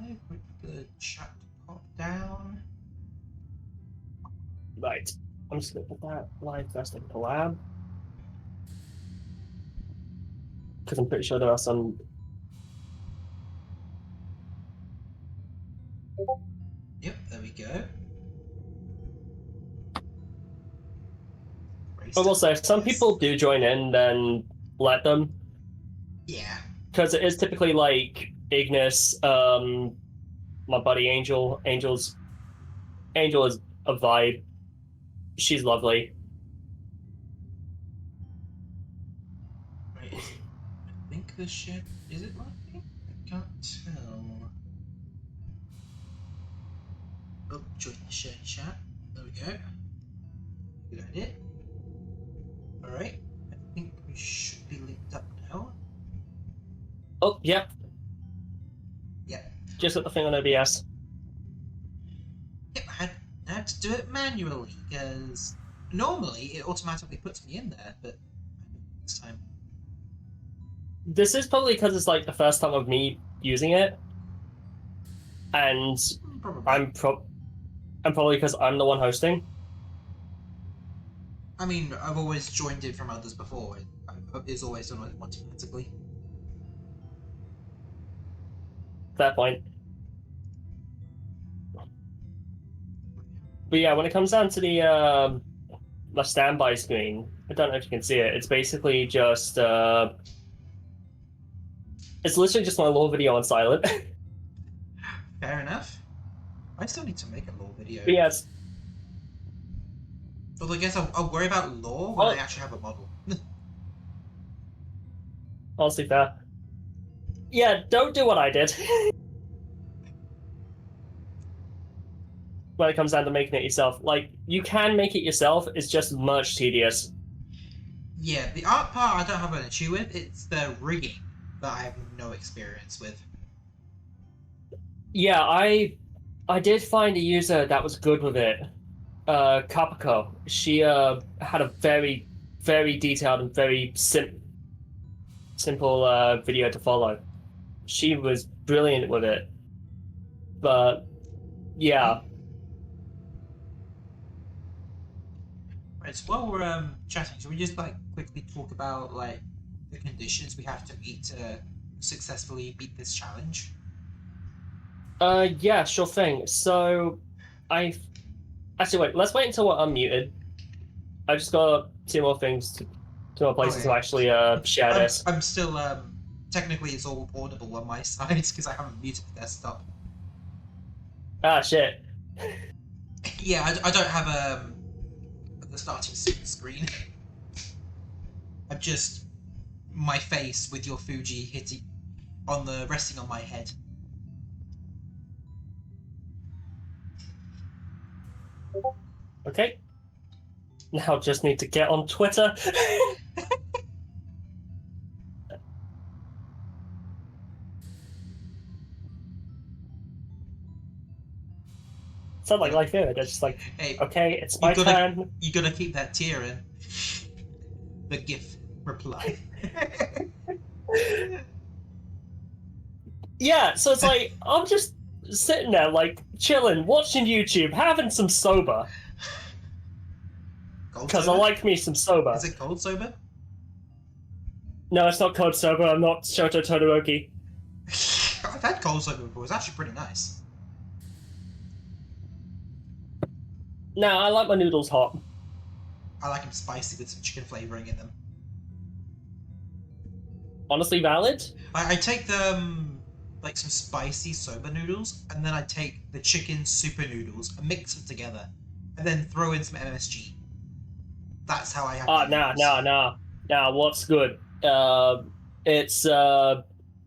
live. Wait for the chat to pop down. Right. I'm just gonna put that live first in collab. Because I'm pretty sure there are some. Yep, there we go. I will say, if some people do join in, then let them. Yeah. Because it is typically like Ignis, my buddy Angel. Angel is a vibe. She's lovely. Right, I think this shit is it working? I can't tell. Oh, join the share chat. There we go. Good idea. Alright, I think we should be linked up now. Oh, yeah. Yeah. Just got the thing on OBS. Yep, I had to do it manually, because normally it automatically puts me in there, but this time. This is probably because it's like the first time of me using it. And Probably. I'm probably because I'm the one hosting. I mean, I've always joined in from others before. It's always done it automatically. Fair point. But yeah, when it comes down to the my standby screen, I don't know if you can see it. It's basically just it's literally just my lore video on silent. Fair enough. I still need to make a lore video. But yes. Although I guess I'll worry about lore when I actually have a model. Honestly fair. Yeah, don't do what I did. When it comes down to making it yourself. Like, you can make it yourself, it's just much tedious. Yeah, the art part I don't have an issue with, it's the rigging that I have no experience with. Yeah, I did find a user that was good with it. Kapako. She had a very, very detailed and very simple video to follow. She was brilliant with it. But yeah. Right, so while we're chatting, should we just like quickly talk about like the conditions we have to meet to successfully beat this challenge? Yeah, sure thing. So actually wait, let's wait until we're unmuted. I just got two more places Okay. to actually share this. I'm still technically it's all audible on my side because I haven't muted the desktop. Ah shit. Yeah, I don't have the starting screen. I'm just my face with your Fuji hitting on the resting on my head. Okay. Now just need to get on Twitter. Sound like life here. They're just like, Hey, okay, it's my turn. You gotta keep that tear in. The GIF reply. Yeah, so it's like I'm just sitting there, like chilling, watching YouTube, having some soba. Because I like me some soba. Is it cold soba? No, it's not cold soba. I'm not Shoto Todoroki. I've had cold soba before. It's actually pretty nice. No, I like my noodles hot. I like them spicy with some chicken flavoring in them. Honestly valid? I take like some spicy soba noodles, and then I take the chicken super noodles and mix them together, and then throw in some MSG. That's how I have. Nah. What's good? It's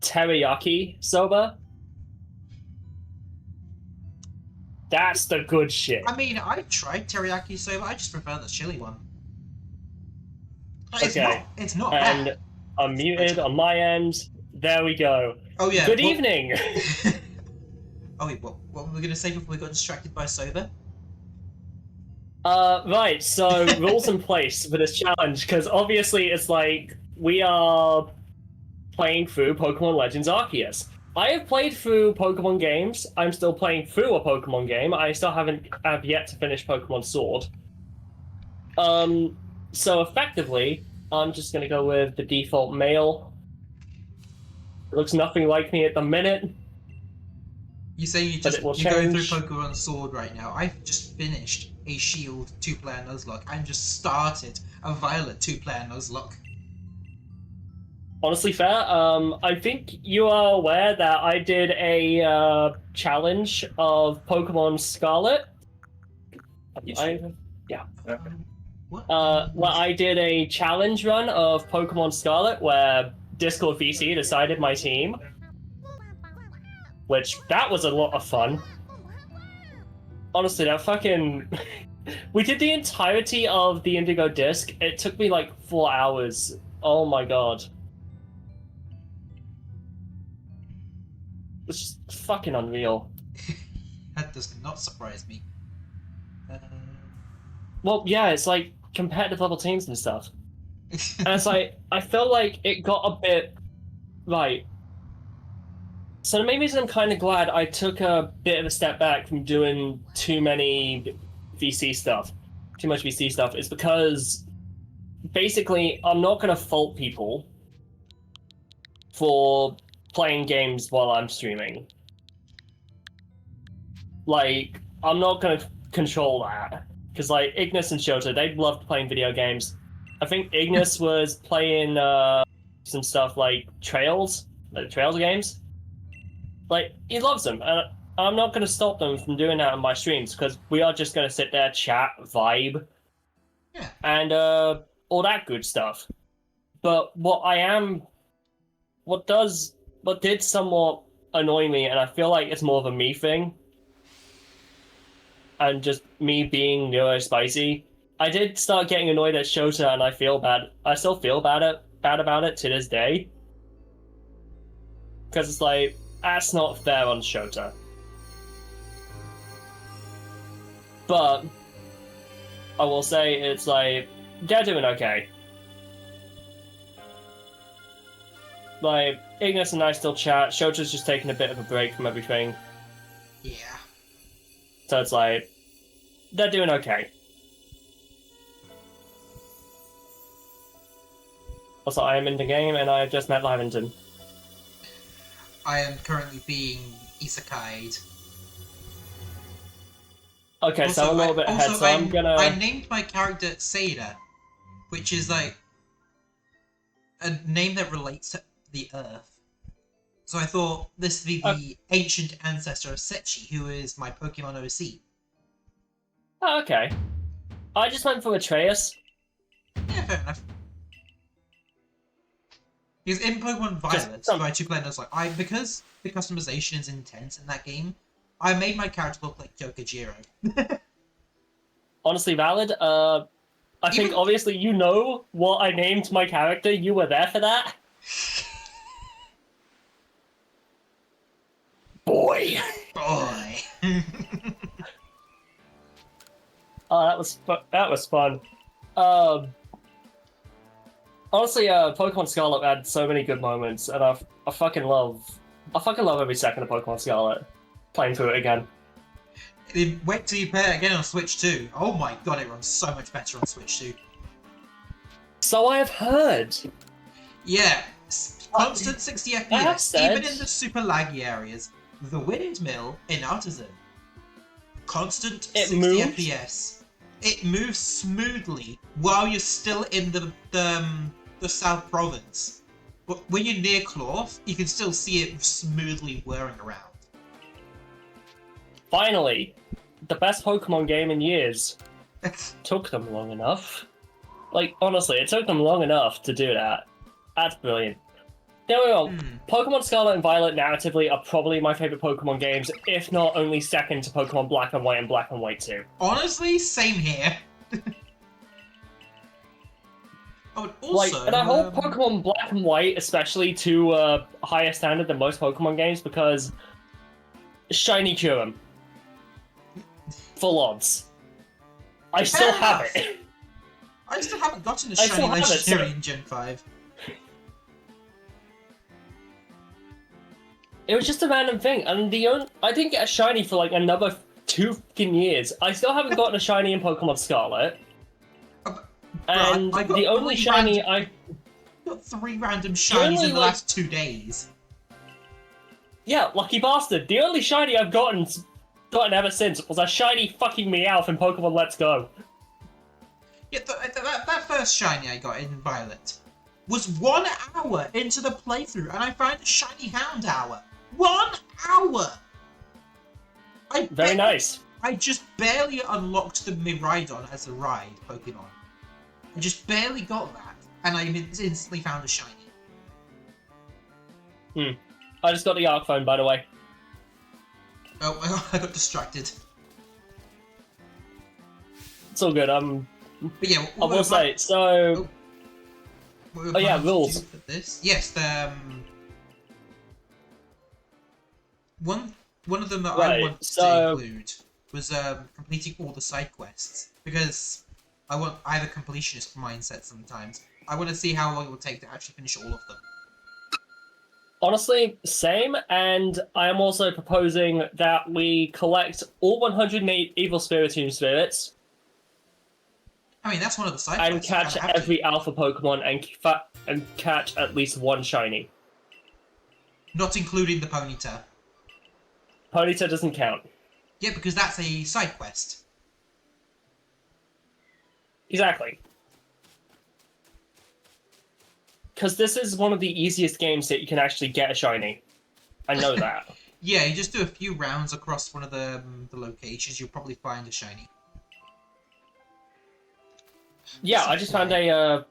teriyaki soba. That's the good shit. I mean, I've tried teriyaki soba. I just prefer the chili one. It's not and bad. I'm muted on my end. There we go. Oh yeah. Good evening. Oh wait, what were we gonna say before we got distracted by soba? Right. So rules in place for this challenge, because obviously it's like we are playing through Pokemon Legends Arceus. I have played through Pokemon games. I'm still playing through a Pokemon game. I still have yet to finish Pokemon Sword. So effectively, I'm just gonna go with the default male. It looks nothing like me at the minute. You say you're going through Pokemon Sword right now. I've just finished a Shield 2-player Nuzlocke. I've just started a Violet 2-player Nuzlocke. Honestly, fair. I think you are aware that I did a challenge of Pokemon Scarlet. Yeah. What? Well, I did a challenge run of Pokemon Scarlet where Discord VC decided my team, which that was a lot of fun. Honestly, that fucking... We did the entirety of the Indigo Disc. It took me like 4 hours. Oh my god. It's just fucking unreal. That does not surprise me. Well, yeah, it's like competitive level teams and stuff. And it's like, I felt like it got a bit... Right. So the main reason I'm kind of glad I took a bit of a step back from doing too much VC stuff, is because basically I'm not going to fault people for playing games while I'm streaming. Like, I'm not going to control that. Because, like, Ignis and Shota, they loved playing video games. I think Ignis was playing some stuff like Trails games. Like, he loves them. And I'm not going to stop them from doing that on my streams, because we are just going to sit there, chat, vibe, yeah, and all that good stuff. But what did somewhat annoy me, and I feel like it's more of a me thing, and just me being neurospicy, I did start getting annoyed at Shota, and I still feel bad about it to this day. Because it's like, that's not fair on Shota. But I will say it's like, they're doing okay. Like, Ignis and I still chat, Shota's just taking a bit of a break from everything. Yeah. So it's like, they're doing okay. Also, I am in the game, and I have just met Lavington. I am currently being isekai'd. Okay, Also, so I'm a little bit ahead, so I'm gonna... I named my character Seda, which is like a name that relates to the Earth. So I thought this would be the ancient ancestor of Sechi, who is my Pokemon OC. Oh, okay. I just went for Atreus. Yeah, fair enough. Because in Pokemon Violet, my 2-player Nuzlocke, because the customization is intense in that game, I made my character look like Yokojiro. Honestly valid. I think obviously you know what I named my character. You were there for that. Boy. Boy. Oh, that was fun. Honestly, Pokemon Scarlet had so many good moments, and I fucking love every second of Pokemon Scarlet. Playing through it again. Wait till you play it again on Switch 2. Oh my god, it runs so much better on Switch 2. So I have heard. Yeah, constant 60 FPS, even in the super laggy areas. The windmill in Artisan. Constant 60 FPS. It moves smoothly while you're still in the South Province. But when you're near Cloth, you can still see it smoothly whirring around. Finally, the best Pokemon game in years. Took them long enough. Like, honestly, it took them long enough to do that. That's brilliant. There we go. Pokemon Scarlet and Violet narratively are probably my favorite Pokemon games, if not only second to Pokemon Black and White and Black and White 2. Honestly, same here. Oh, also, and I hold Pokemon Black and White especially to a higher standard than most Pokemon games because Shiny Kyurem. Full odds. I still have it. I still haven't gotten a Shiny Legendary in Gen 5. It was just a random thing, and I didn't get a shiny for like another 2 fucking years. I still haven't gotten a shiny in Pokemon Scarlet. And I got the only shiny I got 3 random shinies in the last 2 days. Yeah, lucky bastard. The only shiny I've gotten ever since was a shiny fucking Meowth in Pokemon Let's Go. Yeah, that first shiny I got in Violet was 1 hour into the playthrough, and I found a shiny Houndour. 1 hour! Very nice. I just barely unlocked the Miraidon as a ride Pokemon. I just barely got that, and I instantly found a shiny. I just got the Arc Phone, by the way. Oh, I got distracted. It's all good. But yeah, I will say, so... Oh yeah, rules. For this? Yes, the... One of them that I wanted to include was completing all the side quests, because I have a completionist mindset sometimes. I want to see how long it will take to actually finish all of them. Honestly, same, and I am also proposing that we collect all 108 Evil Spiritomb Spirits. I mean, that's one of the side and quests. Catch every Alpha Pokemon and catch at least 1 shiny. Not including the Ponyta. Ponyta doesn't count. Yeah, because that's a side quest. Exactly. Because this is one of the easiest games that you can actually get a shiny. I know that. Yeah, you just do a few rounds across one of the locations, you'll probably find a shiny. Yeah, I just found a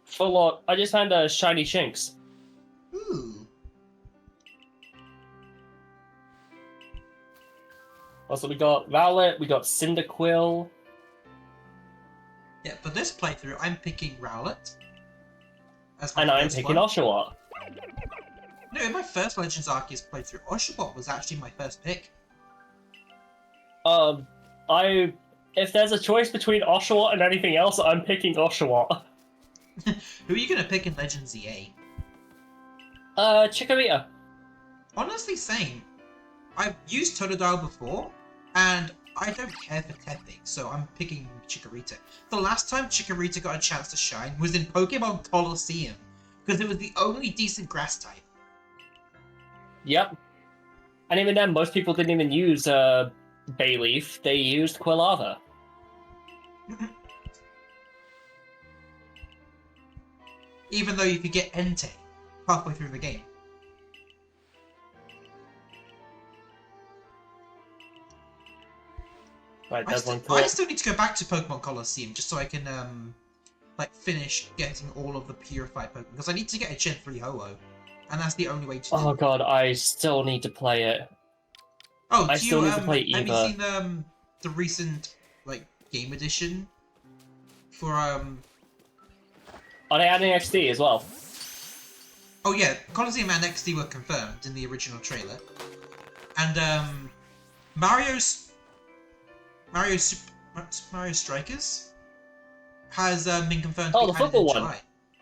I just found a shiny Shinx. Ooh. Also, we got Rowlet, we got Cyndaquil. Yeah, for this playthrough, I'm picking Rowlet. And I'm picking Oshawott. No, in my first Legends Arceus playthrough, Oshawott was actually my first pick. If there's a choice between Oshawott and anything else, I'm picking Oshawott. Who are you gonna pick in Legends EA? Chikorita. Honestly, same. I've used Totodile before, and I don't care for Tepig, so I'm picking Chikorita. The last time Chikorita got a chance to shine was in Pokemon Colosseum, because it was the only decent grass type. Yep. And even then, most people didn't even use Bayleaf, they used Quilava. Even though you could get Entei halfway through the game. Right, I still need to go back to Pokemon Colosseum just so I can like finish getting all of the purified Pokemon, because I need to get a Gen 3 Ho-Oh, and that's the only way to do it. Oh god, I still need to play it. Oh, I still need to play have Eva. you seen the recent like game edition for Are they adding XD as well? Oh yeah, Colosseum and XD were confirmed in the original trailer, and Mario Strikers has been confirmed to be the added football in one. July.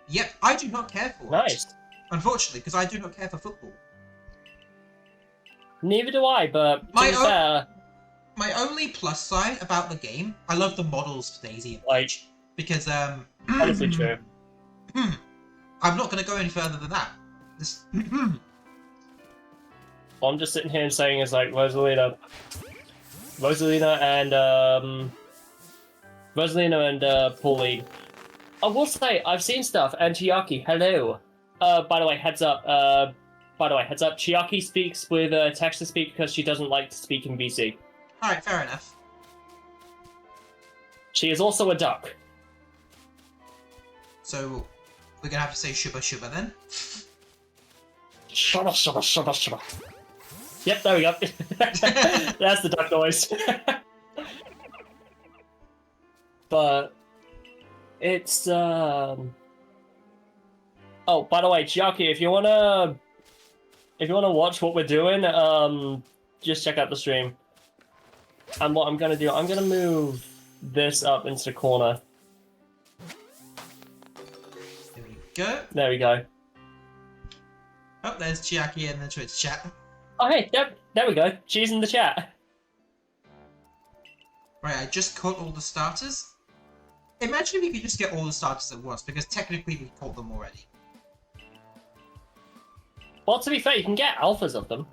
Yep, I do not care for it. Nice. Unfortunately, because I do not care for football. Neither do I, but to be fair... My only plus side about the game, I love the models for Daisy and Peach, because honestly true. I'm not going to go any further than that. All I'm just sitting here and saying is like Rosalina and Pauline. I will say I've seen stuff, and Chiaki, hello. By the way, heads up. Chiaki speaks with text-to-speak because she doesn't like to speak in VC. Alright, fair enough. She is also a duck. So, we're gonna have to say Shuba Shuba then? Shuba Shuba Shuba Shuba. Yep, there we go. That's the duck noise. But it's Oh, by the way, Chiaki, if you wanna watch what we're doing, just check out the stream. And what I'm gonna do, I'm gonna move this up into the corner. There we go. There we go. Oh, there's Chiaki in the Twitch chat. Oh, hey, there we go. She's in the chat. Right, I just caught all the starters. Imagine if you could just get all the starters at once, because technically we caught them already. Well, to be fair, you can get alphas of them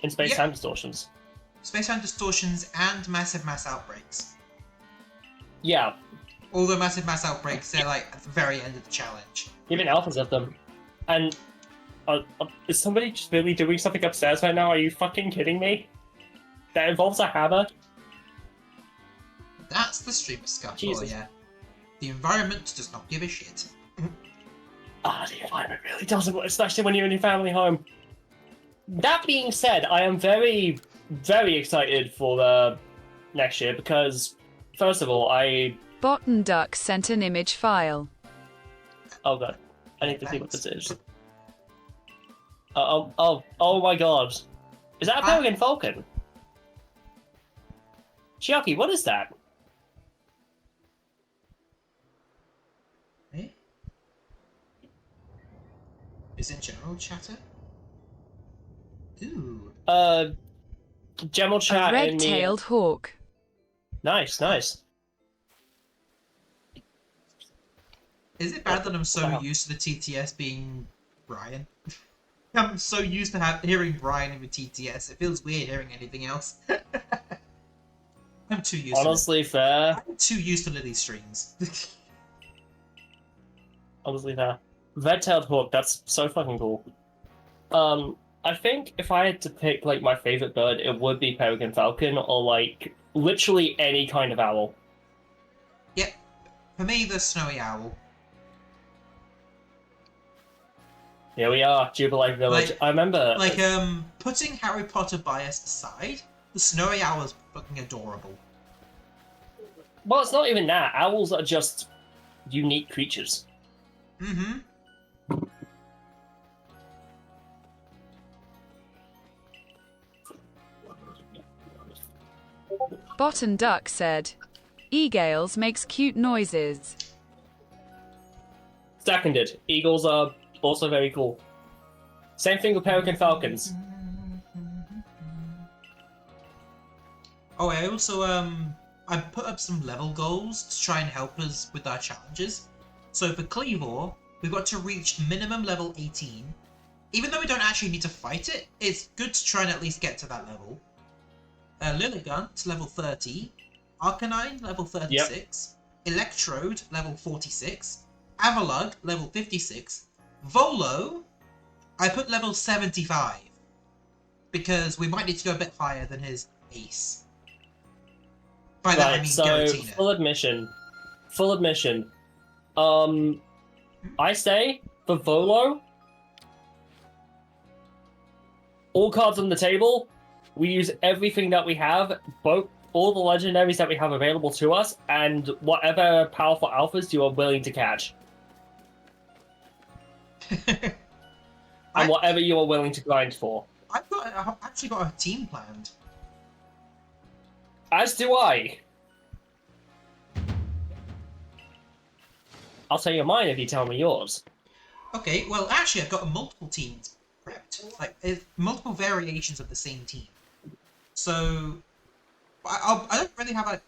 in space-time distortions. Space-time distortions and massive mass outbreaks. Yeah. Although massive mass outbreaks, they're like at the very end of the challenge. Even alphas of them. And is somebody just really doing something upstairs right now? Are you fucking kidding me? That involves a hammer? That's the streamer scuff for Jesus. ya. The environment does not give a shit. The environment really doesn't, especially when you're in your family home. That being said, I am very, very excited for next year because, first of all, Bottom Duck sent an image file. Oh god, I need to see what this is. Oh my god. Is that a Peregrine Falcon? Chiaki, what is that? Eh? Is in general chatter? Ooh. General chat A in the... red-tailed hawk. Nice, nice. Is it bad that I'm so used to the TTS being Brian? I'm so used to hearing Brian in the TTS. It feels weird hearing anything else. I'm too used Honestly to it. fair. I'm too used to Lily's streams. Honestly fair. Red-tailed hawk, that's so fucking cool. I think if I had to pick, like, my favorite bird, it would be Peregrine Falcon, or, like, literally any kind of owl. Yep. For me, the snowy owl. Here we are, Jubilee Village. I remember... Like, putting Harry Potter bias aside, the snowy owl is fucking adorable. Well, it's not even that. Owls are just unique creatures. Mm-hmm. Bottom Duck said, "Egales makes cute noises." Seconded. Eagles are also very cool. Same thing with Peregrine Falcons. Oh, I also, I put up some level goals to try and help us with our challenges. So for Cleavor, we've got to reach minimum level 18. Even though we don't actually need to fight it, it's good to try and at least get to that level. Lilligant, level 30. Arcanine, level 36. Yep. Electrode, level 46. Avalug, level 56. Volo, I put level 75. Because we might need to go a bit higher than his ace. By that I mean so Giratina. Full admission. I say, for Volo, all cards on the table, we use everything that we have, all the legendaries that we have available to us, and whatever powerful alphas you are willing to catch. And whatever you are willing to grind for. I've actually got a team planned. As do I. I'll tell you mine if you tell me yours. Okay, well actually I've got multiple teams prepped. Like, multiple variations of the same team. So, I don't really have like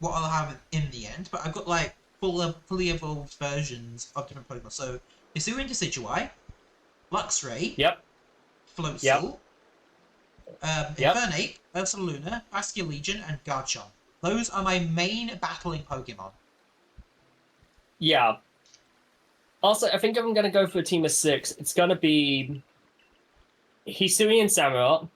what I'll have in the end, but I've got like fully evolved versions of different Pokemon. So, Hisuian Decidueye, Luxray, Floatzel, Infernape, Ursaluna, Basculegion, and Garchomp. Those are my main battling Pokemon. Yeah. Also, I think if I'm going to go for a team of 6, it's going to be Hisuian Samurott,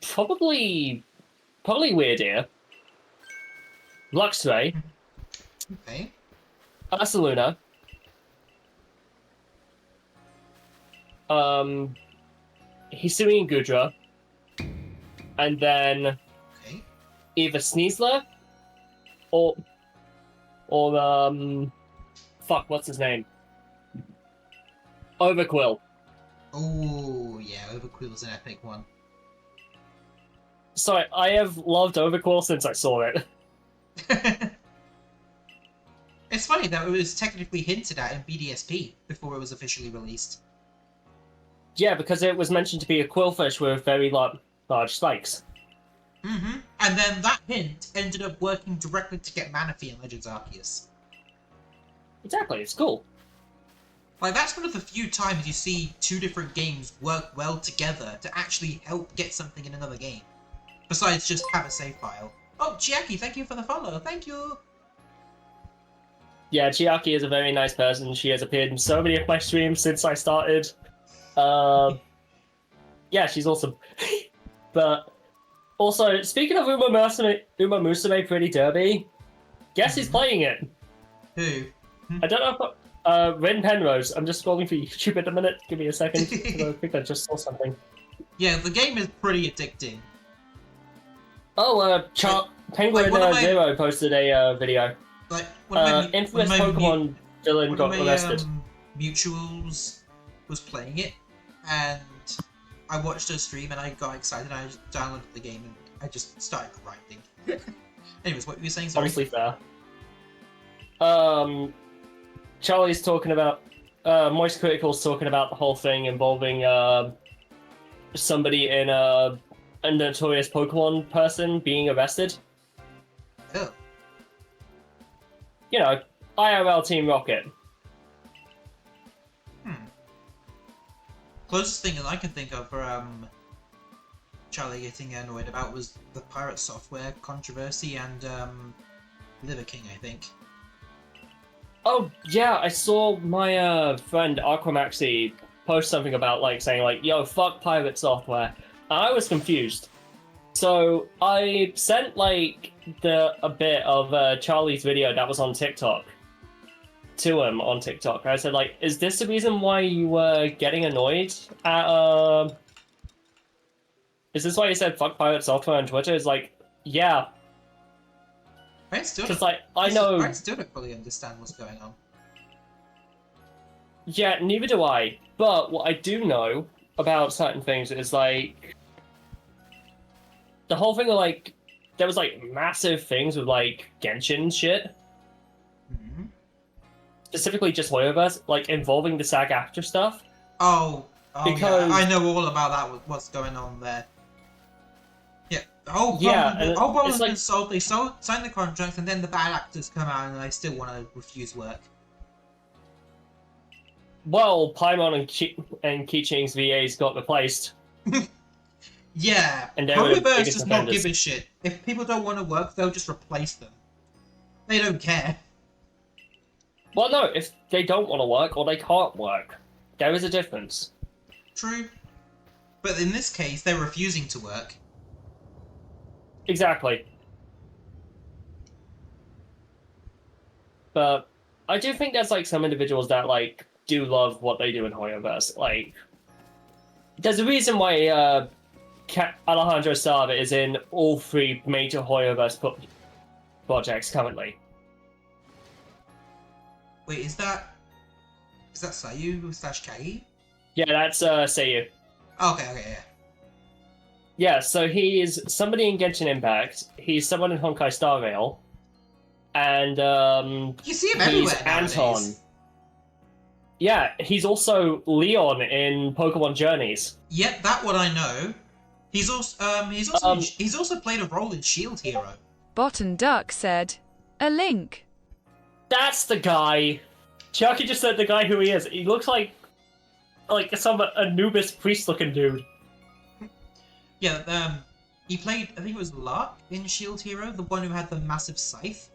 probably Weirdeer, Luxray, Okay. Ursaluna, Hisuian Gudra, and then either Sneasler or fuck, what's his name? Overquill. Oh yeah, Overquill's an epic one. Sorry, I have loved Overquill since I saw it. It's funny that it was technically hinted at in BDSP before it was officially released. Yeah, because it was mentioned to be a quillfish with very large spikes. Mm-hmm. And then that hint ended up working directly to get Manaphy in Legends Arceus. Exactly, it's cool. Like, that's one of the few times you see two different games work well together to actually help get something in another game. Besides just have a save file. Oh, Chiaki, thank you for the follow. Thank you. Yeah, Chiaki is a very nice person. She has appeared in so many of my streams since I started. Yeah, she's awesome. But also, speaking of Uma Musume Pretty Derby, guess who's playing it? Who? I don't know if Rin Penrose. I'm just scrolling for YouTube at the minute. Give me a second. I think I just saw something. Yeah, the game is pretty addicting. Oh, Penguin Zero posted a video. Like, one of my, infamous one of my Pokemon villain got arrested. Mutuals was playing it, and I watched her stream and I got excited and I just downloaded the game and I just started grinding. Anyways, what were you saying? Sorry? Honestly fair. Charlie's talking about... Moist Critical's talking about the whole thing involving somebody in a notorious Pokemon person being arrested. Oh. You know, IRL Team Rocket. Closest thing that I can think of for Charlie getting annoyed about was the pirate software controversy and Liver King, I think. Oh yeah, I saw my friend Aquamaxi post something about saying yo, fuck pirate software. And I was confused. So I sent a bit of Charlie's video that was on TikTok to him on TikTok. I said is this the reason why you were getting annoyed at is this why you said fuck pirate software on Twitter? It's yeah. I still I know I still don't fully understand what's going on. Yeah, neither do I. But what I do know about certain things is the whole thing of there was massive things with Genshin shit. Mm-hmm. Specifically just Hoyoverse, involving the SAG-AFTRA stuff. Oh because... yeah, I know all about that. What's going on there? Yeah, the whole problem has been solved. They signed the contract, and then the bad actors come out, and they still want to refuse work. Well, Paimon and Keeching's VAs got replaced. Yeah, and Hoyoverse does not give a shit. If people don't want to work, they'll just replace them. They don't care. Well, no, if they don't want to work or they can't work, there is a difference. True. But in this case, they're refusing to work. Exactly. But I do think there's some individuals that do love what they do in Hoyoverse. There's a reason why Alejandro Sava is in all three major Hoyoverse projects currently. Wait, is that Sayu / Kagi? Yeah, that's Seiyu. Okay, yeah. Yeah, so he is somebody in Genshin Impact. He's someone in Honkai Star Rail, and you see him everywhere nowadays. Anton. Yeah, he's also Leon in Pokemon Journeys. Yep, that one I know. He's also played a role in Shield Hero. Bottom Duck said, "A link." That's the guy. Chucky just said the guy who he is. He looks like some Anubis priest-looking dude. Yeah, he played, I think it was Lark in Shield Hero, the one who had the massive scythe.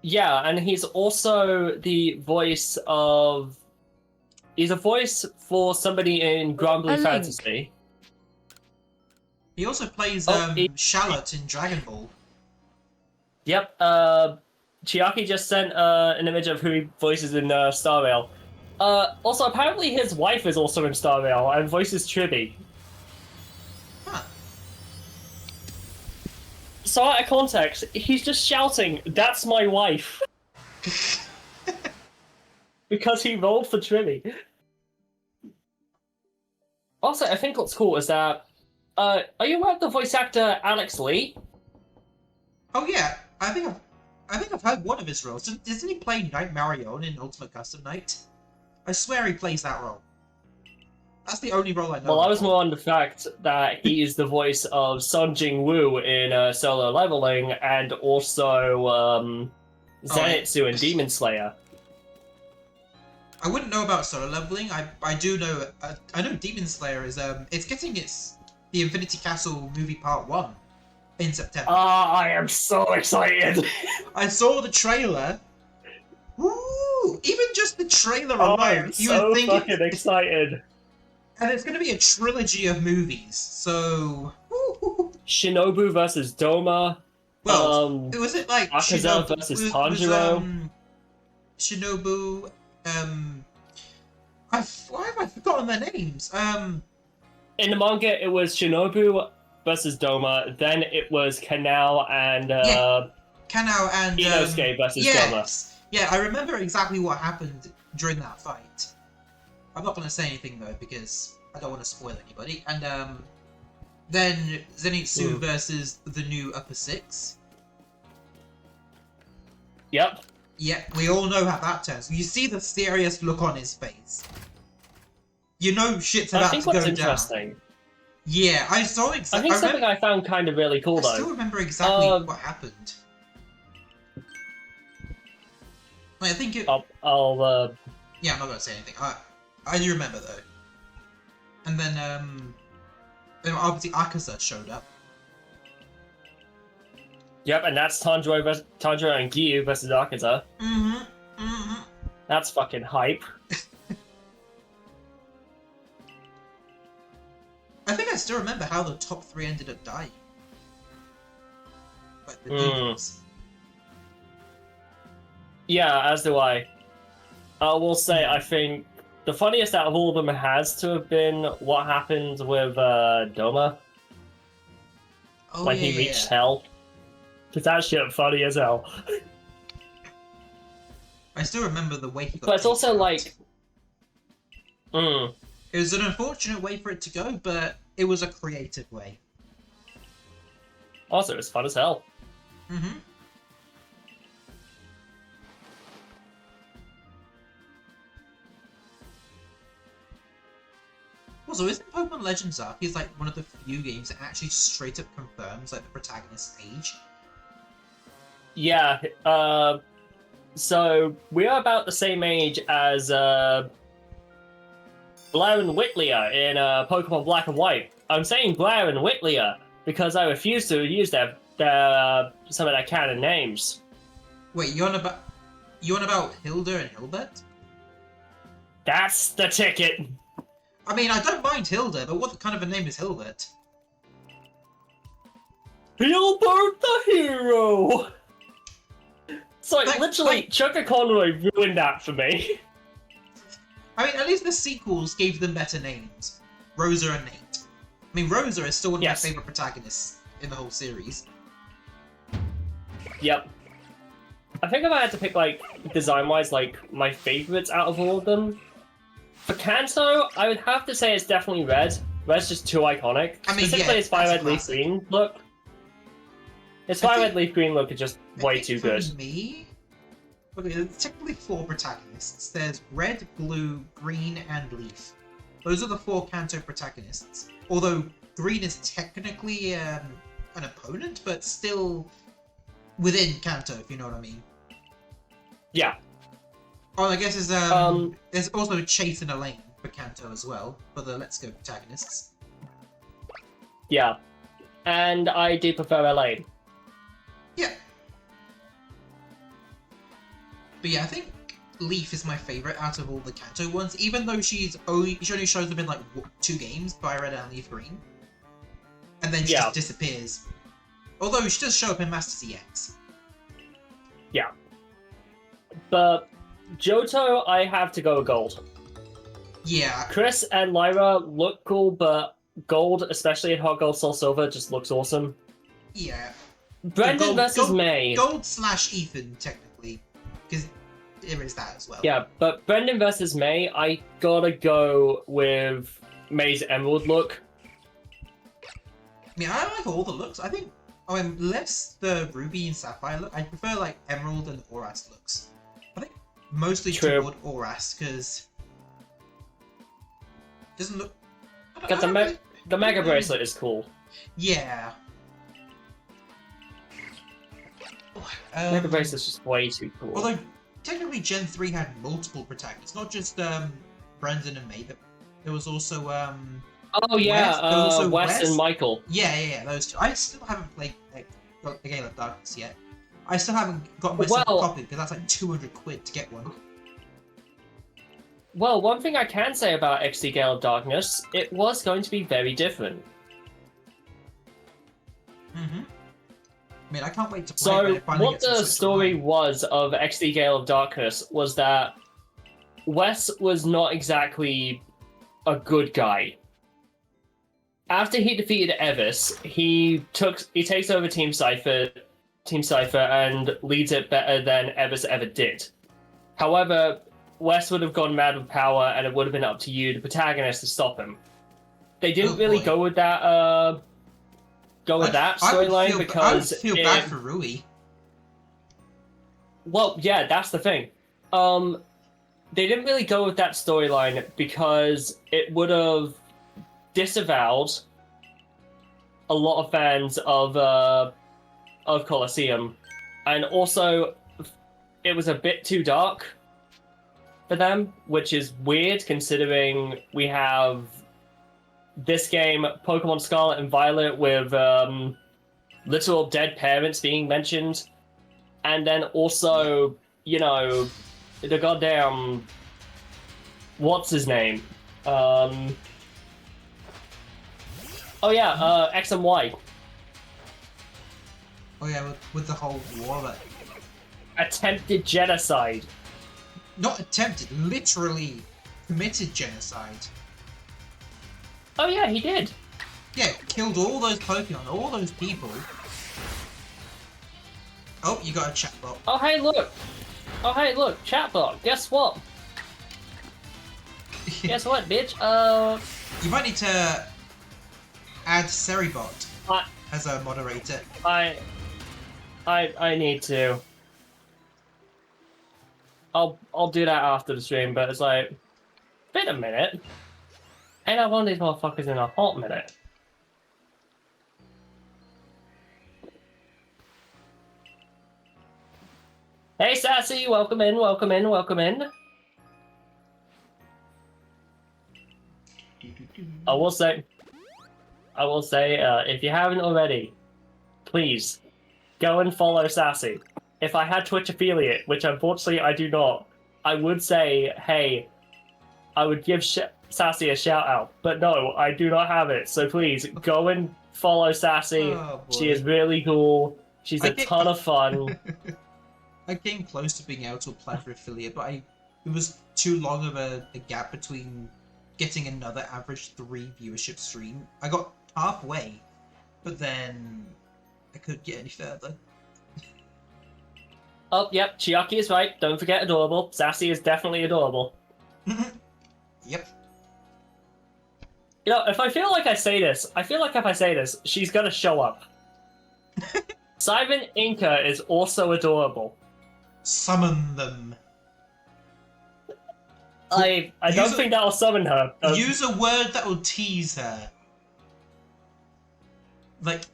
Yeah, and he's also the voice of... He's a voice for somebody in Granblue Fantasy. He also plays Shallot in Dragon Ball. Yep, Chiaki just sent an image of who he voices in Star Rail. Also, apparently his wife is also in Star Rail and voices Chibi. Huh. So out of context, he's just shouting, "That's my wife!" because he rolled for Chibi. Also, I think what's cool is that, are you aware of the voice actor Alex Lee? Oh yeah, I think I think I've heard one of his roles. Doesn't he play Knight Marion in Ultimate Custom Night? I swear he plays that role. That's the only role I know. Well, I was more on the fact that he is the voice of Sun Jing Woo in Solo Leveling, and also Zenitsu in Demon Slayer. I wouldn't know about Solo Leveling. I do know. I know Demon Slayer is it's getting the Infinity Castle movie part 1 in September. I am so excited! I saw the trailer. Woo! Even just the trailer alone, I'm you so would think fucking excited. And it's going to be a trilogy of movies, so... Shinobu versus Doma. Well, was it like Akaza Shinobu versus Tanjiro? Shinobu, why have I forgotten their names? In the manga, it was Shinobu versus Doma, then it was Kanao and Kanao and Inosuke versus Doma. Yeah, I remember exactly what happened during that fight. I'm not going to say anything though because I don't want to spoil anybody. And then Zenitsu versus the new Upper Six. Yep. Yeah, we all know how that turns. You see the serious look on his face. You know shit's about to go down. Interesting. Yeah, I saw exactly. I think something I found kind of really cool though. I still remember exactly what happened. Like, I think it. I'll. Yeah, I'm not gonna say anything. I do remember though. And then obviously Akaza showed up. Yep, and that's Tanjiro and Giyu versus Akaza. That's fucking hype. I think I still remember how the top 3 ended up dying. Like the demons. Yeah, as do I. I will say, I think the funniest out of all of them has to have been what happened with Doma. Oh, when he reached hell. Because that shit funny as hell. I still remember the way he got. But it's also out. like... It was an unfortunate way for it to go, but it was a creative way. Also, it's fun as hell. Also, isn't Pokemon Legends Arceus like one of the few games that actually straight up confirms like the protagonist's age? Yeah, so we are about the same age as Blair and Whitlier in Pokemon Black and White. I'm saying Blair and Whitlier because I refuse to use some of their canon names. Wait, you on about Hilda and Hilbert? That's the ticket. I mean, I don't mind Hilda, but what kind of a name is Hilbert? Hilbert the hero. So literally, Chucker Conroy ruined that for me. I mean, at least the sequels gave them better names. Rosa and Nate. I mean, Rosa is still one of my favourite protagonists in the whole series. Yep. I think if I had to pick, like, design-wise, like, my favourites out of all of them, for Kanto, I would have to say it's definitely Red. Red's just too iconic. I mean, specifically its Fire Red Leaf Green look. Its Fire Red Leaf Green look is just way too good. For me, okay, there's technically 4 protagonists. There's Red, Blue, Green, and Leaf. Those are the 4 Kanto protagonists. Although Green is technically an opponent, but still within Kanto, if you know what I mean. Yeah. Oh, I guess there's also Chase and Elaine for Kanto as well, for the Let's Go protagonists. Yeah. And I do prefer Elaine. Yeah. But yeah, I think Leaf is my favourite out of all the Kanto ones, even though she only shows up in like 2 games, Fire Red and Leaf Green. And then she just disappears. Although she does show up in Master CX. Yeah. But Johto, I have to go with Gold. Yeah. Chris and Lyra look cool, but Gold, especially in Hot Gold Soul Silver, just looks awesome. Yeah. Brendan versus May. Gold / Ethan, technically. Because there is that as well. Yeah, but Brendan versus May, I gotta go with May's Emerald look. I mean, I like all the looks. I think Oh, and less the ruby and sapphire look. I prefer like emerald and Oras looks. I think mostly toward Oras because it doesn't look. Because the Mega Bracelet is cool. Yeah. Mega Bracelet's just way too cool. Although technically Gen 3 had multiple protagonists, not just Brendan and May, but there was also oh yeah, Wes and Michael. Yeah, those two. I still haven't played the Gale of Darkness yet. I still haven't got myself a copy because that's like 200 quid to get one. Well, one thing I can say about XD Gale of Darkness, it was going to be very different. Mm-hmm. I mean, I can't wait to play So, it. what the story was of XD Gale of Darkness was that Wes was not exactly a good guy. After he defeated Evis, he takes over Team Cypher and leads it better than Evis ever did. However, Wes would have gone mad with power, and it would have been up to you, the protagonist, to stop him. They didn't really go with that. Storyline because I would feel bad for Rui. Well, yeah, that's the thing. They didn't really go with that storyline because it would have disavowed a lot of fans of Colosseum, and also it was a bit too dark for them, which is weird considering we have this game, Pokemon Scarlet and Violet, with literal dead parents being mentioned, and then also, you know, the goddamn what's his name? Oh yeah, X and Y. Oh yeah, with the whole war that Attempted genocide. not attempted, literally committed genocide. Oh yeah, he did. Yeah, killed all those Pokemon, all those people. Oh, you got a chatbot. Oh hey look, chatbot. Guess what? Guess what, bitch? You might need to add Seribot as a moderator. I need to. I'll do that after the stream, but it's like, wait a minute. Ain't I one of these motherfuckers in a hot minute? Hey Sassy, welcome in. I will say, if you haven't already, please go and follow Sassy. If I had Twitch affiliate, which unfortunately I do not, I would say, hey, I would give Sassy a shout out. But no, I do not have it. So please go and follow Sassy. Oh, she is really cool. She's a ton of fun. I came close to being able to apply for affiliate, but it was too long of a gap between getting another average 3 viewership stream. I got halfway, but then I couldn't get any further. Oh, yep, Chiaki is right. Don't forget adorable. Sassy is definitely adorable. Yep. You know, if I feel like if I say this, she's gonna show up. Simon Inca is also adorable. Summon them. I don't think that'll summon her. Use a word that will tease her. Like,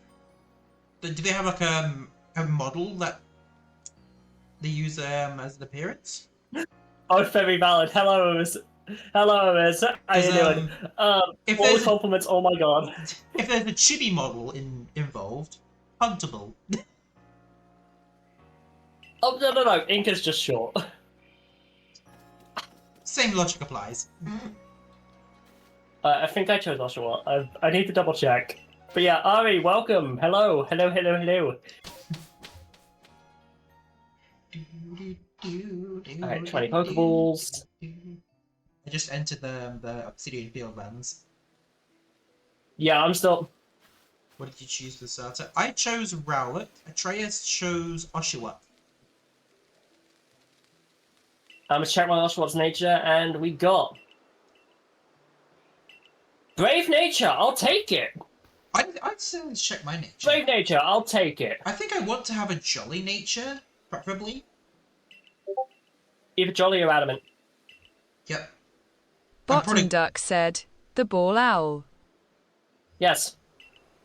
do they have like a model that they use as an appearance? Oh, very valid. Hello, Miss. How you doing? All the compliments. Oh my god. If there's a chibi model involved, huntable. Oh no. Inca's just short. Same logic applies. I think I chose Oshawa. I need to double check. But yeah, Ari, welcome. Hello. Alright, 20 Pokeballs. I just entered the Obsidian Fieldlands. Yeah, I'm still... What did you choose for starter? I chose Rowlet. Atreus chose Oshawa. Let's check my Oshawa's nature, and we got... Brave nature! I'll take it! I'd still check my nature. Brave nature, I'll take it. I think I want to have a jolly nature, preferably. Either jolly or adamant. Yep. Bottom Duck said, the ball owl. Yes.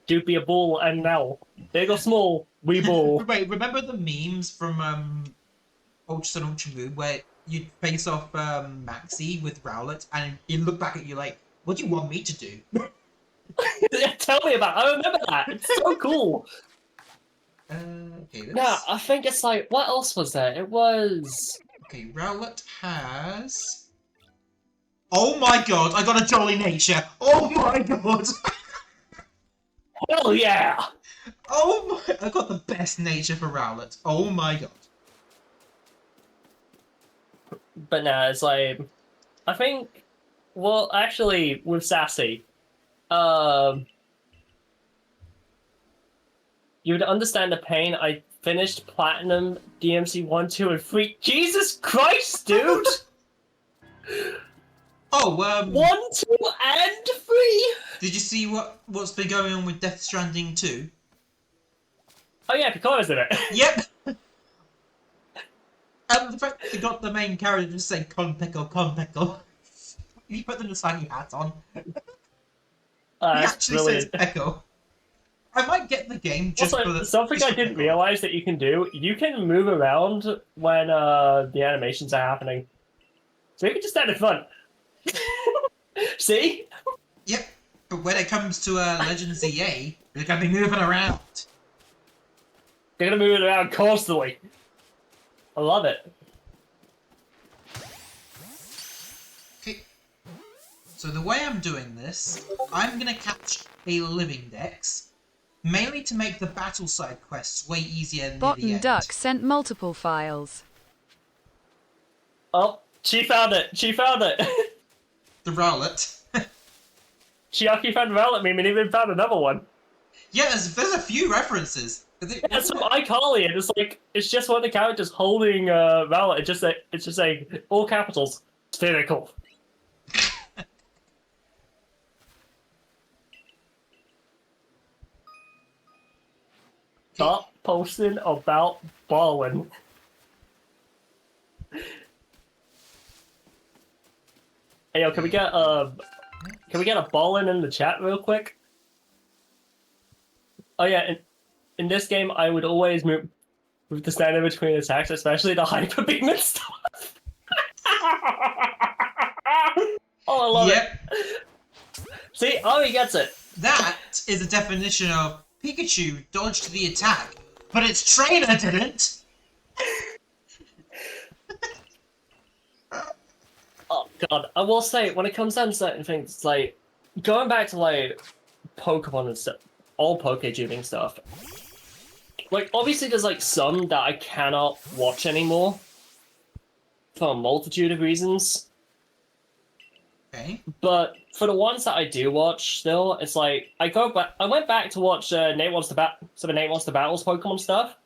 Do be a bull and an owl. Big or small, we ball. Wait, remember the memes from Ultra Sun Ultra Moon where you'd face off Maxi with Rowlet and he'd look back at you like, what do you want me to do? Tell me about it. I remember that. It's so cool. Okay, Yeah, I think it's like, what else was there? It was... Okay, Rowlet has... Oh my god, I got a jolly nature! Oh my god! Hell yeah! Oh my... I got the best nature for Rowlet. Oh my god. But nah, it's like... I think... Well, actually, with Sassy... You would understand the pain. I finished Platinum, DMC 1, 2, and 3. Jesus Christ, dude! Oh, 1, 2, and 3! did you see what's been going on with Death Stranding 2? Oh yeah, Piccolo's in it. Yep! And the fact they got the main character just saying con pickle. You put the Nasagi hat on. He actually says pickle. I might get the game just also, for the... something I didn't realize that you can do, you can move around when the animations are happening. So you can just stand in front. See? Yep, but when it comes to Legends EA, they're going to be moving around. They're going to move it around constantly. I love it. Okay, so the way I'm doing this, I'm going to catch a living dex, mainly to make the battle side quests way easier near the Bottom end. Duck sent multiple files. Oh, she found it. She found it. The Rowlet. She actually found the Rowlet meme and even found another one. Yeah, there's a few references. Yeah, some iCarly, and it's like, it's just one of the characters holding Rowlet. It's just saying, all capitals, spherical. Stop posting about ballin'. Hey yo, can we get a ballin' in the chat real quick? Oh yeah, in this game I would always move the standard between attacks, especially the hyper beam and stuff. Oh, I love it. See, Ari gets it. That is a definition of Pikachu dodged the attack, but its trainer didn't. Oh god, I will say, when it comes down to certain things, it's like, going back to like Pokemon and stuff, all Poke-tubing stuff, like obviously there's like some that I cannot watch anymore for a multitude of reasons. Okay. But for the ones that I do watch still, it's like, I went back to watch Nate Wants to Battle's Pokemon stuff.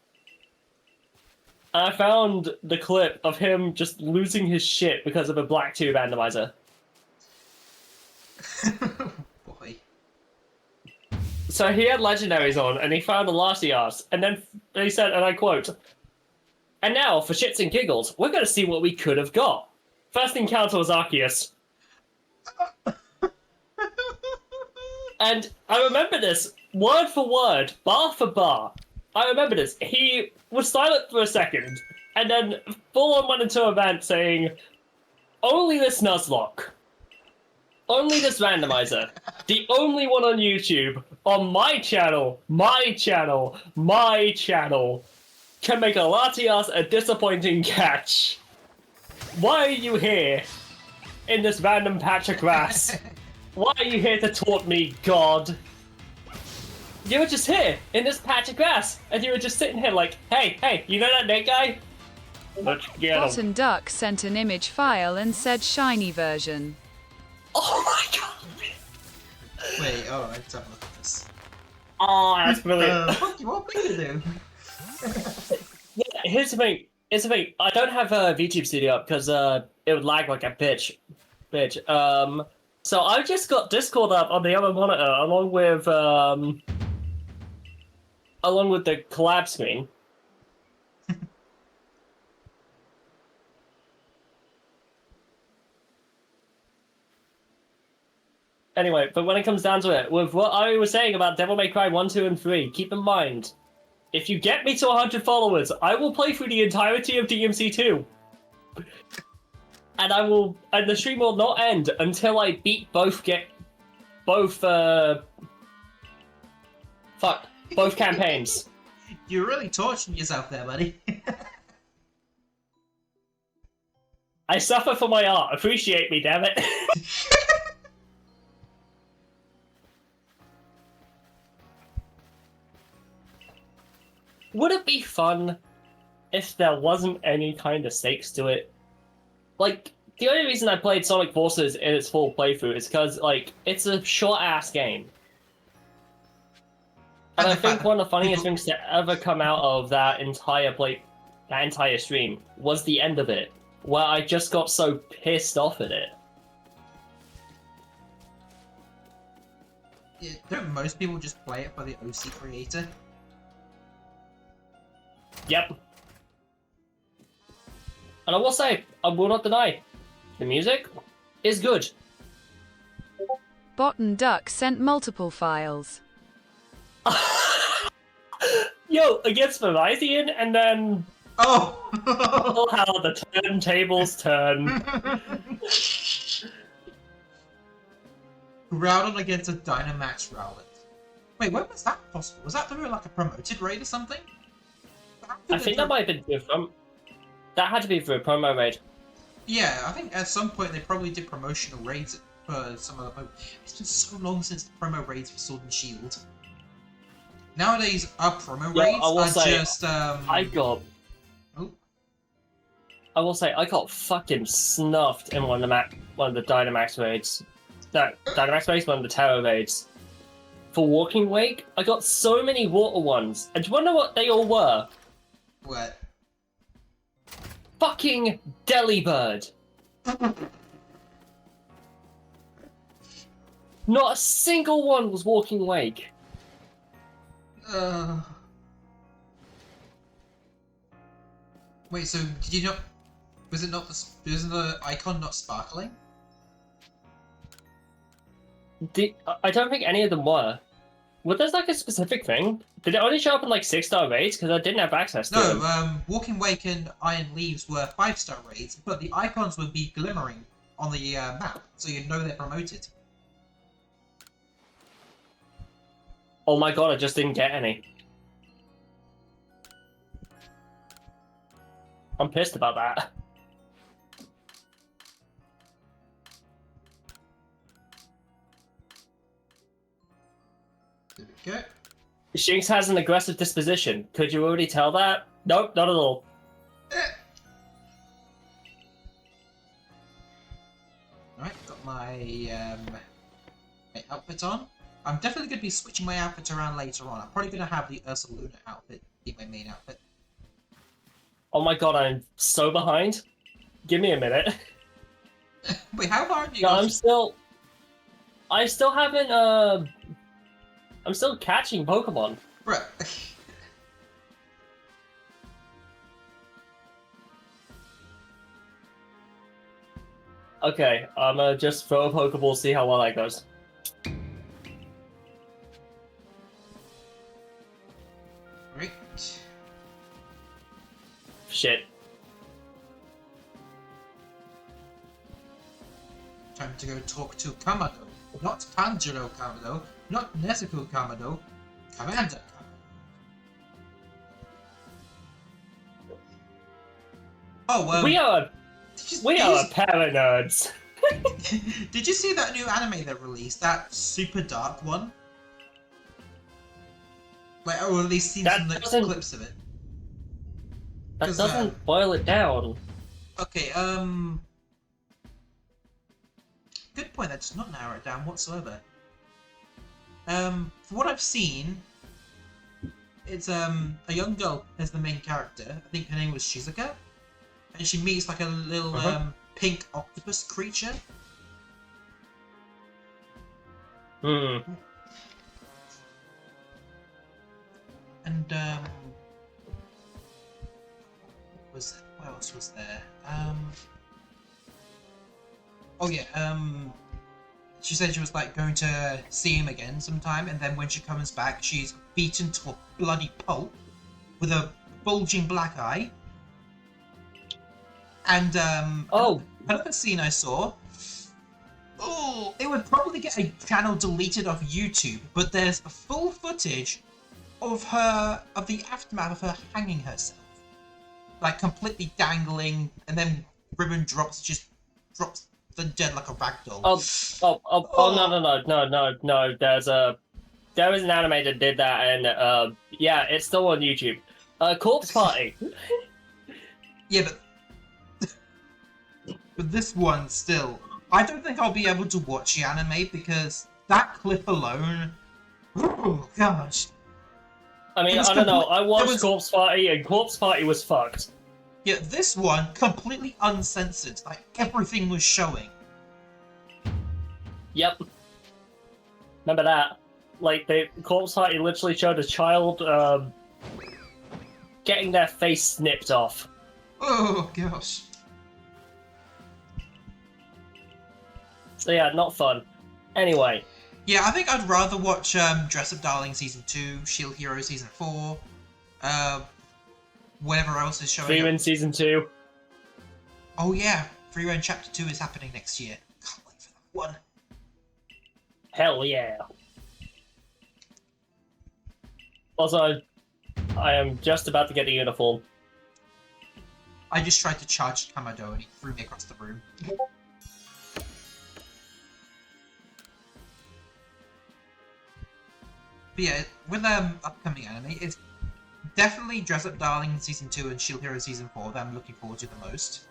And I found the clip of him just losing his shit because of a Black 2 randomizer. Boy. So he had legendaries on, and he found a Latias, and then he said, and I quote, "And now, for shits and giggles, we're going to see what we could have got. First encounter was Arceus." And I remember this, word for word, bar for bar. I remember this. He was silent for a second, and then full-on went into a rant saying, "Only this Nuzlocke, only this randomizer, the only one on YouTube, on my channel, can make a Latias a disappointing catch. Why are you here in this random patch of grass? Why are you here to taunt me, God? You were just here in this patch of grass, and you were just sitting here like, hey, you know that Nate guy? Let's get him." Bottom Duck sent an image file and said shiny version. Oh my god! Wait, oh, let's have a look at this. Oh, that's brilliant. What do you want me to do? Yeah, here's the thing. I don't have a VTube Studio up because it would lag like a bitch. So I just got Discord up on the other monitor along with the collab screen. Anyway, but when it comes down to it, with what I was saying about Devil May Cry 1, 2, and 3, keep in mind, if you get me to 100 followers, I will play through the entirety of DMC2. And the stream will not end until I beat both campaigns. You're really torturing yourself there, buddy. I suffer for my art. Appreciate me, damn it. Would it be fun if there wasn't any kind of stakes to it? Like, the only reason I played Sonic Forces in its full playthrough is because, like, it's a short-ass game. And I think one of the funniest things to ever come out of that entire stream was the end of it, where I just got so pissed off at it. Yeah, don't most people just play it for the OC creator? Yep. And I will say, I will not deny, the music is good. Bot and Duck sent multiple files. Yo, against Verizon, and then... Oh! Oh, how the turntables turn. Rowlet against a Dynamax Rowlet. Wait, when was that possible? Was that through like a promoted raid or something? I think that might have been through that had to be for a promo raid. Yeah, I think at some point they probably did promotional raids for some of the... It's been so long since the promo raids for Sword and Shield. Nowadays, our promo raids are just... I will say, I got fucking snuffed in one of the Dynamax raids. Dynamax raids, one of the Terror raids. For Walking Wake, I got so many water ones. And do you wonder what they all were? What? Fucking Delibird. Not a single one was Walking Wake. Wait, so did you not... Wasn't the icon not sparkling? I don't think any of them were. Was there like a specific thing? Did it only show up in like 6-star raids? Because I didn't have access to them. No, Walking Wake and Iron Leaves were 5-star raids, but the icons would be glimmering on the map, so you'd know they're promoted. Oh my god, I just didn't get any. I'm pissed about that. There we go. Shinx has an aggressive disposition. Could you already tell that? Nope, not at all. Alright, got my outfit on. I'm definitely going to be switching my outfit around later on. I'm probably going to have the Ursula Luna outfit be my main outfit. Oh my god, I'm so behind. Give me a minute. Wait, how far have you No, got? I still haven't, I'm still catching Pokemon. Bruh. Okay, I'm gonna just throw a Pokeball, see how well that goes. Great. Shit. Time to go talk to Kamado. Not Tanjiro Kamado, not Nezuko Kamado, Commander Kamado. Oh, We are a pair of nerds. Did you see that new anime that released? That super dark one? Like, or at least seen some clips of it. That doesn't boil it down. Okay, good point, that does not narrow it down whatsoever. From what I've seen, it's a young girl as the main character. I think her name was Shizuka. And she meets like a little pink octopus creature. Hmm. And what else was there? Oh yeah. She said she was like going to see him again sometime, and then when she comes back, she's beaten to a bloody pulp with a bulging black eye. And another scene I saw. Oh, it would probably get a channel deleted off YouTube, but there's full footage of the aftermath of her hanging herself, like completely dangling, and then ribbon drops the dead like a ragdoll. No. There was an anime that did that, and yeah, it's still on YouTube. Corpse Party. Yeah, but this one still, I don't think I'll be able to watch the anime because that clip alone. Oh gosh. I mean, I don't know. I watched Corpse Party, and Corpse Party was fucked. Yeah, this one completely uncensored. Like everything was showing. Yep. Remember that? Like, the Corpse Party literally showed a child getting their face snipped off. Oh gosh. So yeah, not fun. Anyway. Yeah, I think I'd rather watch Dress Up Darling Season 2, Shield Hero Season 4, whatever else is showing Freeman Season 2. Oh yeah, Freeman Chapter 2 is happening next year. Can't wait for that one. Hell yeah. Also, I am just about to get a uniform. I just tried to charge Kamado and he threw me across the room. But yeah, with upcoming anime, it's definitely Dress Up Darling Season 2 and Shield Hero Season 4 that I'm looking forward to the most.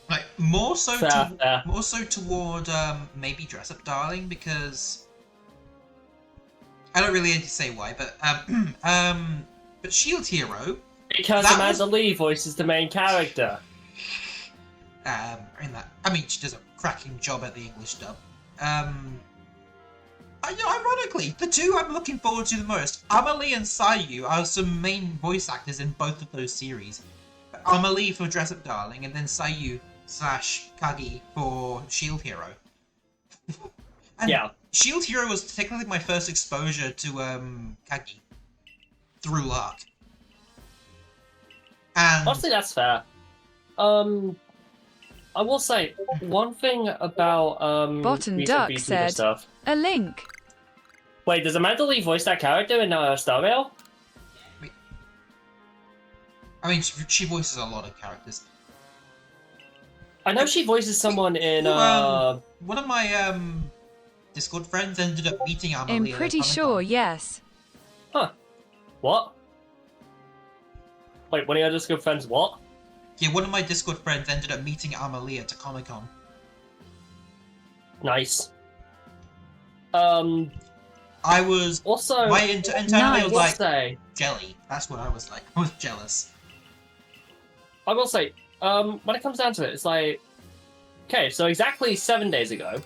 Like, more so toward maybe Dress Up Darling, because I don't really need to say why, but Shield Hero, because Amanda Lee voices the main character. I mean, she does a cracking job at the English dub. Ironically, the two I'm looking forward to the most, Amelie and Sayu, are some main voice actors in both of those series. Amelie for Dress Up Darling, and then Sayu / Kagi for Shield Hero. And yeah. Shield Hero was technically my first exposure to Kagi through Lark. And Honestly, that's fair. I will say one thing about Bottom Duck said stuff. a link. Wait, does Amanda Lee voice that character in Star Rail? I mean, she voices a lot of characters. I know she voices someone in one of my Discord friends ended up meeting Amelie. I'm pretty sure, yes. Huh. What? Wait, one of your Discord friends what? Yeah, one of my Discord friends ended up meeting Amelie at a Comic-Con. Nice. I was also my internally was like say, jelly. That's what I was like. I was jealous. I will say, when it comes down to it, it's like, okay, so exactly 7 days ago,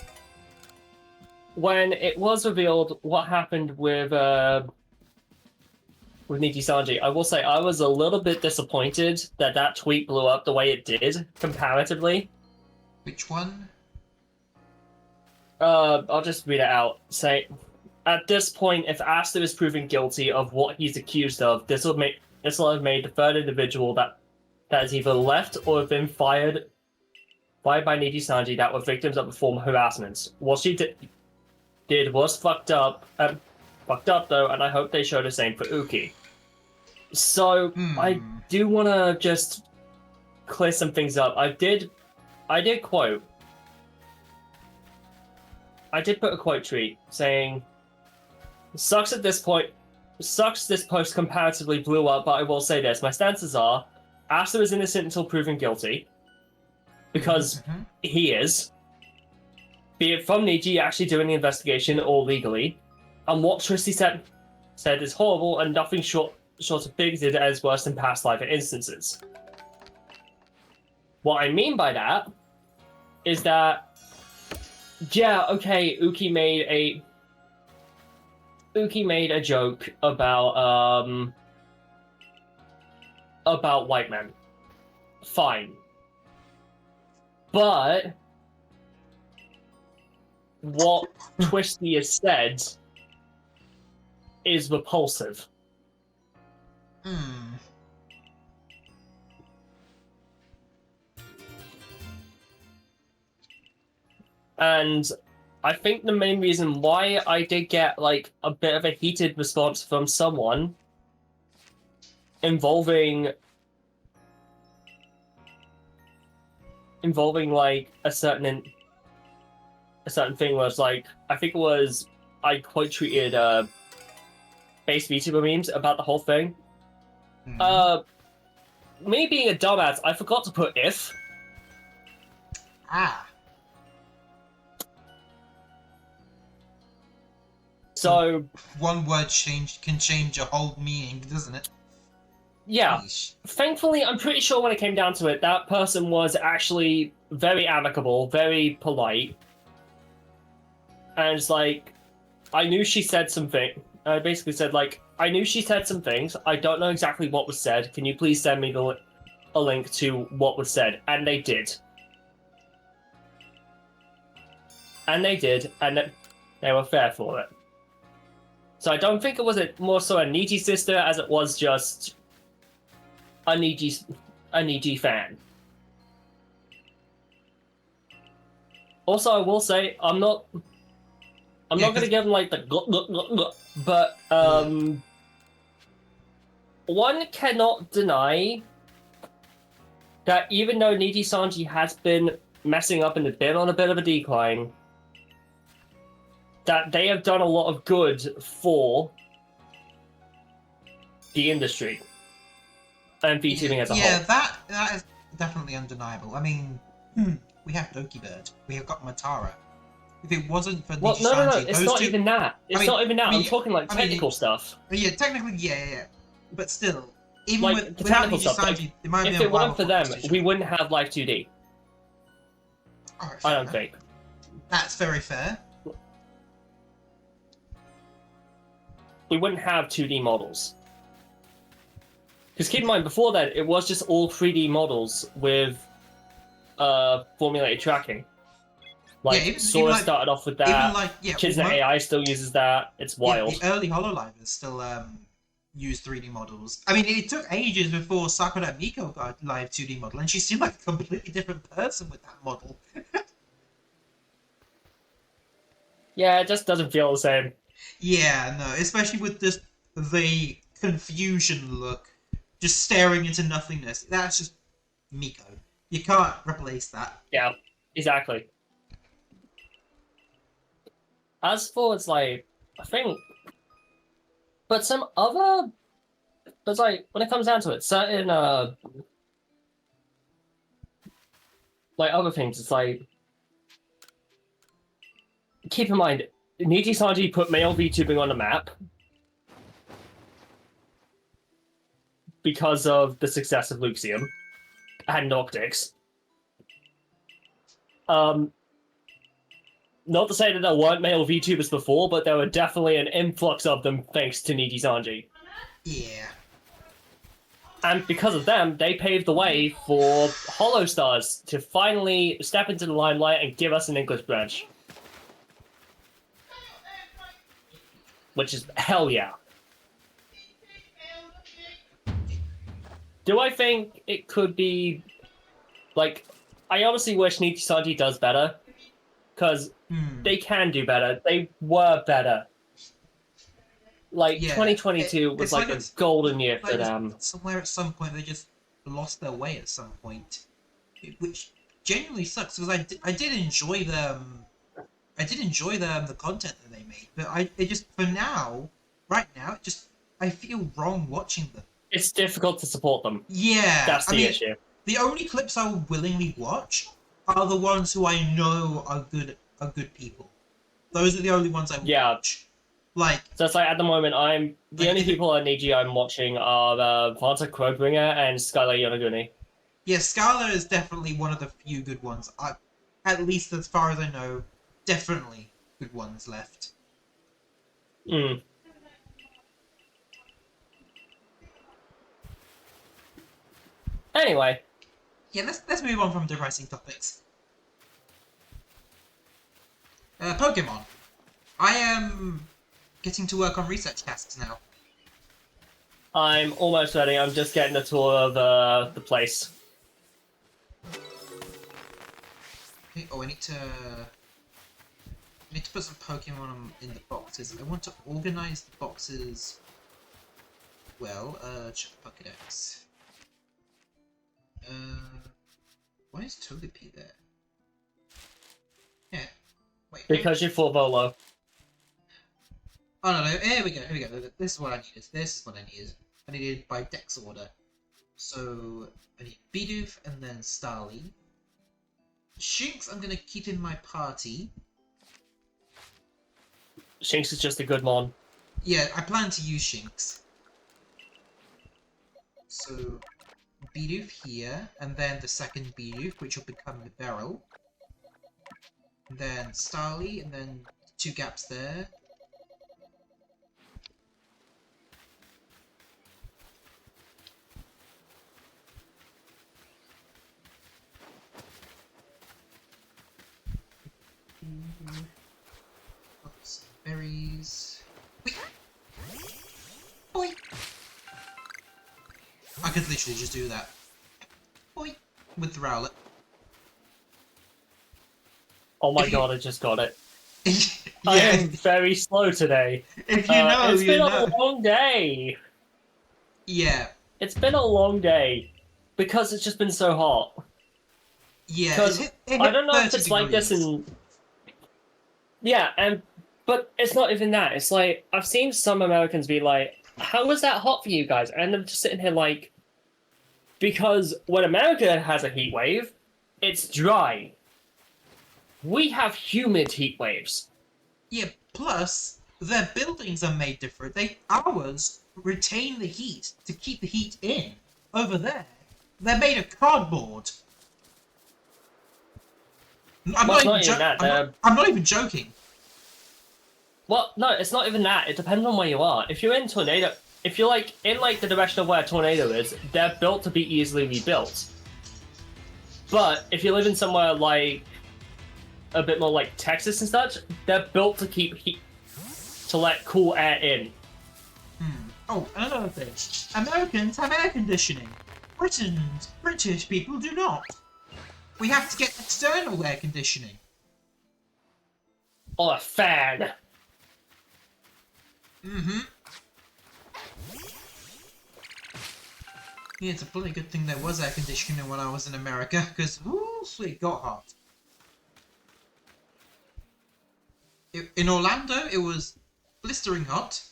when it was revealed what happened with Niji Sanji, I will say I was a little bit disappointed that that tweet blew up the way it did, comparatively. Which one? I'll just read it out. Say, at this point, if Asta is proven guilty of what he's accused of, this will have made the third individual that has either left or have been fired by Niji Sanji that were victims of a form of harassment. What she did was fucked up though, and I hope they show the same for Uki. So I do want to just clear some things up. I did put a quote tweet saying, sucks this post comparatively blew up, but I will say this, my stances are, Asta is innocent until proven guilty, because he is, be it from Niji actually doing the investigation or legally, and what Tristy said is horrible and nothing short of bigoted as worse than past life instances. What I mean by that is that Yeah, okay, Uki made a joke about white men. Fine. But what Twisty has said is repulsive. Hmm. And I think the main reason why I did get like a bit of a heated response from someone involving like a certain thing was like, I think it was, I quote tweeted base VTuber memes about the whole thing. Me being a dumbass, I forgot to put if. So one word can change a whole meaning, doesn't it? yeah. Yeesh. Thankfully, I'm pretty sure when it came down to it, that person was actually very amicable, very polite. And it's like, I knew she said something. I basically said, like, I knew she said some things. I don't know exactly what was said. Can you please send me a link to what was said? And they did. And they were fair for it. So I don't think it was more so a needy sister as it was just a needy fan. Also, I will say, I'm not gonna give him like the but one cannot deny that even though Needy Sanji has been messing up and been on a bit of a decline, that they have done a lot of good for the industry and VTubing as a whole. Yeah, that is definitely undeniable. I mean, we have Doki Bird, we have got Matara. If it wasn't for no, it's not even that. Not even that. I'm talking like technical stuff. Yeah, technically, yeah. But still, even like with the technical stuff. Sanji, if it weren't for them, we wouldn't have Live 2D. Right, I don't think. That's very fair. We wouldn't have 2D models. Because keep in mind, before that, it was just all 3D models with formulated tracking. Like, Sora started off with that. Kizna AI still uses that. It's wild. Yeah, the early HoloLivers still use 3D models. I mean, it took ages before Sakura Miko got a live 2D model, and she seemed like a completely different person with that model. Yeah, it just doesn't feel the same. Yeah, no, especially with just the confusion look, just staring into nothingness. That's just Miko. You can't replace that. Yeah, exactly. As for it's like, I think, but some other, but like when it comes down to it, certain like other things, it's like, keep in mind, Niji Sanji put male VTubing on the map because of the success of Luxium and Noctix. Not to say that there weren't male VTubers before, but there were definitely an influx of them thanks to Niji Sanji. Yeah. And because of them, they paved the way for Holostars to finally step into the limelight and give us an English branch. Which is hell yeah. Do I think it could be... Like, I honestly wish Niji Sanji does better. Because they can do better. They were better. Like, 2022 was like a golden year for them. Somewhere at some point they just lost their way at some point. Which genuinely sucks, because I did enjoy them. I did enjoy the content that they made, but it just, for now, right now, it just, I feel wrong watching them. It's difficult to support them. Yeah. That's the issue. The only clips I will willingly watch are the ones who I know are good people. Those are the only ones I will watch. Like, so it's like at the moment the only people at Niji I'm watching are Vanta Crowbringer and Skylar Yonaguni. Yeah, Skylar is definitely one of the few good ones. At least as far as I know, definitely good ones left. Mm. Anyway. Yeah, let's move on from depressing topics. Pokemon. I am getting to work on research tasks now. I'm almost ready. I'm just getting a tour of the place. Okay, oh, I need to put some Pokemon in the boxes. I want to organize the boxes well. Check Pokédex. Why is Togepi there? Yeah. Wait. Because you fought Volo. Oh no, here we go. This is what I needed. I needed by Dex order. So I need Bidoof and then Starly. Shinx I'm gonna keep in my party. Shinx is just a good mon. Yeah, I plan to use Shinx. So Bidoof here, and then the second Bidoof, which will become the Beryl. And then Starly, and then 2 gaps there. Some berries. Wait. Boy. I could literally just do that. Boy. With the Rowlet. Oh my god, I just got it. Yeah. I am very slow today. If you know, it's been you know. a long day. Yeah. It's been a long day because it's just been so hot. Yeah. Because I don't know if it's like this degrees. in. Yeah, but it's not even that. It's like I've seen some Americans be like, "How was that hot for you guys?" And I'm just sitting here like, because when America has a heat wave, it's dry. We have humid heat waves. Yeah, plus, their buildings are made different. Ours retain the heat to keep the heat in. Over there, they're made of cardboard. I'm Well, not it's even not even that. I'm not even joking. Well, no, it's not even that. It depends on where you are. If you're in tornado, if you're like in like the direction of where a tornado is, they're built to be easily rebuilt. But if you live in somewhere like a bit more like Texas and such, they're built to keep heat, to let cool air in. Oh, another thing. Americans have air conditioning. British people do not. We have to get external air conditioning. Or a fan. Mm-hmm. Yeah, it's a bloody good thing there was air conditioning when I was in America, because it got hot. In Orlando, it was blistering hot.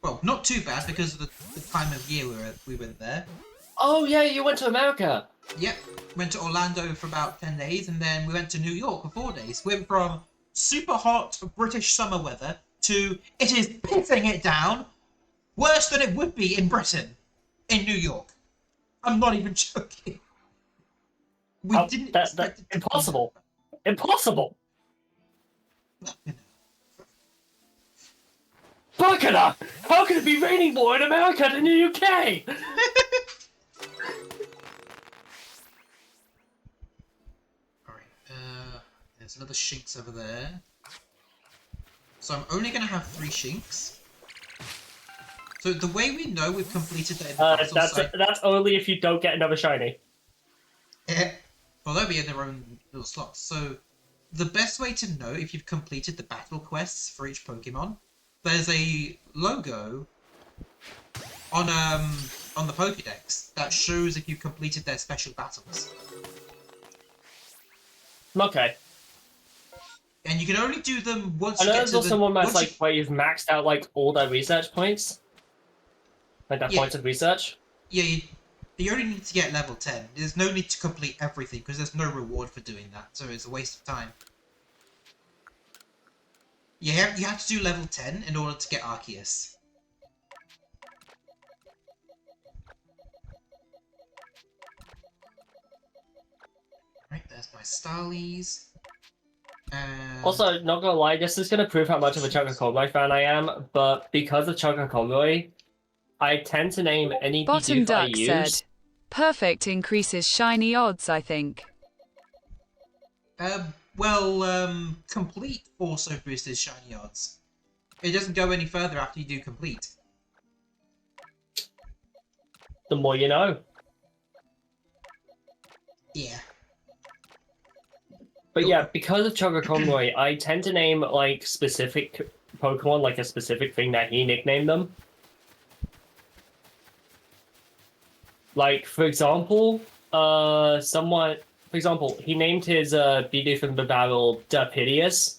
Well, not too bad because of the time of year we went there. Oh yeah, you went to America. Yep, went to Orlando for about 10 days, and then we went to New York for 4 days. Went from super hot British summer weather to it is pissing it down, worse than it would be in Britain, in New York. I'm not even joking. We didn't expect it to impossible. Impossible. Buckner! How can it be raining more in America than in the UK? Alright, there's another Shinx over there. So I'm only going to have 3 Shinx. So the way we know we've completed the that's only if you don't get another shiny. Well, they'll be in their own little slots. So the best way to know if you've completed the battle quests for each Pokemon, there's a logo on the Pokédex that shows if you've completed their special battles. Okay. And you can only do them once I you know get there's to also one that's like where you've maxed out like all their research points. Like their points of research. Yeah, you only need to get level 10. There's no need to complete everything because there's no reward for doing that, so it's a waste of time. You have to do level 10 in order to get Arceus. Right, there's my Starlies. Also, not gonna lie, this is gonna prove how much of a Choco Conroy fan I am, but because of Choco Conroy, I tend to name any Bottom debuff I Duck use. said, perfect increases shiny odds, I think. Complete also boosts shiny odds. It doesn't go any further after you do complete. The more you know. Yeah. But yeah, because of Choco Conroy, I tend to name like specific Pokemon like a specific thing that he nicknamed them. Like, for example, he named his Bidoof from the battle Dupidius.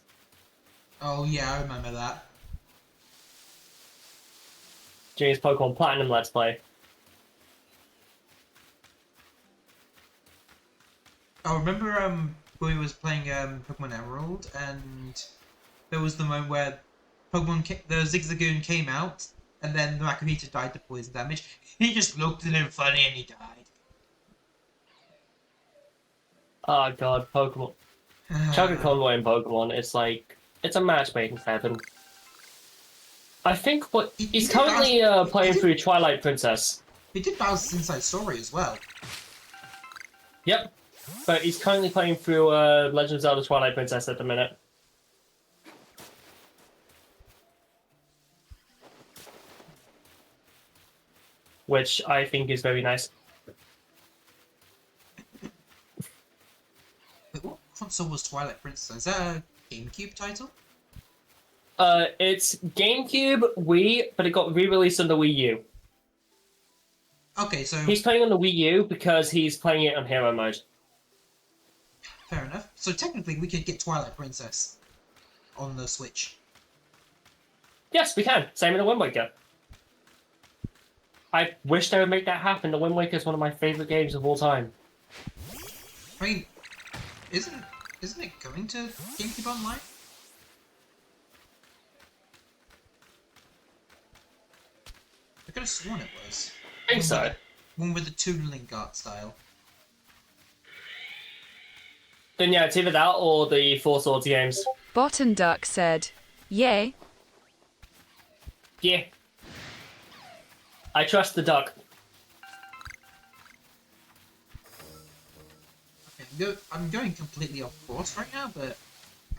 Oh yeah, I remember that. During his Pokemon Platinum Let's Play. I remember when we was playing Pokemon Emerald, and there was the moment where the Zigzagoon came out, and then the Makuhita died to poison damage. He just looked at him funny and he died. Oh god, Pokemon. Choco Conroy in Pokemon, it's a match made in heaven. I think he's currently playing through Twilight Princess. He did Bowser's Inside Story as well. Yep, but he's currently playing through Legend of Zelda Twilight Princess at the minute. Which I think is very nice. Wait, what console was Twilight Princess? Is that a GameCube title? It's GameCube, Wii, but it got re-released on the Wii U. Okay, so... He's playing on the Wii U because he's playing it on Hero Mode. Fair enough. So technically we could get Twilight Princess on the Switch. Yes, we can. Same in the Wind Waker. I wish they would make that happen. The Wind Waker is one of my favorite games of all time. I mean, isn't it going to GameCube Online? I could have sworn it was. I think so. One with the Toon Link art style. Then yeah, it's either that or the Four Swords games. Bottom Duck said, yay. Yeah. I trust the duck. Okay, I'm going completely off course right now, but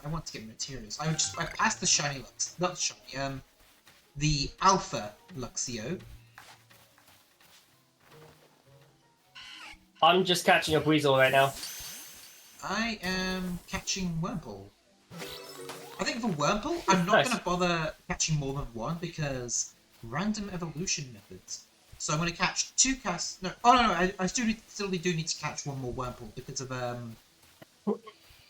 I want to get materials. I passed the shiny Lux, not shiny, the Alpha Luxio. I'm just catching up Weasel right now. I am catching Wurmple. I think for Wurmple, I'm not going to bother catching more than one because random evolution methods. So I'm going to catch two casts. No, oh no, I still do need to catch one more Wurmple because of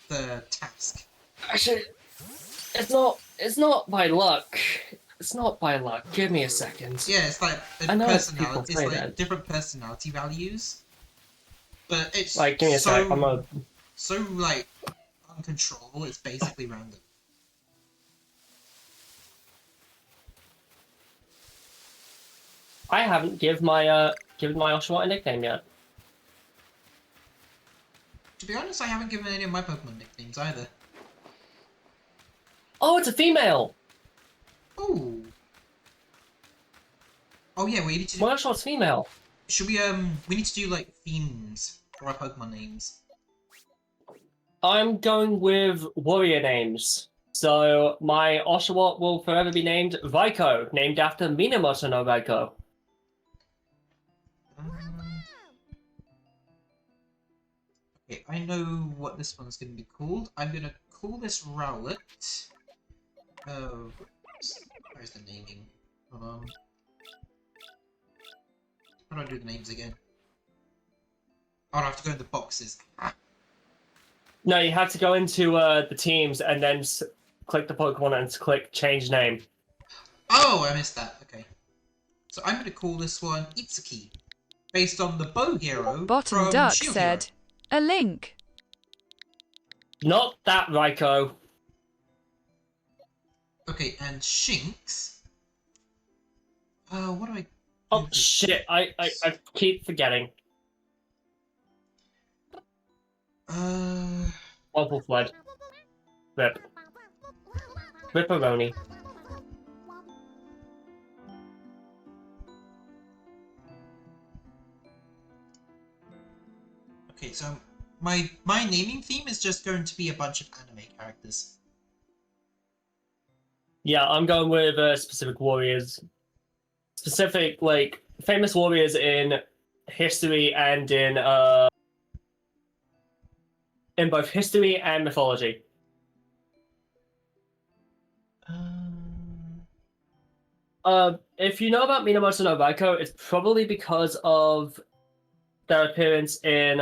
the task. Actually, it's not by luck. It's not by luck. Give me a second. Yeah, it's like personality. It's like different personality values. But it's like, give me a sec. So like uncontrollable. It's basically random. I haven't given my Oshawott a nickname yet. To be honest, I haven't given any of my Pokemon nicknames either. Oh, it's a female. Oh. Oh yeah, we need to. My Oshawott's female. Should we need to do like themes for our Pokemon names. I'm going with warrior names. So my Oshawott will forever be named Raiko, named after Minamoto no Raiko. Okay, I know what this one's going to be called. I'm going to call this Rowlet. Oh, where's the naming? Hold on. How do I do the names again? Oh, I have to go in the boxes. No, you have to go into the teams and then click the Pokemon and click change name. Oh, I missed that. Okay. So I'm going to call this one Itsuki, based on the Bow Hero Bottom from Duck Shield said, Hero. a link. Not that, Raiko. Okay, and Shinx. What do I... Oh, shit. I keep forgetting. Wonderful Flood. Rip. Ripperoni. Okay, so my naming theme is just going to be a bunch of anime characters. Yeah, I'm going with specific warriors. Specific, like, famous warriors in history and in both history and mythology. If you know about Minamoto no Raiko, it's probably because of their appearance in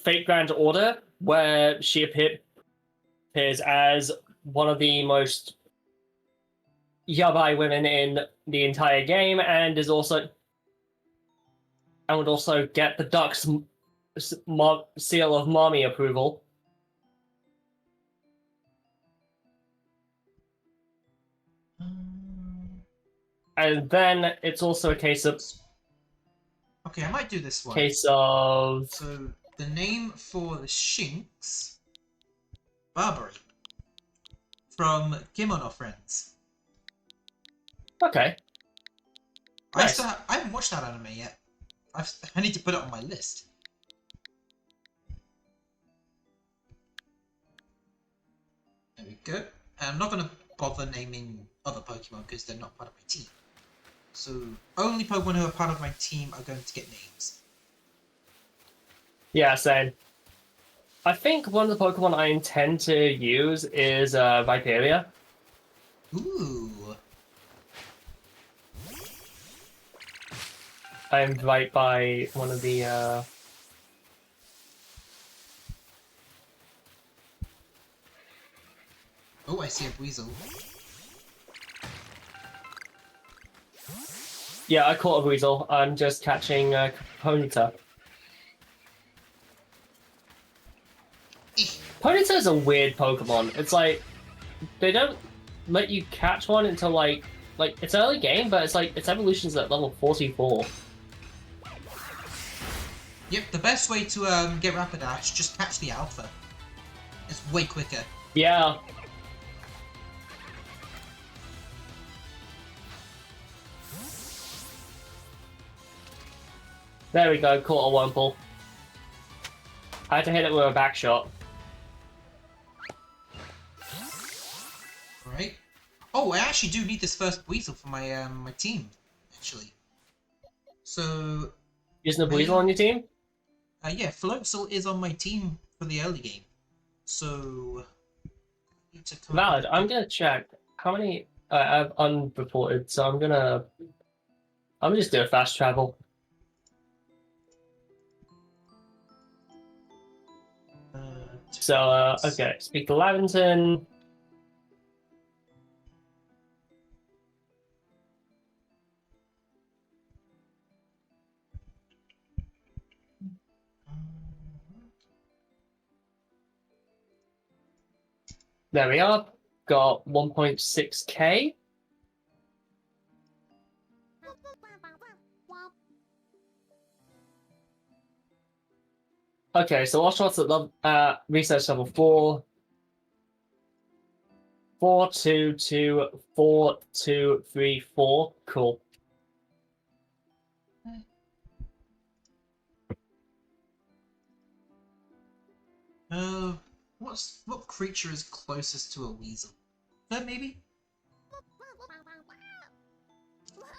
Fate Grand Order, where she appears as one of the most yabai women in the entire game, and would also get the Duck's seal of mommy approval. And then it's also a case of... Okay, I might do this one. So the name for the Shinx, Barbary, from Kimono Friends. Okay. Nice. I haven't watched that anime yet. I need to put it on my list. There we go. I'm not going to bother naming other Pokemon because they're not part of my team. So only Pokemon who are part of my team are going to get names. Yeah, same. I think one of the Pokemon I intend to use is Viperia. Ooh. I'm right by one of the Oh, I see a Weasel. Yeah, I caught a Weasel. I'm just catching Ponyta. Ponyta is a weird Pokemon. It's like they don't let you catch one until like it's early game, but it's like its evolution's at level 44. Yep, the best way to get Rapidash, just catch the Alpha. It's way quicker. Yeah. There we go, caught a Wurmple. I had to hit it with a back shot. Right. Oh, I actually do need this first Weasel for my my team, actually. So... Using a Weasel on your team? Yeah, Floatzel is on my team for the early game. So... need to come Valid. I'm gonna check how many I have unreported, so I'm gonna just do a fast travel. So, okay, speak to Lavington. There we are. Got 1.6k. Okay, so Oshaw's at research level 4. 4, 2, 2, 4, 2, 3, 4. Cool. What creature is closest to a Weasel? That maybe?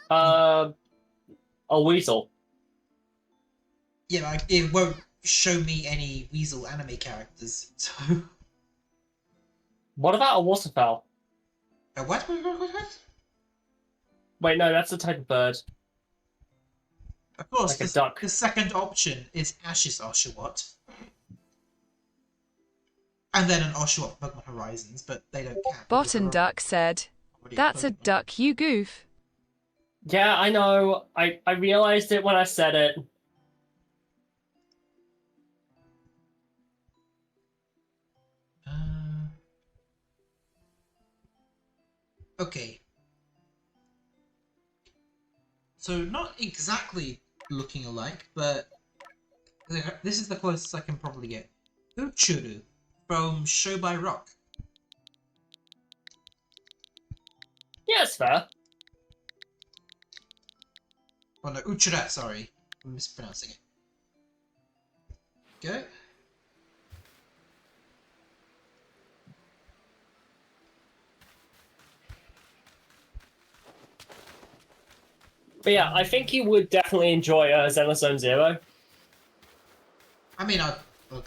A Weasel. Yeah, like, it won't show me any Weasel anime characters, so... What about a waterfowl? What? Wait, no, that's a type of bird. Of course, Like a duck. The second option is Ash's Oshawott. And then an Oshawott Pokemon Horizons, but they don't count. Bottom Duck said, "That's a duck, you goof." Yeah, I know. I realized it when I said it. Okay. So not exactly looking alike, but This is the closest I can probably get. Uchuru from Show by Rock. Yeah, it's fair. Oh no, Uchura, sorry. I'm mispronouncing it. Go. But yeah, I think you would definitely enjoy Zenless Zone Zero. I mean, I'd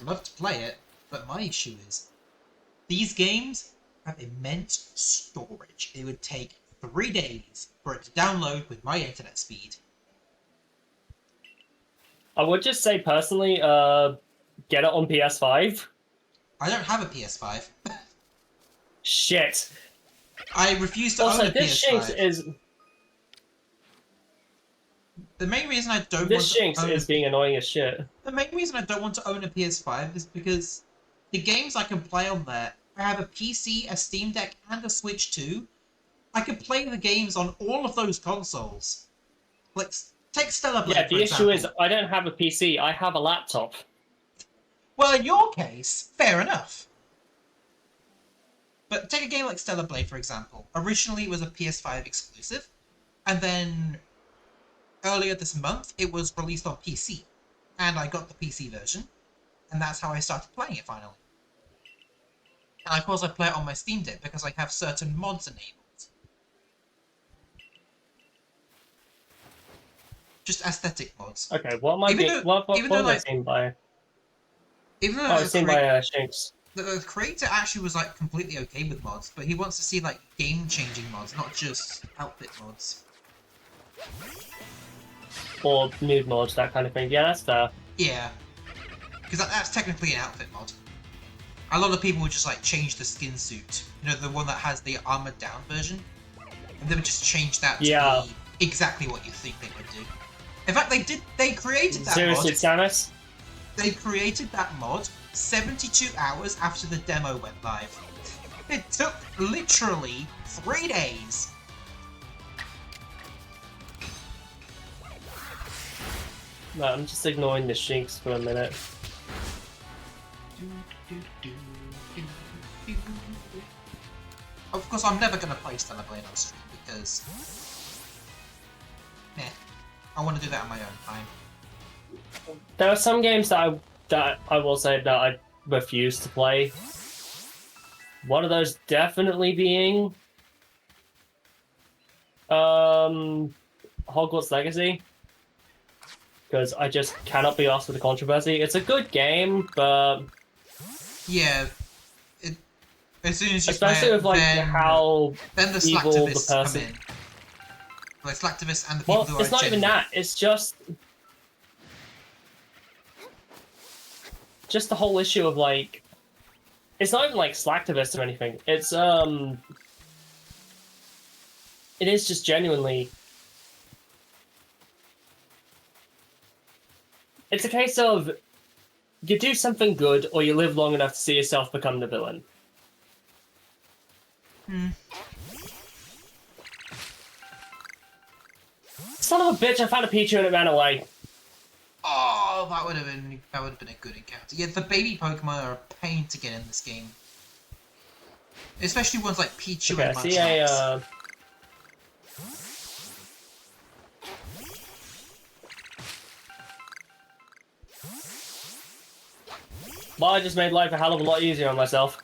love to play it, but my issue is these games have immense storage. It would take 3 days for it to download with my internet speed. I would just say personally, get it on PS5. I don't have a PS5. Shit. I refuse to Also, own a this PS5. Shinx is The main reason I don't this want to Shinx own is being annoying as shit. The main reason I don't want to own a PS5 is because the games I can play on there, I have a PC, a Steam Deck, and a Switch too. I can play the games on all of those consoles. Like, take Stellar Blade, Yeah, the for issue is example. I don't have a PC, I have a laptop. Well, in your case, fair enough. But take a game like Stellar Blade, for example. Originally, it was a PS5 exclusive, and then earlier this month, it was released on PC. And I got the PC version, and that's how I started playing it finally. And of course I play it on my Steam Deck because I have certain mods enabled. Just aesthetic mods. Okay, what am I Even being, though- what even am though, I like- seen by? Even though Oh, it's seen by Shinx. the creator actually was like completely okay with mods, but he wants to see like game-changing mods, not just outfit mods. Or nude mods, that kind of thing. Yeah, that's fair. Yeah, because that's technically an outfit mod. A lot of people would just like change the skin suit, you know, the one that has the armored down version, and they would just change that to be exactly what you think they would do. In fact, they created that Seriously, mod. Samus? They created that mod 72 hours after the demo went live. It took literally 3 days. No, I'm just ignoring the Shinx for a minute. Of course, I'm never going to play Stellar Blade on stream because... I want to do that on my own time. There are some games that I will say that I refuse to play. One of those definitely being Hogwarts Legacy. Because I just cannot be asked for the controversy. It's a good game, but Yeah, as soon as you especially play it, with like how then the evil the slacktivists come person. in. Like slacktivists and the people Well, who are it's not even genuine. that. It's just the whole issue of like, it's not even like slacktivists or anything. It's it is just genuinely. It's a case of you do something good or you live long enough to see yourself become the villain. Son of a bitch! I found a Pichu and it ran away. Oh, that would have been a good encounter. Yeah, the baby Pokemon are a pain to get in this game, especially ones like Pichu Okay, I and see Munchlax. Well, I just made life a hell of a lot easier on myself.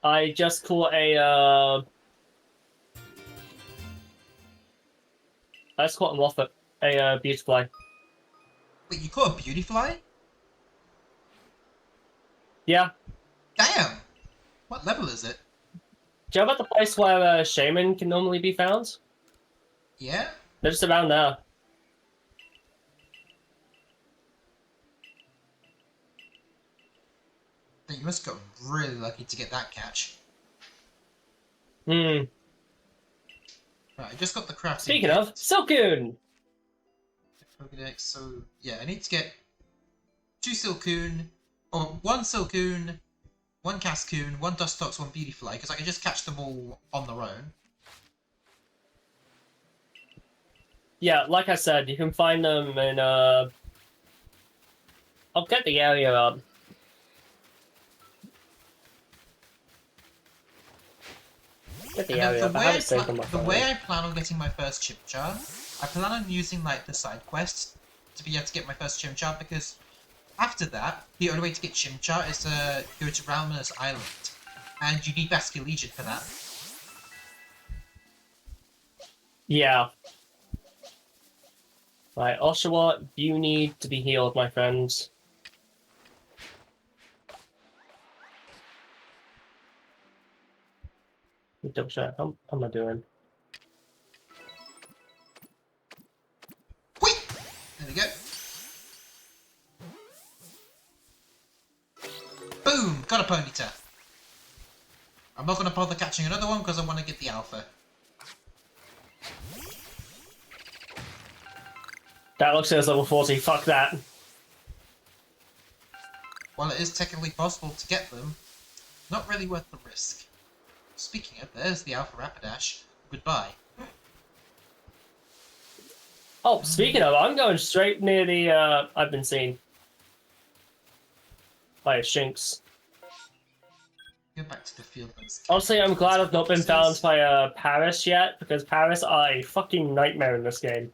I just caught a I just caught a Moffat, a Beautifly. Wait, you caught a Beautyfly? Yeah. Damn! What level is it? Do you know about the place where Shaman can normally be found? Yeah? They're just around there. Then you must have got really lucky to get that catch. Hmm. Right, I just got the crafting. Speaking kit. of, Silcoon! Pokédex, so yeah, I need to get 2 Silcoon, or 1 Silcoon, 1 Cascoon, 1 Dustox, 1 Beautyfly, because I can just catch them all on their own. Yeah, like I said, you can find them in, I'll get the area up. Get the And area then up. I have it saved on my the phone. way I plan on getting my first chimchar, I plan on using like the side quest to be able to get my first chimchar, because after that, the only way to get chimchar is to go to Ralmanus Island, and you need Vascular Legion for that. Yeah. Right, Oshawott, you need to be healed, my friends. Double check. How am I doing? Wait! There we go. Boom! Got a Ponyta. I'm not going to bother catching another one because I want to get the alpha. That looks like level 40. Fuck that. While it is technically possible to get them, not really worth the risk. Speaking of, there's the Alpha Rapidash. Goodbye. Oh, speaking of, I'm going straight near the, I've been seen. By a Shinx. Go back to the field. Honestly, I'm glad I've not been found by, Paris yet, because Paris are a fucking nightmare in this game.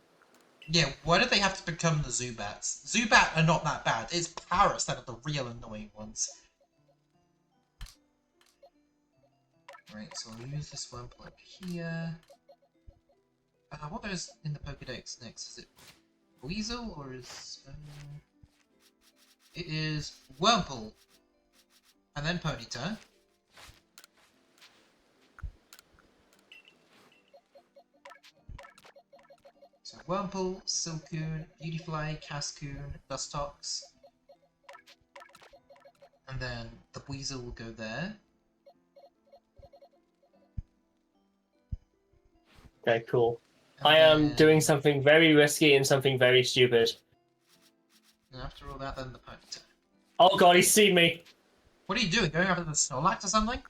Yeah, why do they have to become the Zubats? Zubat are not that bad. It's Paris that are the real annoying ones. Right, so I'll use this one up here. What goes in the Pokédex next? Is it Weasel or is... It is Wurmple. And then Ponyta. So Wurmple, Silcoon, Beautyfly, Cascoon, Dustox. And then the Weasel will go there. Okay, cool. And I am then- doing something very risky and something very stupid. And after all that, then the Ponyta. Oh god, he's seen me! What are you doing? Going after the Snorlax or something?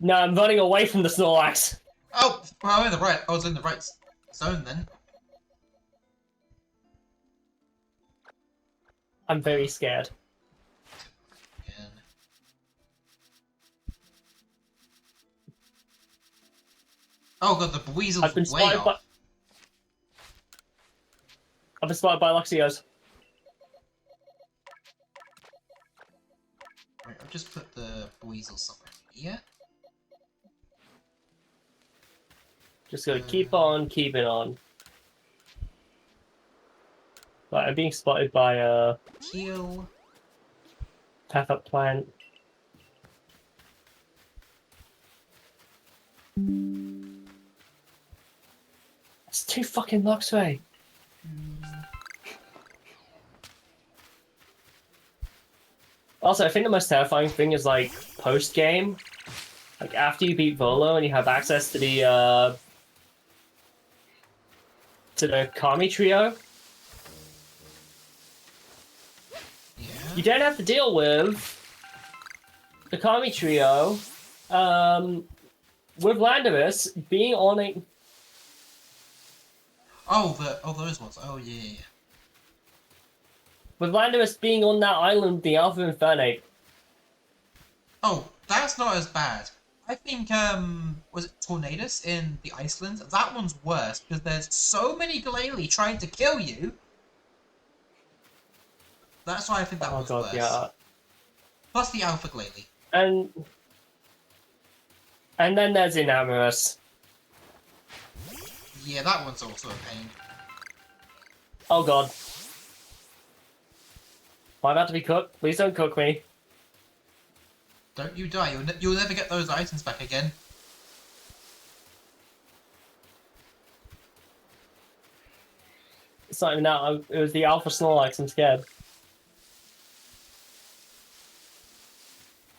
No, I'm running away from the Snorlax. Oh! Well, in the right. I was in the right zone then. I'm very scared. Again. Oh god, the Weasel's I've been way spotted by... off. I've been spotted by Luxios. Right, I'll just put the Weasel somewhere here. Just gonna keep on keeping on. Right, I'm being spotted by Heal. Path Up Plant. It's too fucking Luxray. Also, I think the most terrifying thing is like post game, like after you beat Volo and you have access to the Kami trio. Yeah. You don't have to deal with the Kami trio with Landorus being on a... Oh, those ones. Oh, yeah. With Landorus being on that island, the Alpha Infernate. Oh, that's not as bad. I think, was it Tornadus in the Iceland? That one's worse, because there's so many Glalie trying to kill you. That's why I think that one's worse. Yeah. Plus the Alpha Glalie. And then there's Enamorous. Yeah, that one's also a pain. Oh god. Am I about to be cooked? Please don't cook me. Don't you die. You'll never get those items back again. It's not even that. It was the Alpha Snorlax. I'm scared.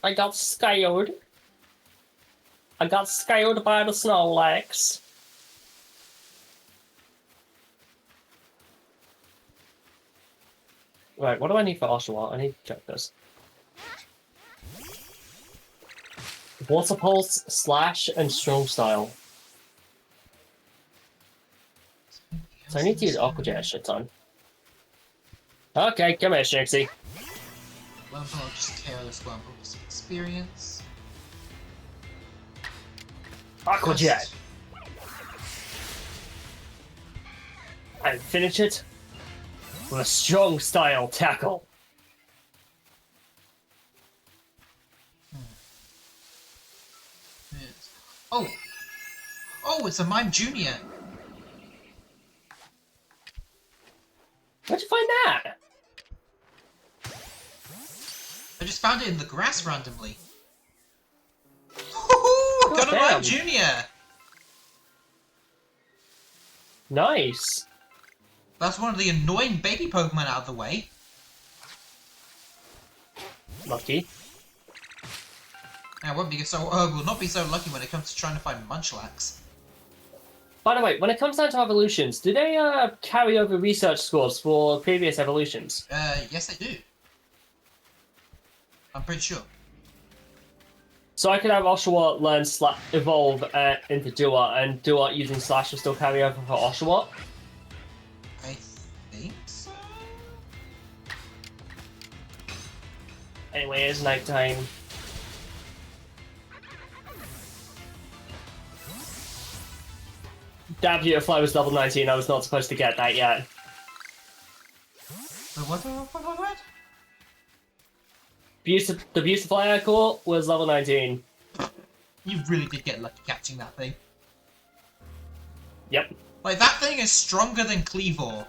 I got scared. I got scared by the Snorlax. Right, what do I need for Oshawott? I need to check this. Water Pulse, Slash, and Strong Style. So I need to use Aqua Jet a shit ton. Okay, come here, Shinxie. Wurmple, I'll just careless Wurmple with some experience. Aqua Just- Jet. And finish it with a strong style tackle. Yes. Oh! Oh, it's a Mime Junior! Where'd you find that? I just found it in the grass randomly. Woohoo! Got a Mime damn. Junior! Nice. That's one of the annoying baby Pokemon out of the way. Lucky. I won't be so. Will not be so lucky when it comes to trying to find Munchlax. By the way, when it comes down to evolutions, do they carry over research scores for previous evolutions? Yes, they do. I'm pretty sure. So I could have Oshawott learn evolve into Duat, and Duat using Slash will still carry over for Oshawott? I think so. Anyway, it's nighttime. Damn, Beautifly was level 19, I was not supposed to get that yet. The what? The Beautifly I caught was level 19. You really did get lucky catching that thing. Yep. Like, that thing is stronger than Cleavor.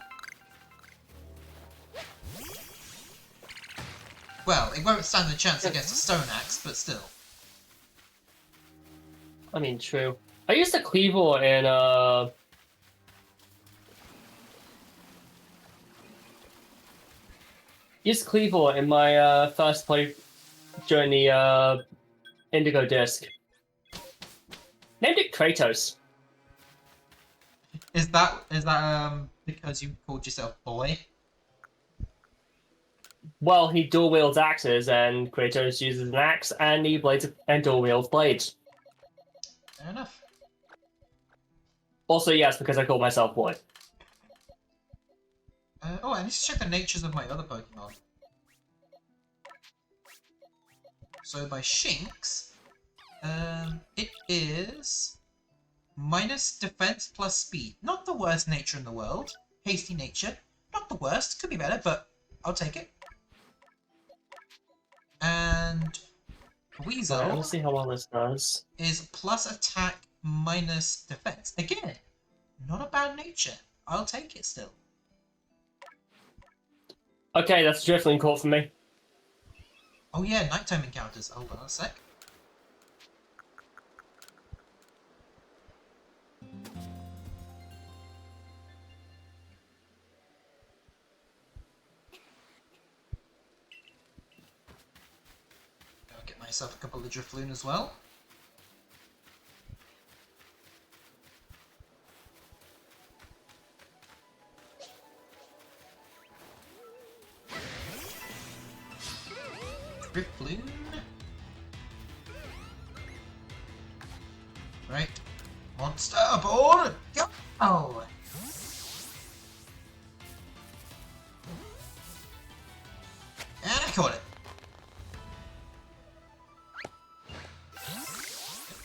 Well, it won't stand a chance against a Stone Axe, but still. I mean, true. I used a Cleavor in, used Cleavor in my, first play during the, Indigo Disc. Named it Kratos. Is that because you called yourself boy? Well, he dual wields axes, and Kratos uses an axe, and he dual wields blades. Fair enough. Also, yes, because I call myself boy. Oh, I need to check the natures of my other Pokemon. So by Shinx, it is minus defense plus speed. Not the worst nature in the world. Hasty nature. Not the worst. Could be better, but I'll take it. And Weasel Alright, let's see how well this does. is plus attack minus defense. Again, not a bad nature. I'll take it still. Okay, that's a Drifling caught for me. Oh yeah, nighttime encounters. Hold on a sec. I'll get myself a couple of Drifloon as well. Drifloon. Right. Monster aboard! Go! Oh! And I caught it.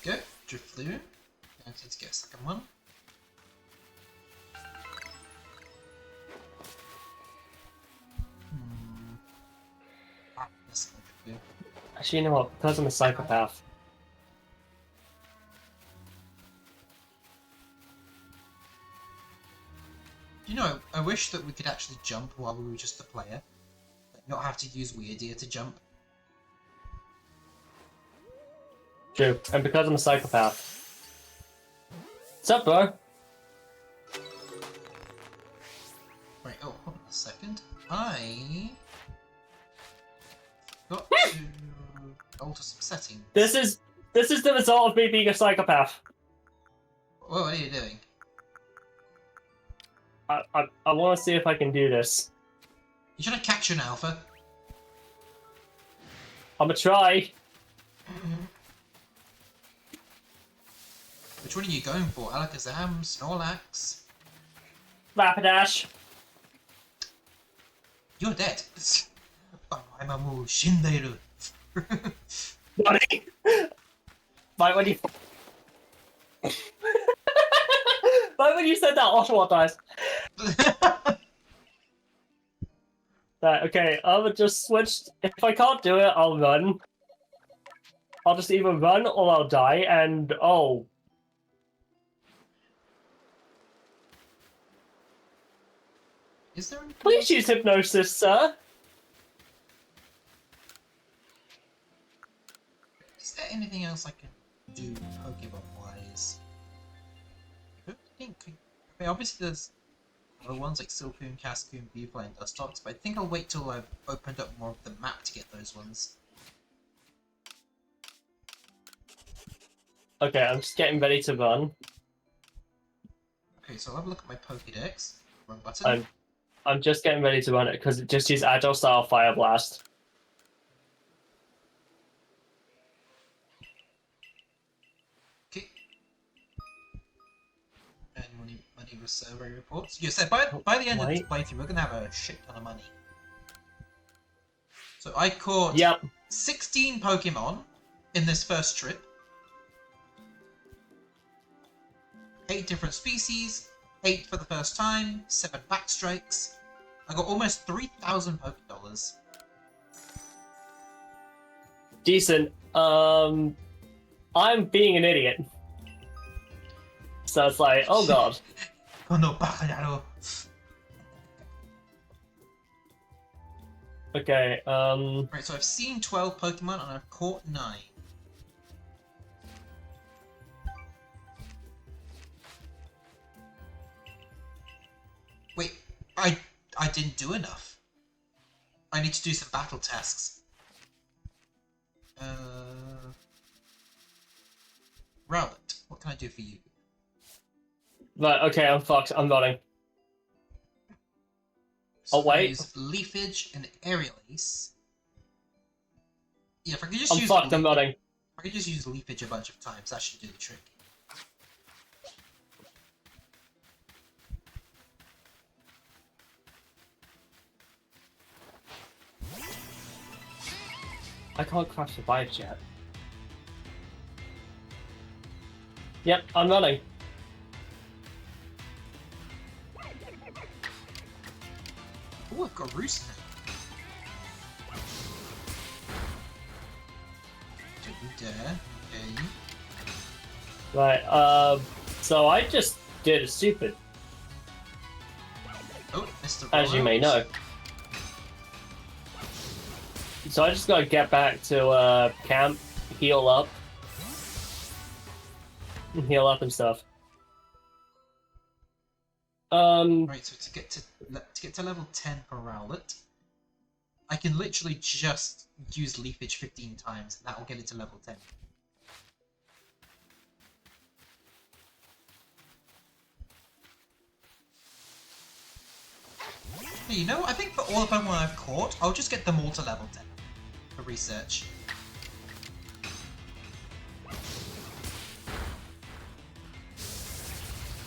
There we go. Drifloon. Now let's get a second one. That's not Drifloon. Actually, you know what? Because I'm a psychopath. You know, I wish that we could actually jump while we were just the player. Like, not have to use Weird Ear to jump. True. And because I'm a psychopath. What's up, bro? Right, oh, hold on a second. I got to alter some settings. This is the result of me being a psychopath. Whoa, what are you doing? I want to see if I can do this. You should have captured an alpha. I'm gonna try. Which one are you going for? Alakazam, Snorlax? Rapidash. You're dead. I'm a moo shindeiru. Buddy. Right when you... right when you said that, Oshawott dies. Right, okay, I'll just switch. If I can't do it, I'll run. I'll just either run or I'll die, and oh. Is there anything Please else? use hypnosis, sir. Is there anything else I can do Pokemon-wise? I don't think... I mean, obviously there's other ones like Silcoon, Cascoon, Beefly, and Dustox, but I think I'll wait till I've opened up more of the map to get those ones. Okay, I'm just getting ready to run. Okay, so I'll have a look at my Pokédex. Wrong button. I'm just getting ready to run it because it just uses Agile Style Fire Blast. Okay. And money survey reports. You said by the end of this playthrough, we're gonna have a shit ton of money. So I caught 16 Pokemon in this first trip. 8 different species, 8 for the first time, 7 backstrikes. I got almost 3,000 Pokédollars. Decent. I'm being an idiot. So it's like, oh god. Oh no, baccayaro. Okay, Right, so I've seen 12 Pokemon and I've caught 9. Wait, I didn't do enough. I need to do some battle tasks. Rowlet, what can I do for you? Right, okay, I'm fucked. I'm running. So oh, wait. Use Leafage and Aerial Ace. Yeah, if I could just I'm use fucked, I'm running. If I could just use Leafage a bunch of times, that should do the trick. I can't crash the vibes yet. Yep, I'm running. Oh, I've got Roost now. Don't you dare. Okay. Right, so I just did a stupid, Oh, Mr. as you may know. So I just gotta get back to camp, heal up and stuff. Right, so to get to level 10 for Rowlet, I can literally just use Leafage 15 times, and that will get it to level 10. Hey, you know, I think for all the Pokemon I've caught, I'll just get them all to level 10 for research.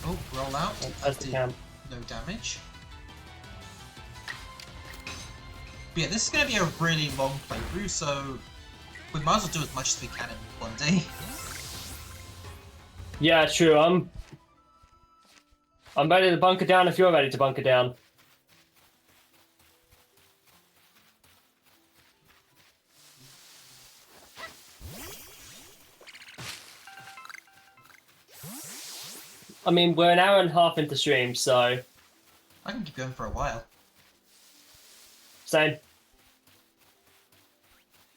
Oh, roll out. That's the camp. No damage. But yeah, this is going to be a really long playthrough, so we might as well do as much as we can in one day. Yeah, true. I'm ready to bunker down if you're ready to bunker down. I mean, we're an hour and a half into stream, so... I can keep going for a while. Same.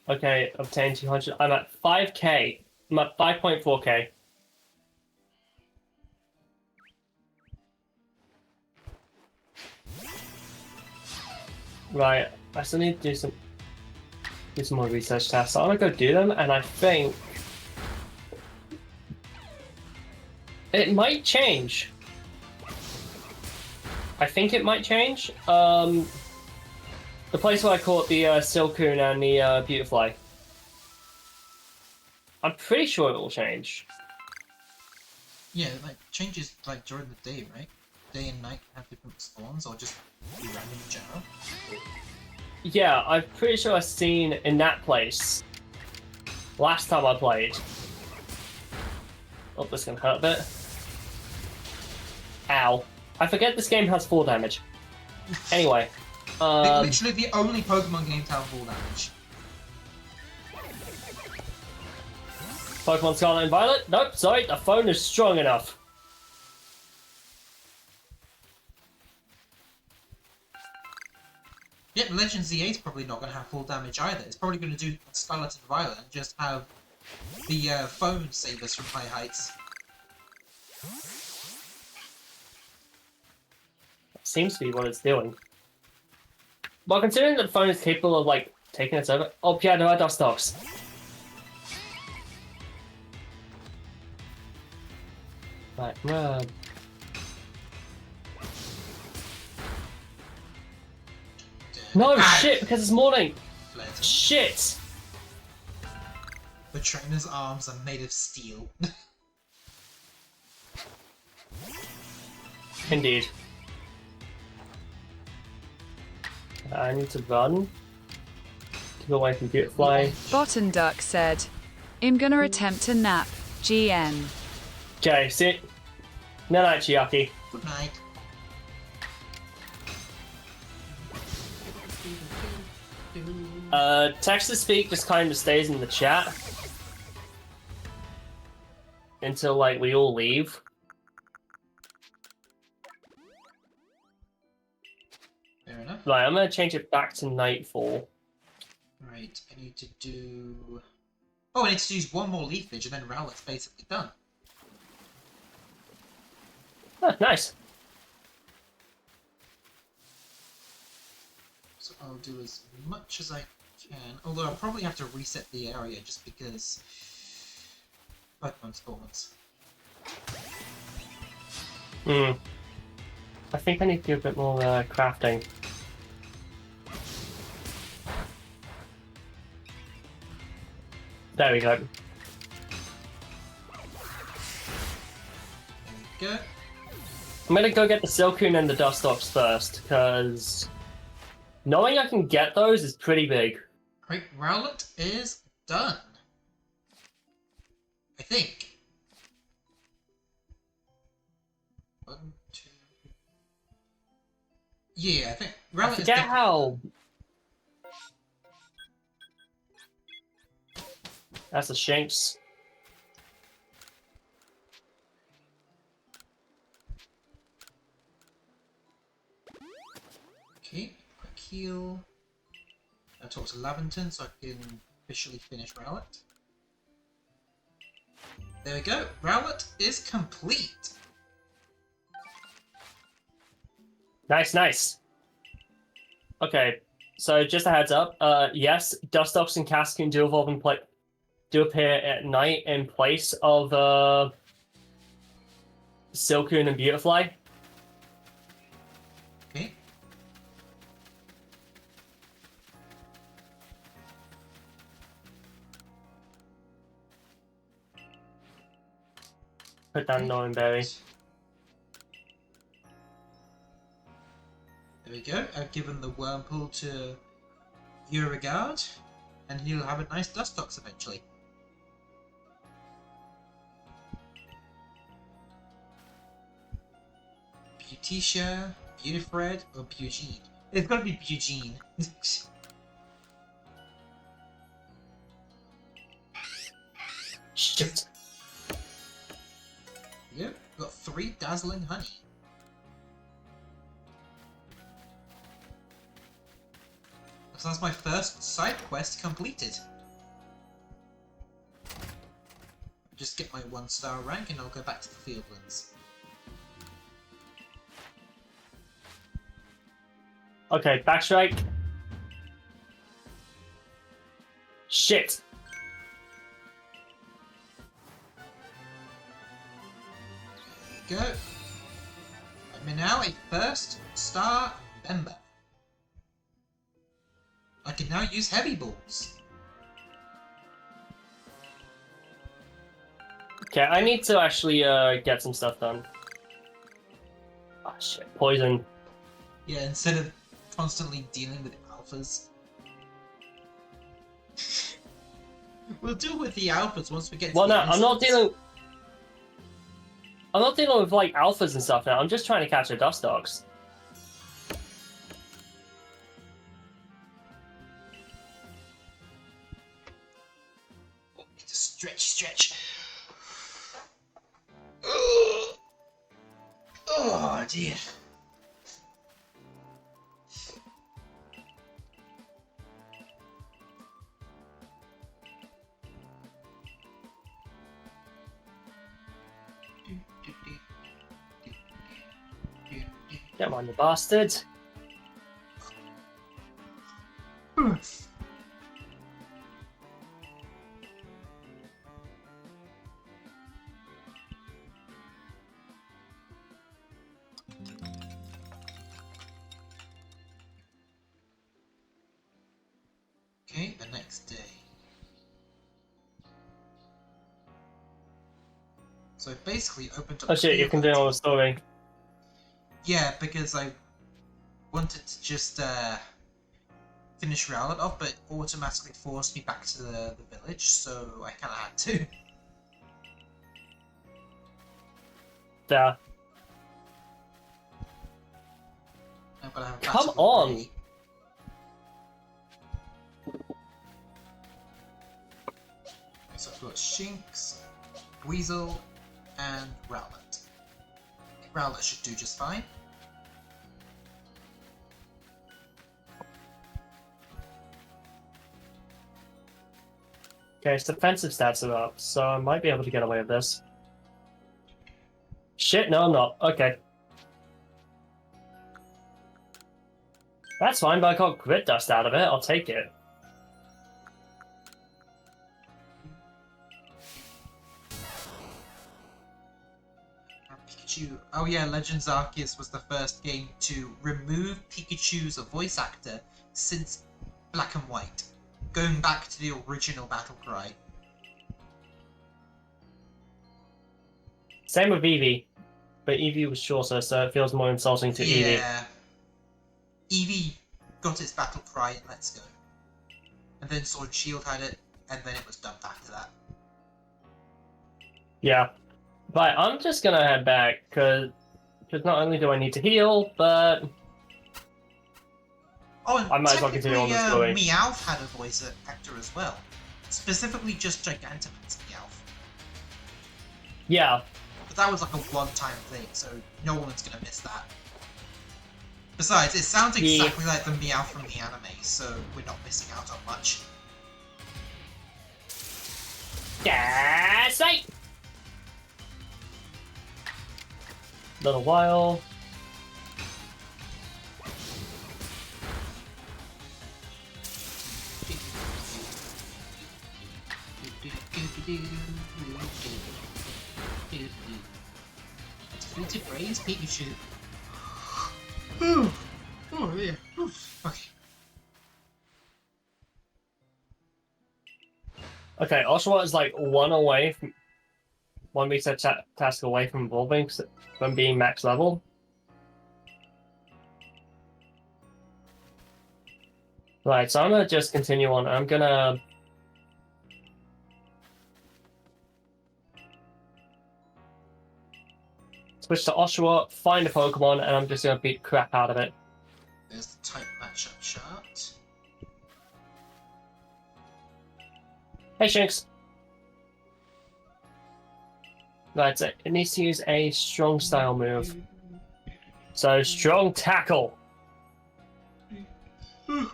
Okay, obtain 200. I'm at 5k. I'm at 5.4k. Right, I still need to do some more research tasks. So I'm gonna go do them, and I think it might change. I think it might change. The place where I caught the Silcoon and the Beautifly. I'm pretty sure it will change. Yeah, like changes like during the day, right? day and night have different spawns, or just be random in general? Yeah, I'm pretty sure I've seen in that place last time I played. Oh, this can hurt a bit. Ow. I forget this game has 4 damage. Anyway. It's literally the only Pokemon game to have full damage. Pokemon Scarlet and Violet? Nope, sorry, the phone is strong enough. Yeah, Legend ZA is probably not going to have full damage either. It's probably going to do Scarlet and Violet and just have the phone save us from high heights. Seems to be what it's doing. Well, considering that the phone is capable of, like, taking it over... Oh, yeah, there are dust dogs. Right, run. No, shit, because it's morning! Fled. Shit! The trainer's arms are made of steel. Indeed. I need to run. Keep away from Beautifly. Bottom Duck said, I'm gonna attempt to nap. GN. Okay, see? No night, Chiaki. Good night. Text-to-speak just kind of stays in the chat. Until, like, we all leave. Fair enough. Right, I'm gonna change it back to nightfall. Right, I need to do... Oh, I need to use one more leafage and then Rowlet's basically done. Oh, nice. So I'll do as much as I can, although I'll probably have to reset the area just because... Pokemon spawns. I think I need to do a bit more crafting. There we go. There we go. I'm gonna go get the Silcoon and the Dustox first, because knowing I can get those is pretty big. Right, Rowlet is done. I think. 1, 2... Yeah, I think I Rowlet is forget done. how... That's the Shanks. Okay, quick heal. I'll talk to Laventon so I can officially finish Rowlet. There we go, Rowlet is complete! Nice, nice. Okay, so just a heads up. Yes, Dustox and Cascoon do evolve and do appear at night in place of Silcoon and Beautifly. Okay. Put down Knowing Berry. There we go, I've given the Wurmple to Beauregard, and he'll have a nice Dustox eventually. Beauticia, Beautifred, or Eugene? It's gotta be Eugene. Shit. Yep, got 3 Dazzling Honey. So that's my first side quest completed. Just get my 1-star rank and I'll go back to the Fieldlands. Okay, backstrike. Shit. Go. I'm now a 1-star member. I can now use heavy balls. Okay, I need to actually get some stuff done. Oh shit, poison. Yeah, instead of constantly dealing with alphas. We'll deal with the alphas once we get to Well, the no, I'm not instance. dealing. I'm not dealing with like alphas and stuff now. I'm just trying to catch the dust dogs. Oh, need to stretch. Oh dear. Come on, you bastard. Okay, the next day. So I basically opened up. Oh shit, you can do all the story. Yeah, because I wanted to just finish Rowlet off, but it automatically forced me back to the village, so I kind of had to. There. I'm gonna have a Come battle on! with Ray. So I've got Shinx, Weasel, and Rowlet. Rowlet should do just fine. Okay, its defensive stats are up, so I might be able to get away with this. Shit, no, I'm not. Okay. That's fine, but I got grit dust out of it. I'll take it. Pikachu. Oh yeah, Legends Arceus was the first game to remove Pikachu's voice actor since Black and White, going back to the original battle cry. Same with Eevee, but Eevee was shorter, so it feels more insulting to Eevee. Yeah. Eevee got its battle cry in Let's Go. And then Sword and Shield had it, and then it was dumped after that. Yeah. But I'm just gonna head back, because not only do I need to heal, but Oh, and I might as well continue on this story. Meowth had a voice actor as well. Specifically just Gigantamax Meowth. yeah. But that was like a one-time thing, so no one's gonna miss that. Besides, it sounds exactly like the Meowth from the anime, so we're not missing out on much. That's right! Little while. Defeated Ray's Pikachu. Oh yeah. Okay. Okay, Oshawott is like one reset task away from evolving, from being max level. Right, so I'm gonna just continue on. I'm gonna switch to Oshawott, find a Pokemon, and I'm just gonna beat the crap out of it. There's the type matchup chart. Hey, Shinx. Right, so it needs to use a strong style move. So, strong tackle. Ooh,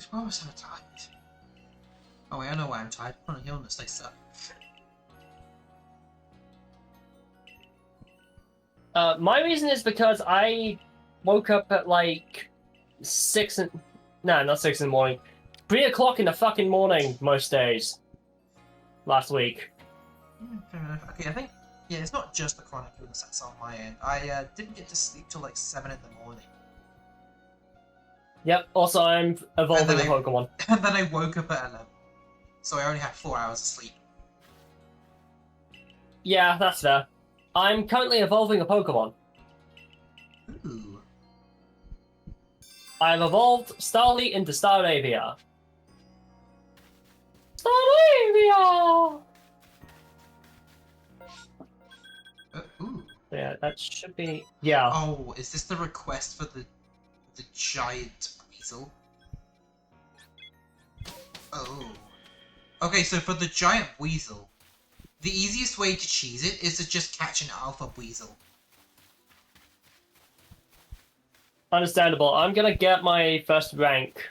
why was I tired? Oh wait, I know why I'm tired. Chronic illness, they suck. My reason is because I woke up at like 6 and... No, not 6 in the morning. 3 o'clock in the fucking morning most days. Last week. Fair enough. Okay, I think... Yeah, it's not just the chronic illness that's on my end. I didn't get to sleep till like 7 in the morning. Yep, also I'm evolving a Pokemon. And then I woke up at 11. So I only had 4 hours of sleep. Yeah, that's fair. I'm currently evolving a Pokemon. Ooh. I've evolved Starly into Staravia. Staravia! Ooh. Yeah, that should be... Yeah. Oh, is this the request for the giant weasel? Oh. Okay, so for the giant weasel, the easiest way to cheese it is to just catch an alpha weasel. Understandable. I'm gonna get my first rank.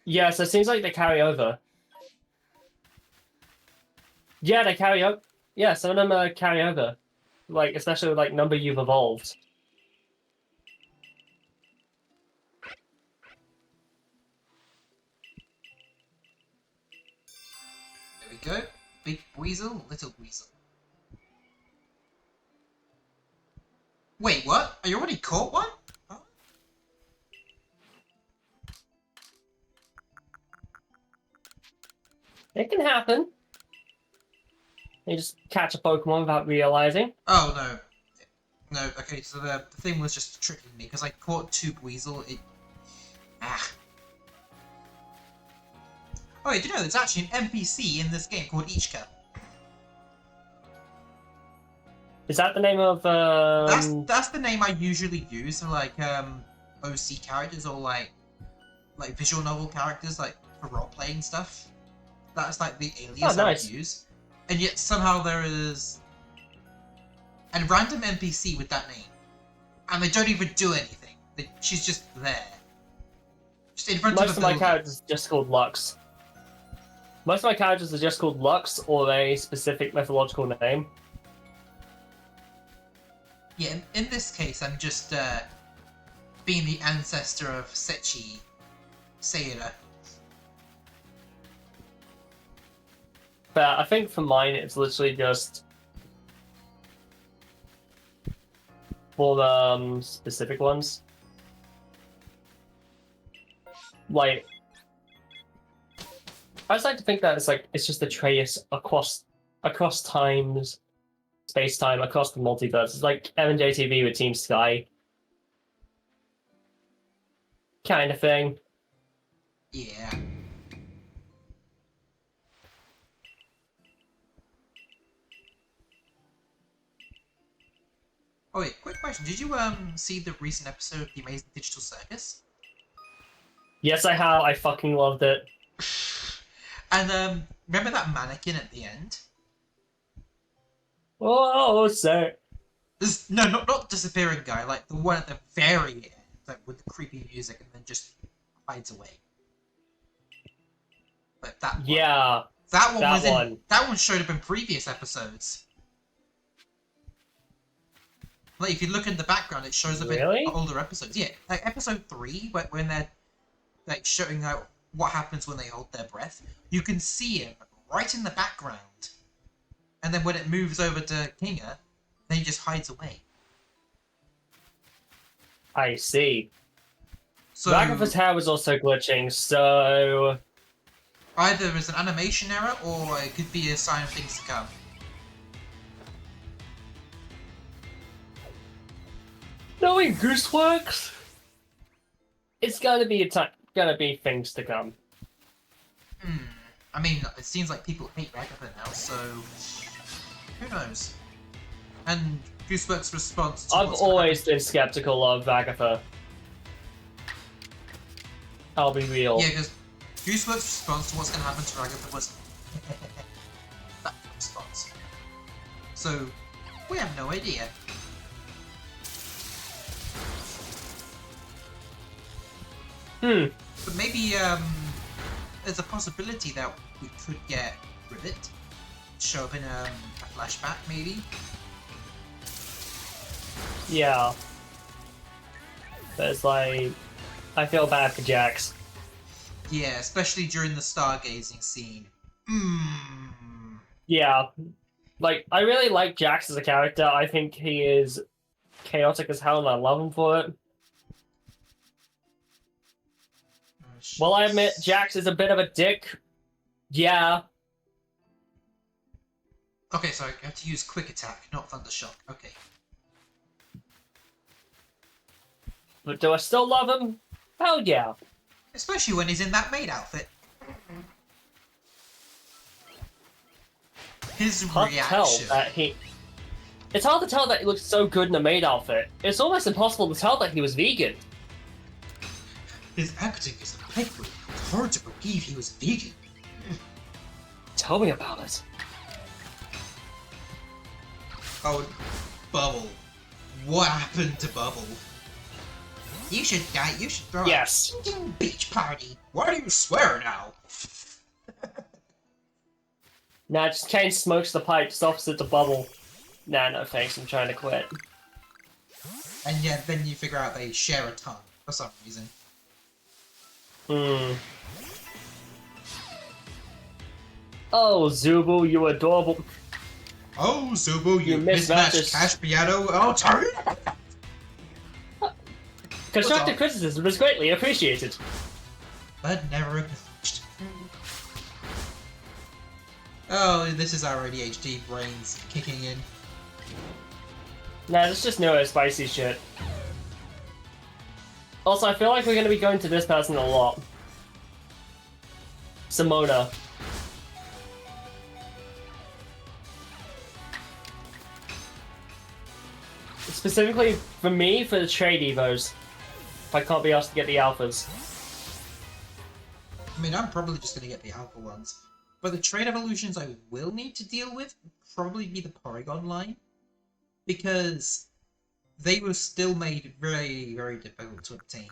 Yeah, so it seems like they carry over. Yeah, they carry over. Yeah, some of them carry over. Like, especially with, like, number you've evolved. There we go. Big weasel, little weasel. Wait, what? Are you already caught one? Huh? It can happen. You just catch a Pokemon without realizing. Oh, no. No, okay, so the thing was just tricking me, because I caught Tube Weasel, Ah. Oh, did you know there's actually an NPC in this game called Ichika? Is that the name of, That's the name I usually use for, like, OC characters or, like visual novel characters, like, for role-playing stuff. That's, like, the alias I would use. And yet, somehow there is a random NPC with that name. And they don't even do anything. She's just there. Just in front Most of of my characters are just called Lux. Most of my characters are just called Lux or a specific mythological name. Yeah, in this case, I'm just being the ancestor of Sechi Seira. But I think for mine, it's literally just for the specific ones. Like, I just like to think that it's just a trace across times, space time, across the multiverse. It's like MJTV with Team Sky, kind of thing. Yeah. Oh wait, quick question. Did you see the recent episode of The Amazing Digital Circus? Yes, I have. I fucking loved it. And remember that mannequin at the end? Oh, sir. No, not disappearing guy, like the one at the very end, like with the creepy music and then just hides away. Like that one. Yeah. That one showed up in previous episodes. Like if you look in the background, it shows up in older episodes. Yeah, like episode 3, when they're like showing out what happens when they hold their breath. You can see him right in the background, and then when it moves over to Kinga, then he just hides away. I see. So Raghava's hair was also glitching, so either there's an animation error or it could be a sign of things to come. knowing Gooseworks, it's gonna be things to come. I mean, it seems like people hate Raghafa now, so who knows? And Gooseworks' response to I've always been skeptical of Raghafa. I'll be real. Yeah, because Gooseworks' response to what's going to happen to Raghafa was that response. So, we have no idea. But maybe, there's a possibility that we could get Rivet show up in a flashback, maybe? Yeah. But it's like, I feel bad for Jax. Yeah, especially during the stargazing scene. Yeah. Like, I really like Jax as a character. I think he is chaotic as hell and I love him for it. Well, I admit, Jax is a bit of a dick. Yeah. Okay, so I have to use quick attack, not thunder shock. Okay. But do I still love him? Hell yeah. Especially when he's in that maid outfit. His Hard to tell reaction. that he... It's hard to tell that he looks so good in a maid outfit. It's almost impossible to tell that he was vegan. His acting is impeccable. It's hard to believe he was vegan. Tell me about it. Oh, Bubble. What happened to Bubble? You should throw a stinking beach party. Why do you swear now? Nah, just Kane smokes the pipe just opposite the bubble. Nah, no thanks, I'm trying to quit. And yeah, then you figure out they share a tongue for some reason. Oh, Zubu, you adorable... Oh, Zubu, you mismatched mismatched cash piano. Oh, sorry. Constructive criticism is greatly appreciated. But never acknowledged. Oh, this is our ADHD brains kicking in. Nah, that's just spicy shit. Also, I feel like we're gonna be going to this person a lot. Simona. Specifically, for me, for the trade evos. If I can't be asked to get the alphas. I mean, I'm probably just going to get the alpha ones. But the trade evolutions I will need to deal with will probably be the Porygon line. Because they were still made very, very difficult to obtain.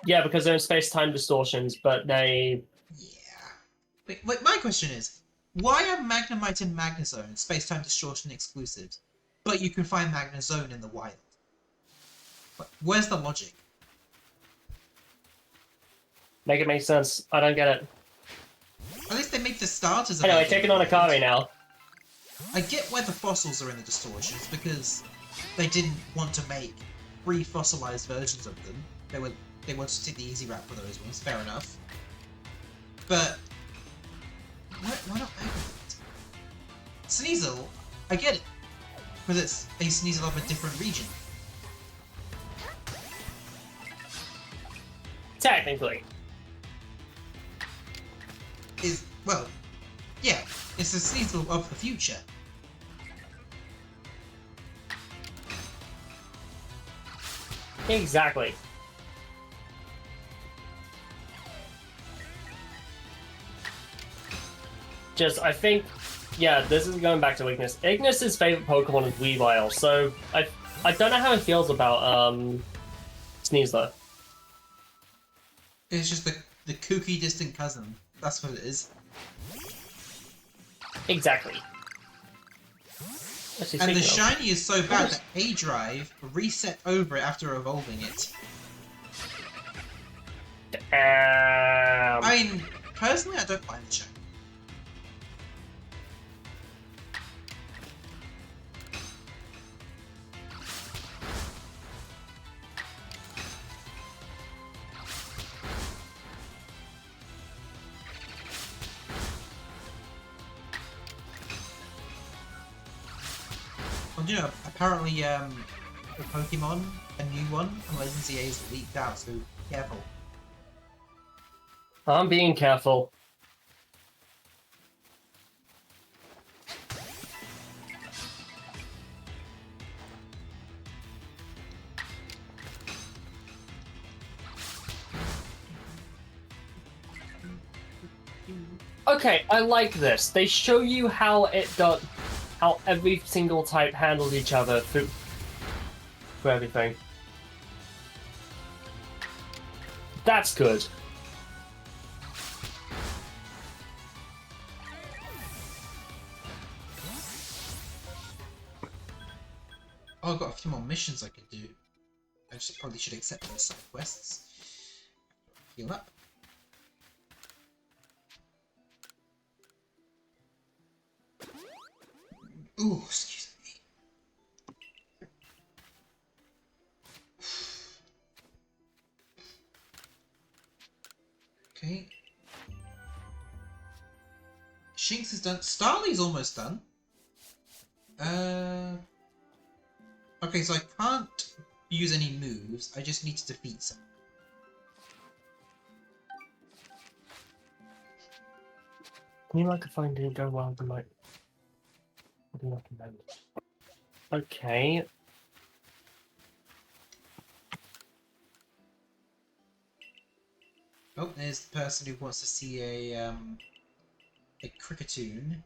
Yeah, because they're in space-time distortions, but they... Yeah. Wait, my question is, why are Magnemite and Magnezone space-time distortion exclusives, but you can find Magnezone in the wild? Where's the logic? Make it make sense. I don't get it. At least they make the starters. Anyway, taking on Akari now. I get why the fossils are in the distortions, because they didn't want to make pre-fossilized versions of them. They wanted to take the easy route for those ones, fair enough. But why not Magnemite? Sneasel, I get it. Because it's a Sneasel of a different region. Technically. Well, yeah, it's a Sneasel of the future. Exactly. I think, yeah, this is going back to Ignis. Ignis' favorite Pokemon is Weavile, so I don't know how he feels about, Sneasler. It's just the kooky distant cousin. That's what it is. Exactly. And the shiny is so bad that A-Drive reset over it after evolving it. I mean, personally, I don't mind the shiny. Well, you know, apparently, the Pokemon, a new one, Emergency A is leaked out, so careful. I'm being careful. Okay, I like this. They show you how how every single type handles each other for everything. That's good. Oh, I've got a few more missions I could do. I probably should accept those side quests. Heal up. Ooh, excuse me. Okay. Shinx is done. Starly's almost done. Okay, so I can't use any moves. I just need to defeat some. New microphone didn't go well with the mic. What do you recommend? Okay. Oh, there's the person who wants to see a cricketoon.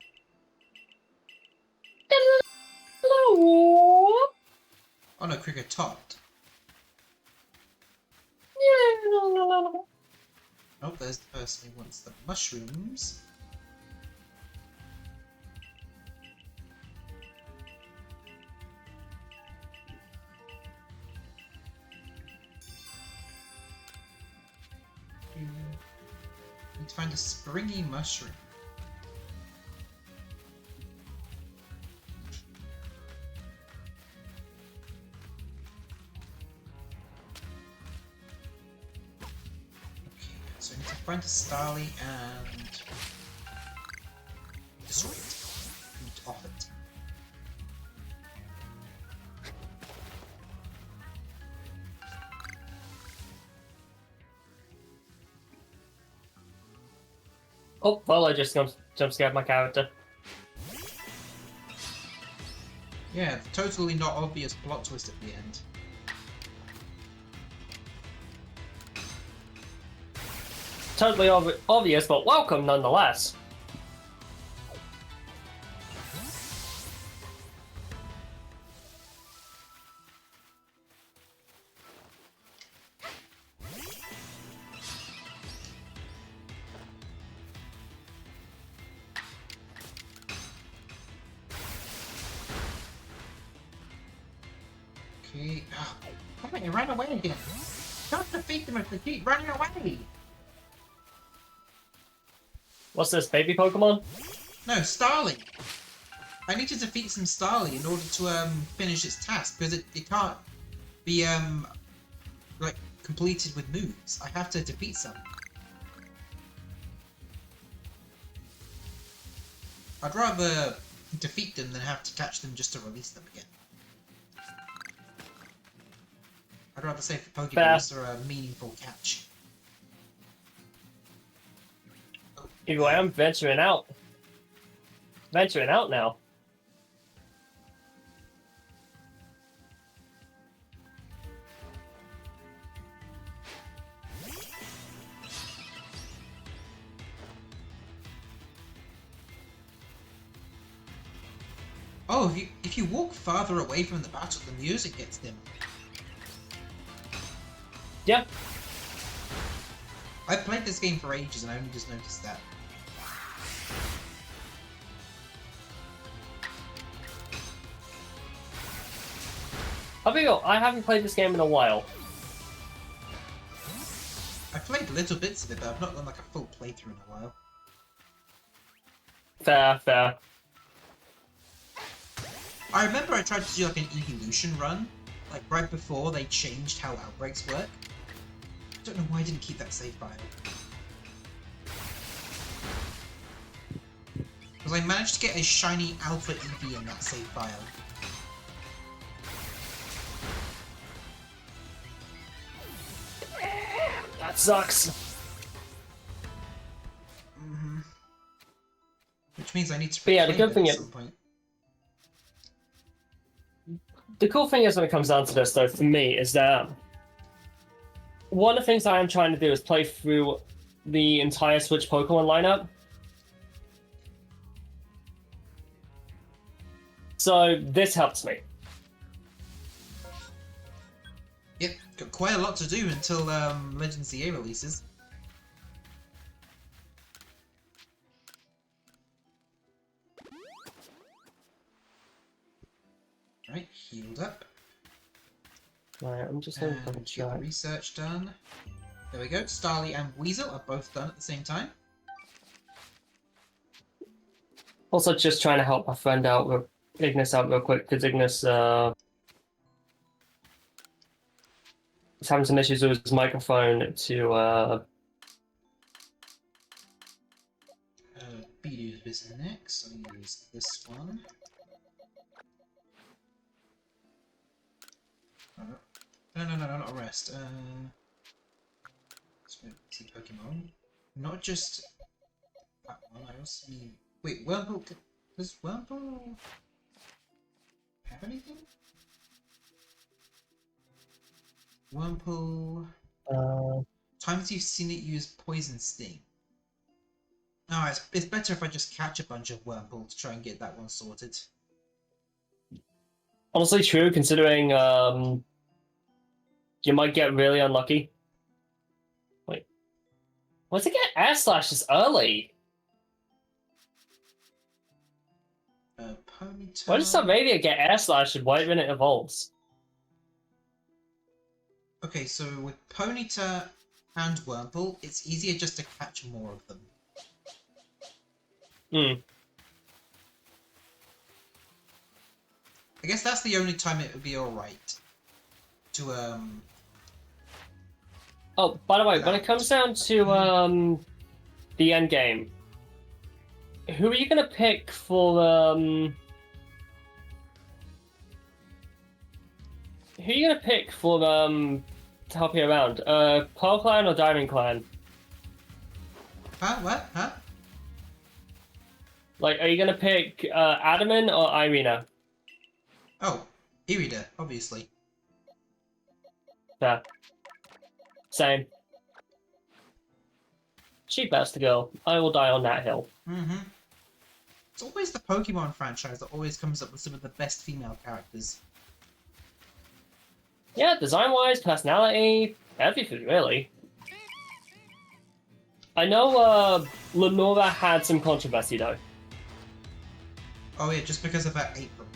Hello. Oh no, cricketot. Oh, there's the person who wants the mushrooms. Need to find a springy mushroom. So I need to find a Starly and destroy it. Eat off it. Oh, well, I just jump scared my character. Yeah, totally not obvious plot twist at the end. Totally obvious, but welcome nonetheless. Okay. Oh, come on, you ran away again. Don't defeat them if they keep running away. What's this, baby Pokemon? No, Starly. I need to defeat some Starly in order to finish its task because it can't be like completed with moves. I have to defeat some. I'd rather defeat them than have to catch them just to release them again. I'd rather save the Pokeballs for a meaningful catch. Either way, I'm venturing out. Venturing out now. Oh, if you walk farther away from the battle, the music gets dim. Yeah. I've played this game for ages and I only just noticed that. I haven't played this game in a while. I've played little bits of it, but I've not done like a full playthrough in a while. Fair. I remember I tried to do like an evolution run, like right before they changed how outbreaks work. I don't know why I didn't keep that save file. Because I managed to get a shiny Alpha EV in that save file. That sucks. Which means I need to But yeah, the replay good that thing at is, some point. the cool thing is when it comes down to this, though, for me, is that one of the things I am trying to do is play through the entire Switch Pokemon lineup. So this helps me. Yep, got quite a lot to do until Legends ZA releases. Right, healed up. Right, I'm just going to And get the research done. There we go. Starly and Weasel are both done at the same time. Also, just trying to help my friend out, Ignis out real quick, because Ignis is having some issues with his microphone to Bidoof is next. I'll use this one. No, not rest. Let's Pokemon. Not just that one, I also need... Wait, Wurmple... Does Wurmple have anything? Wurmple... Times you've seen it use Poison Sting. No, it's better if I just catch a bunch of Wurmple to try and get that one sorted. Honestly, true, considering you might get really unlucky. Wait. What's it get Air Slash this early? Ponyta... Why does Staravia get Air Slash right when it evolves? Okay, so with Ponyta and Wurmple, it's easier just to catch more of them. I guess that's the only time it would be alright to, Oh, by the way, when it comes down to, the end game, who are you gonna pick for, Who are you gonna pick for, to help you around? Pearl Clan or Diamond Clan? Huh? What? Huh? Like, are you gonna pick, Adaman or Irina? Oh, Irida, obviously. Yeah. Same. Cheap as to go. I will die on that hill. Mm-hmm. It's always the Pokemon franchise that always comes up with some of the best female characters. Yeah, design-wise, personality, everything, really. I know, Lenora had some controversy, though. Oh yeah, just because of her apron.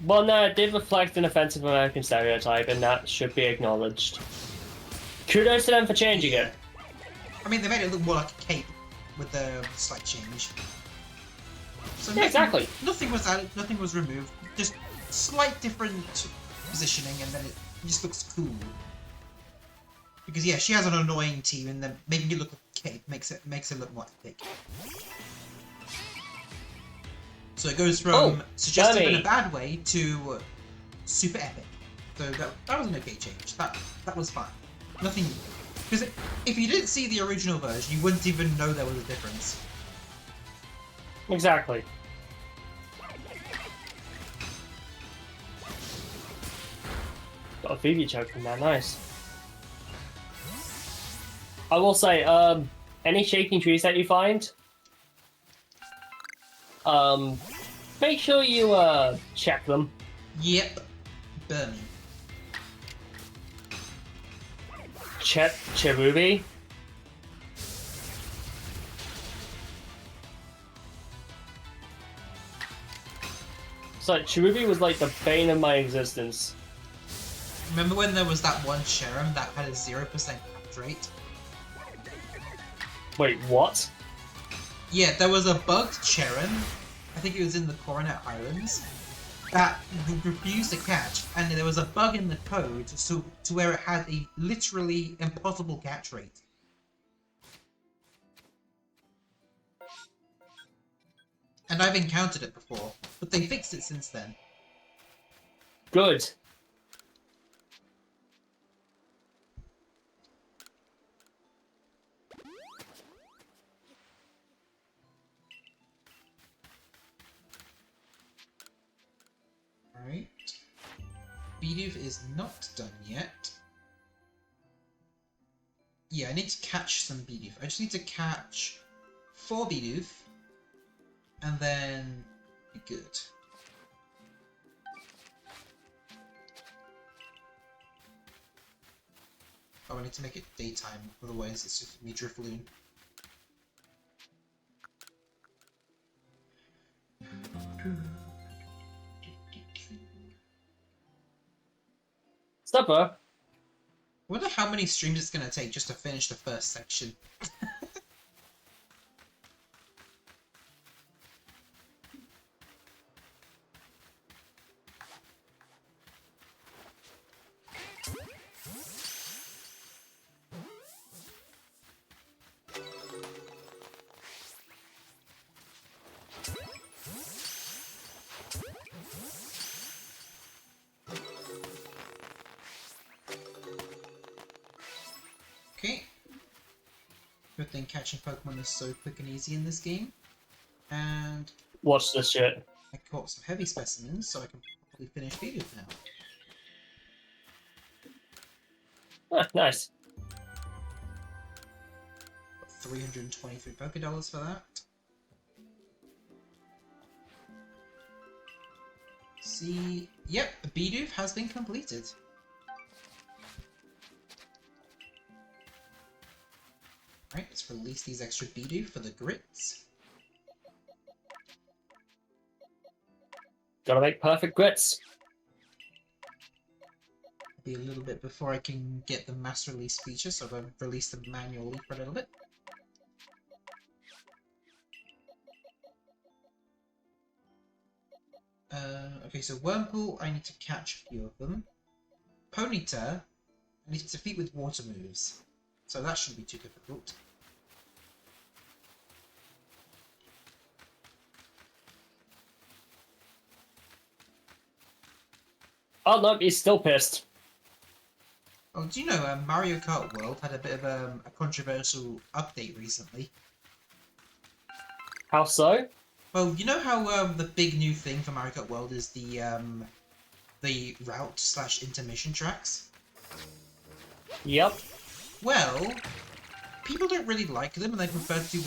Well, no, it did reflect an offensive American stereotype, and that should be acknowledged. Kudos to them for changing it. I mean, they made it look more like a cape with the slight change. So Yeah, exactly. Nothing was added, nothing was removed. Just slight different positioning, and then it just looks cool. Because yeah, she has an annoying team, and then making it look like a cape makes it look more epic. So it goes from suggestive in a bad way to super epic. So that was an okay change. That was fine. Nothing. Because if you didn't see the original version, you wouldn't even know there was a difference. Exactly. Got a Phoebe choke from that, nice. I will say, any shaking trees that you find, make sure you, check them. Yep. Burning. Cherubi. So Cherubi was like the bane of my existence. Remember when there was that one Cherum that had a 0% catch rate? Wait, what? Yeah, there was a bugged Cherum, I think it was in the Coronet Highlands, that refused to catch, and there was a bug in the code to where it had a literally impossible catch rate. And I've encountered it before, but they fixed it since then. Good. Alright. Bidoof is not done yet. Yeah, I need to catch some Bidoof. I just need to catch 4 Bidoof, and then be good. Oh, I need to make it daytime, otherwise it's just me Drifloon. Stopper. I wonder how many streams it's gonna take just to finish the first section. Okay. Good thing catching Pokemon is so quick and easy in this game. And Watch this shit. I caught some heavy specimens, so I can probably finish Bidoof now. Ah, nice. Got 323 Pokédollars for that. See, yep, the Bidoof has been completed. Right, let's release these extra Bidoof for the grits. Gotta make perfect grits. Be a little bit before I can get the mass release feature, so I've released them manually for a little bit. Okay, so Wurmple, I need to catch a few of them. Ponyta, I need to defeat with water moves, so that shouldn't be too difficult. Oh no, he's still pissed. Oh, do you know Mario Kart World had a bit of a controversial update recently? How so? Well, you know how the big new thing for Mario Kart World is the route/intermission tracks? Yep. Well, people don't really like them, and they prefer to do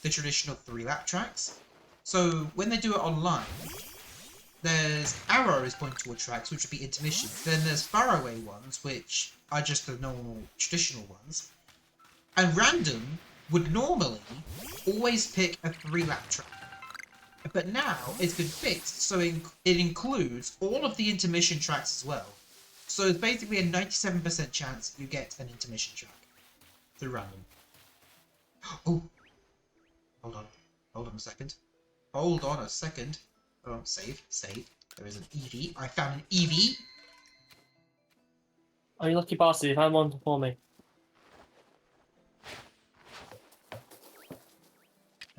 the traditional 3-lap tracks. So when they do it online, there's arrows pointing toward tracks, which would be intermissions. Then there's faraway ones, which are just the normal traditional ones. And random would normally always pick a 3-lap track. But now it's been fixed, so it includes all of the intermission tracks as well. So it's basically a 97% chance you get an intermission track through random. Oh! Hold on. Hold on a second. Hold on a second. Oh, save. There is an Eevee. I found an Eevee! Oh, you lucky bastard, you found one for me.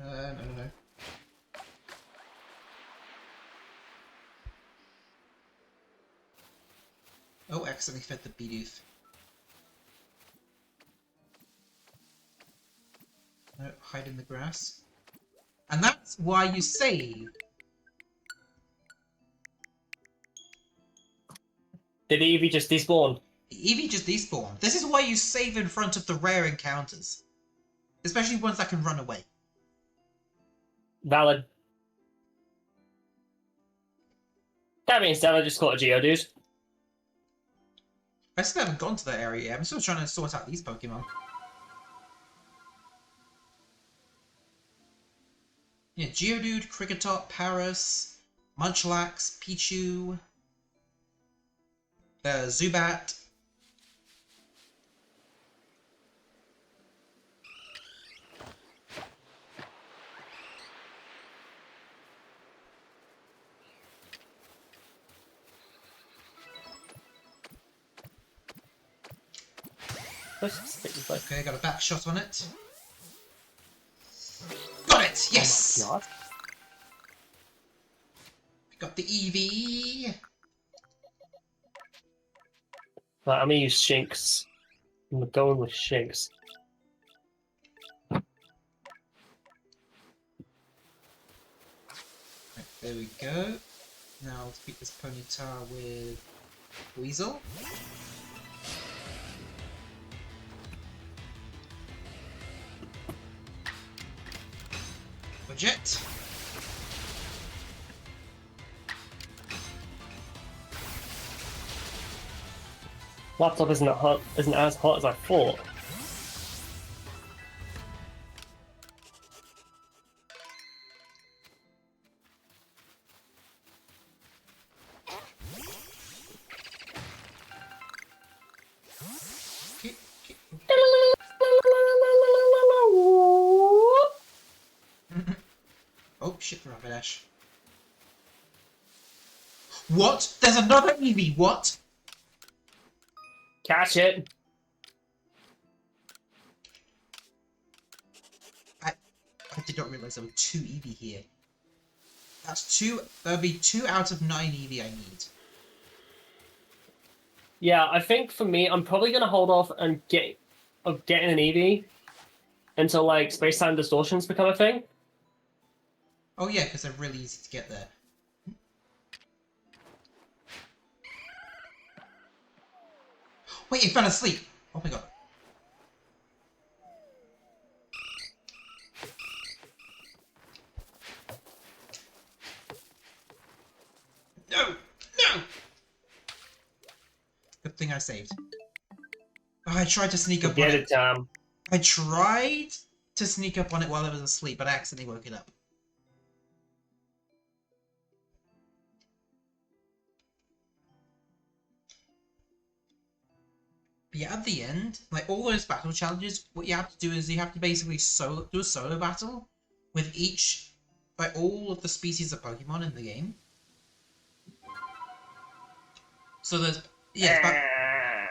No. Oh, accidentally fed the Bidoof. No, hide in the grass. And that's why you save! Did Eevee just despawn? Eevee just despawned. This is why you save in front of the rare encounters. Especially ones that can run away. Valid. That being said, I just caught a Geodude. I still haven't gone to that area yet. I'm still trying to sort out these Pokemon. Yeah, Geodude, Kricketot, Paras, Munchlax, Pichu, Zubat. Okay, got a back shot on it. Got it! Yes! Oh my god. Got the Eevee. Right, I'm gonna use Shinx. I'm going with Shinx. Right, there we go. Now I'll defeat this Ponyta with Weasel. Jet. Laptop isn't as hot as I thought. Okay. Oh shit, Rapidash. What? There's another Eevee, what? Catch it! I did not realise there were 2 Eevee here. That's 2, that'll be 2 out of 9 Eevee I need. Yeah, I think for me, I'm probably gonna hold off and get of getting an Eevee until like space-time distortions become a thing. Oh yeah, because they're really easy to get there. Wait, he fell asleep! Oh my god. No! No! Good thing I saved. Oh, I tried to sneak up on Get it. it, Tom. I tried to sneak up on it while I was asleep, but I accidentally woke it up. But yeah, at the end, like all those battle challenges, what you have to do is you have to basically do a solo battle with each, like all of the species of Pokemon in the game. So there's, yeah,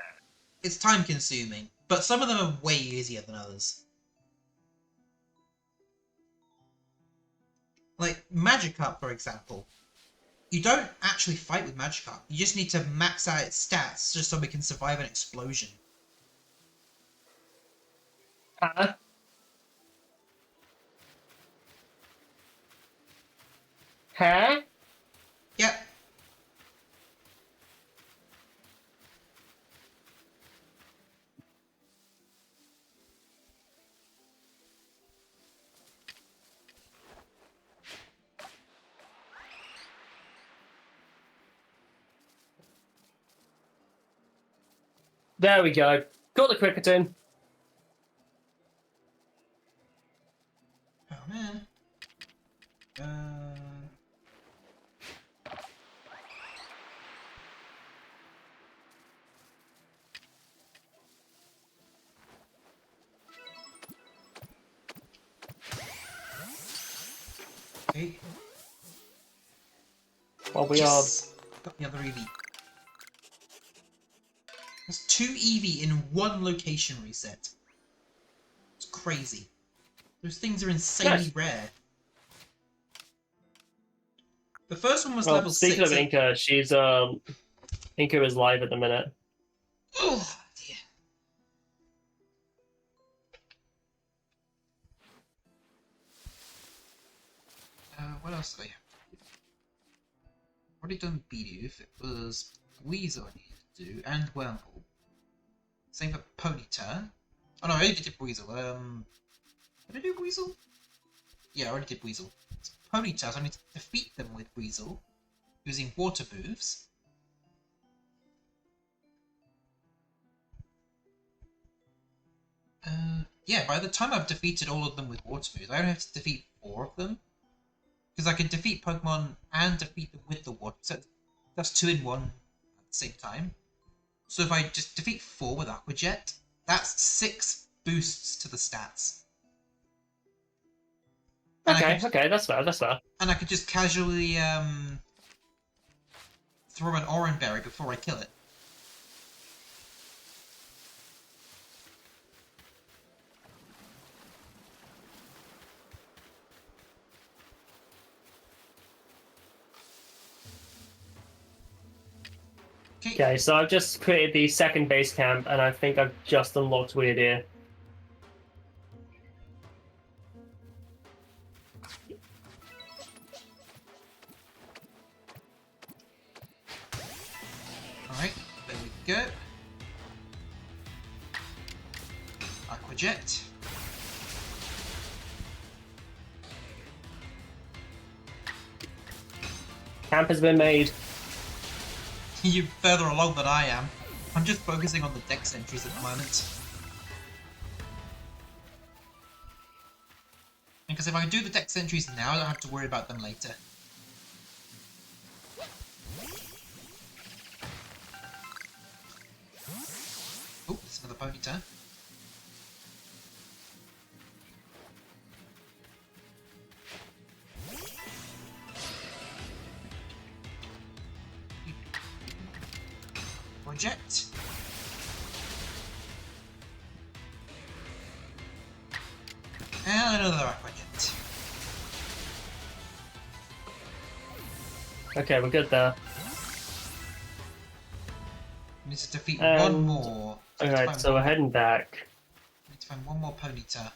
it's time consuming, but some of them are way easier than others. Like Magikarp, for example. You don't actually fight with Magikarp. You just need to max out its stats just so we can survive an explosion. Huh? Huh? Yep. There we go. Got the Cricketon. Oh man. Okay. Well, we Yes! Got the other Eevee. There's 2 Eevee in one location reset. It's crazy. Those things are insanely Nice. rare. The first one was Well, level 6. speaking of Inca, she's Inca is live at the minute. Oh dear. What else do I have to do? Already done Bidoof. It was Weasel I needed to do, and Wormhole. Same for Ponyta. Oh no, I already did Weasel. Did I do Weasel? Yeah, I already did Weasel. It's Ponyta, so I need to defeat them with Weasel using water moves. Yeah, by the time I've defeated all of them with water moves, I only have to defeat 4 of them. Because I can defeat Pokemon and defeat them with the water. So that's 2 in 1 at the same time. So if I just defeat 4 with Aqua Jet, that's 6 boosts to the stats. And Okay, that's fair, that's fair. And I could just casually throw an Oran Berry before I kill it. Okay, so I've just created the second base camp, and I think I've just unlocked Weird Ear. Alright, there we go. Aqua Jet. Camp has been made. You're further along than I am. I'm just focusing on the dex entries at the moment. Because if I do the dex entries now, I don't have to worry about them later. Oh, there's another Ponyta. Project. And another Aquajet. Okay, we're good there. We need to defeat And- one more. Alright, so we're heading back. find one more Ponyta.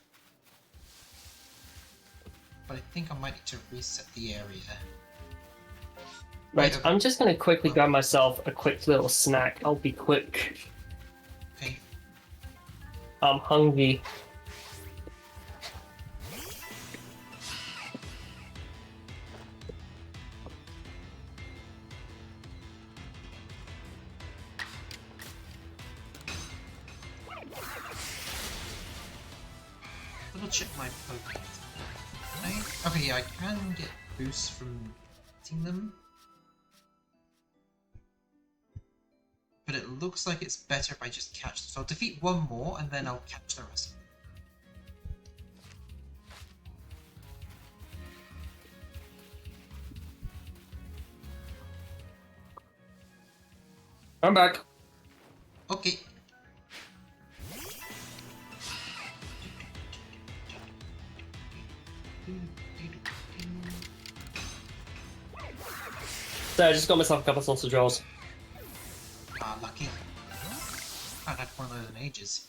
But I think I might need to reset the area. Right, I'm just gonna quickly grab myself a quick little snack. I'll be quick. Okay. I'm hungry. Double check my Pokemon. Okay, I can get boosts from hitting them. But it looks like it's better if I just catch them. So I'll defeat one more and then I'll catch the rest of them. I'm back. Okay. So I just got myself a couple of sausage rolls. Ah, lucky. I haven't had one of those in ages.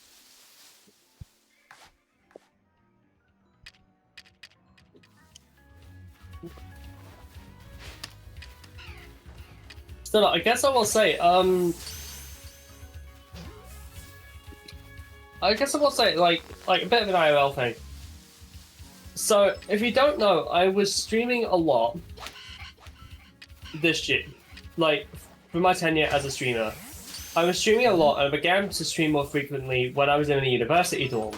Still, I guess I will say, like a bit of an IRL thing. So, if you don't know, I was streaming a lot this year, like, for my tenure as a streamer. I was streaming a lot and I began to stream more frequently when I was in a university dorm.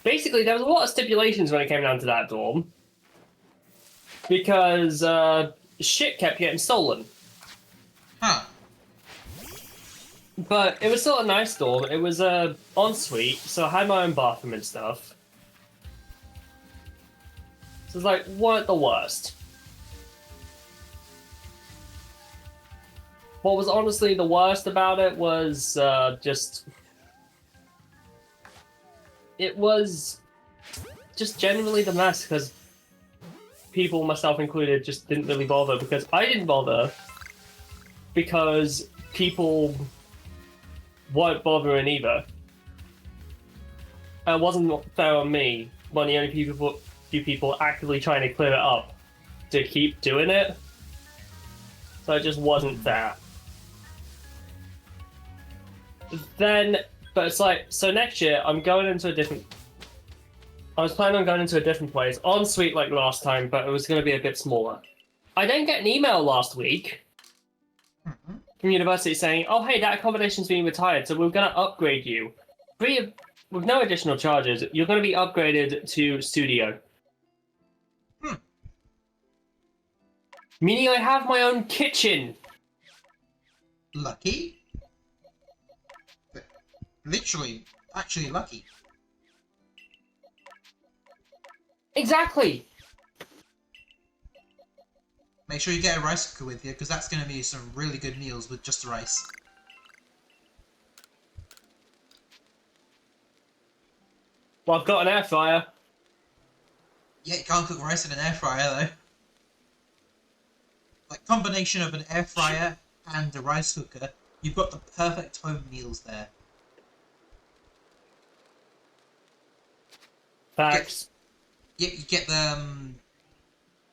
Basically, there was a lot of stipulations when it came down to that dorm. Because, shit kept getting stolen. Huh. But it was still a nice dorm. It was a ensuite, so I had my own bathroom and stuff. So it's like, weren't the worst. What was honestly the worst about it was it was just generally the mess, because people, myself included, just didn't really bother, because I didn't bother, because people weren't bothering either. And it wasn't fair on me when the only few people actively trying to clear it up to keep doing it. So it just wasn't fair. Then, but it's like, so next year I was planning on going into a different place, ensuite like last time, but it was going to be a bit smaller. I then get an email last week from university saying, oh hey, that accommodation's being retired, so we're going to upgrade you. With no additional charges, you're going to be upgraded to studio. Meaning I have my own kitchen. Lucky? Literally, actually lucky. Exactly. Make sure you get a rice cooker with you, because that's going to be some really good meals with just the rice. Well, I've got an air fryer. Yeah, you can't cook rice in an air fryer though. Like, combination of an air fryer and a rice cooker, you've got the perfect home meals there. Facts. Yeah, you get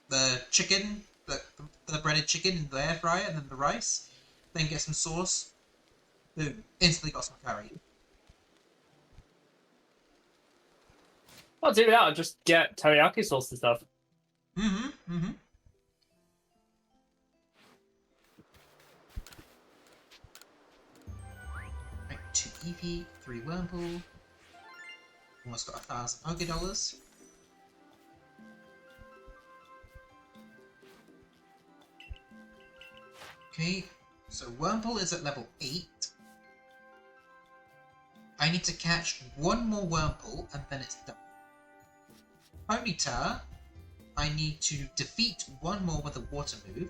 the chicken, the breaded chicken in the air fryer, and then the rice. Then get some sauce. Boom. Instantly got some curry. I'll do that. I'll just get teriyaki sauce and stuff. Mm-hmm. Right, 2 Eevee, 3 Wurmple. Almost got 1,000 Ogre dollars. Okay, so Wurmple is at level 8. I need to catch one more Wurmple and then it's done. Ponyta, I need to defeat one more with a water move.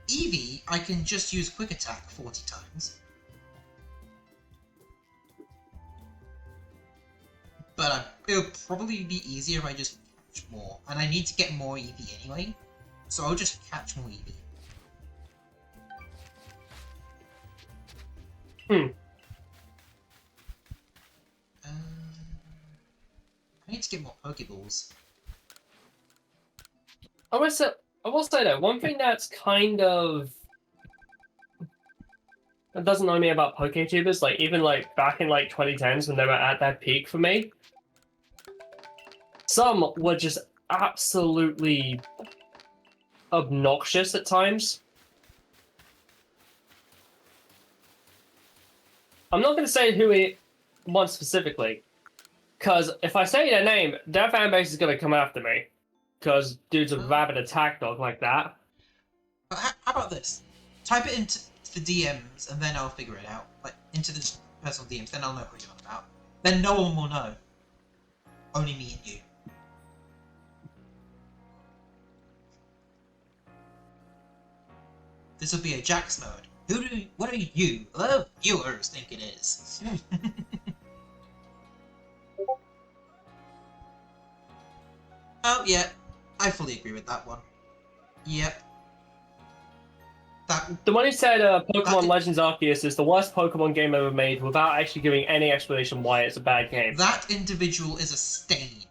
Eevee, I can just use Quick Attack 40 times. But it'll probably be easier if I just catch more. And I need to get more Eevee anyway, so I'll just catch more Eevee. need to get more Pokeballs. I will say though, one thing that's kind of that doesn't annoy me about PokeTubers, like even like back in like 2010s when they were at their peak for me, some were just absolutely obnoxious at times. I'm not going to say who it was specifically, because if I say their name, their fan base is going to come after me, because dude's a rabid attack dog like that. How about this? Type it into the DMs and then I'll figure it out. Like, into the personal DMs, then I'll know who you're on about. Then no one will know. Only me and you. This will be a Jax mode. What do you, viewers, think it is? Oh, yeah. I fully agree with that one. Yep. The one who said Pokemon Legends Arceus is the worst Pokemon game ever made without actually giving any explanation why it's a bad game. That individual is a stain.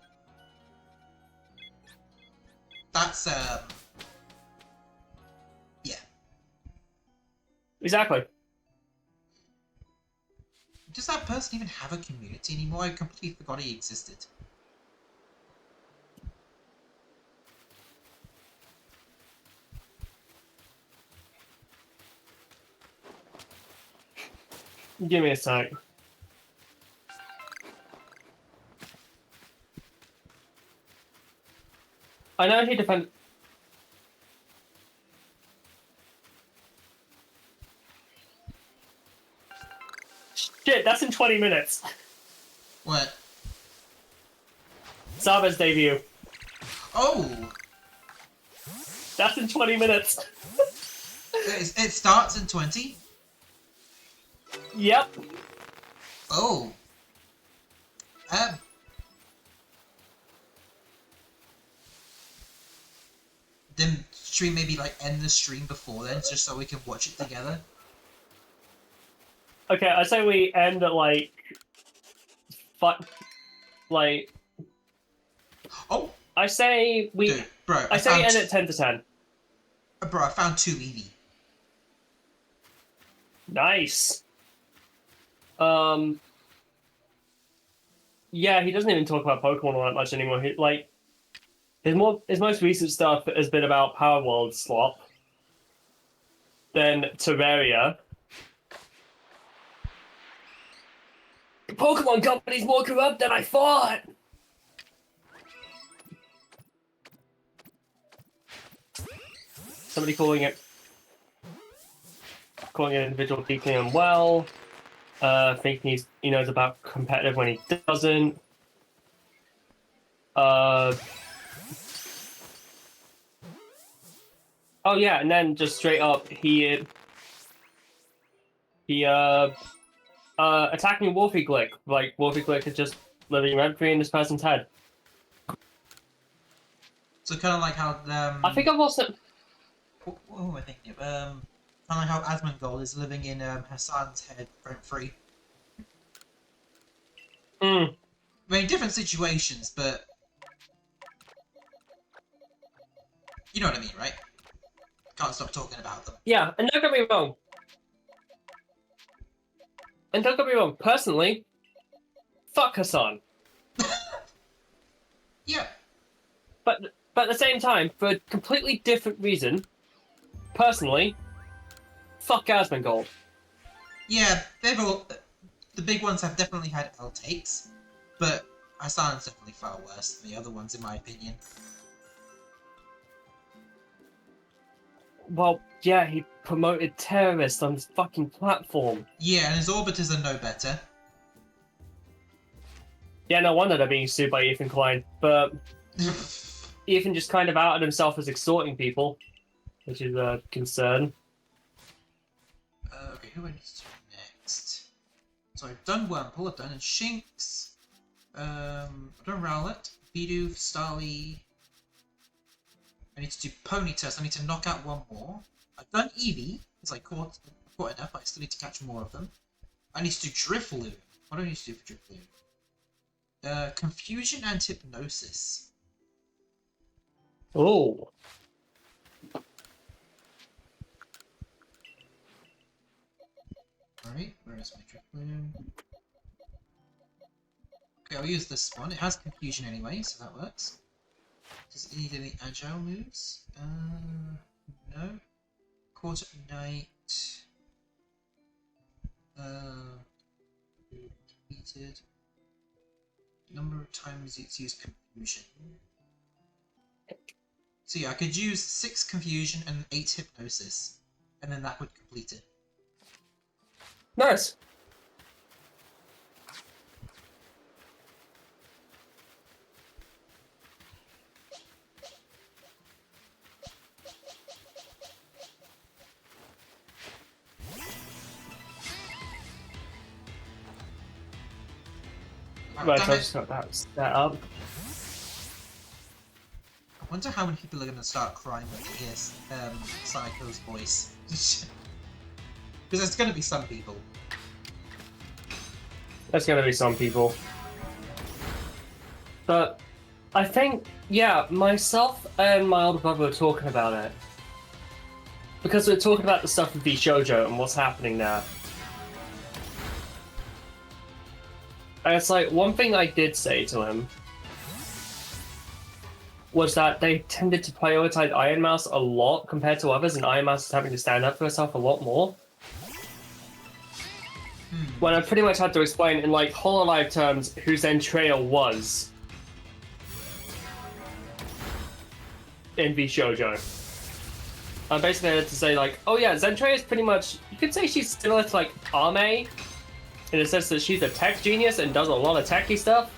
That's, yeah. Exactly. Does that person even have a community anymore? I completely forgot he existed. Give me a sec. I know he defends. Shit, that's in 20 minutes. What? Saba's debut. Oh! That's in 20 minutes. It starts in 20? Yep. Oh. Then should we maybe like end the stream before then, just so we can watch it together? Okay, I say we end at like... like... Oh! I say we... Dude, bro, I say we end at 10 to 10. Bro, I found 2 Eevee. Nice. Yeah, he doesn't even talk about Pokemon all that much anymore. His most recent stuff has been about Power World Slop, then Terraria. The Pokemon Company's more corrupt than I thought. Somebody calling an individual deeply unwell. Thinking he knows about competitive when he doesn't. Oh yeah, and then just straight up he attacking Wolfie Glick. Like Wolfie Glick is just living rent free in this person's head. So kind of like how I think I've also. What am I thinking of? Kind of like how Asmongold is living in Hassan's head rent-free. I mean, different situations, but you know what I mean, right? Can't stop talking about them. Yeah, and don't get me wrong. Personally, fuck Hassan. Yeah. But at the same time, for a completely different reason, personally, fuck Asmongold. Yeah, they've all... The big ones have definitely had L takes, but Hassan's definitely far worse than the other ones, in my opinion. Well, yeah, he promoted terrorists on his fucking platform. Yeah, and his orbiters are no better. Yeah, no wonder they're being sued by Ethan Klein. But Ethan just kind of outed himself as extorting people, which is a concern. Okay, who I need to do next? So I've done Wurmple, I've done Shinx, I've done Rowlet, Bidoof, Starly. I need to do Ponyta, so I need to knock out one more. I've done Eevee, because I caught enough, but I still need to catch more of them. I need to do Drifloon. What do I need to do for Drifloon? Confusion and hypnosis. Oh. Alright, where is my trick balloon? Okay, I'll use this one. It has confusion anyway, so that works. Does it need any agile moves? No. Caught at night. Repeated. Number of times it's used confusion. So yeah, I could use 6 confusion and 8 hypnosis, and then that would complete it. Nice. Right, so I've just got that set up. I wonder how many people are going to start crying when they hear Psycho's voice. Because there's going to be some people. There's gonna be some people. But I think, yeah, myself and my older brother were talking about it. Because we're talking about the stuff with the shoujo and what's happening there. And it's like, one thing I did say to him was that they tended to prioritize Iron Mouse a lot compared to others, and Iron Mouse is having to stand up for herself a lot more. When I pretty much had to explain in like Hololive terms who Zentrail was in V Shoujo. I basically had to say like, oh yeah, Zentrail is pretty much, you could say she's similar to like Ame, in the sense that she's a tech genius and does a lot of techie stuff.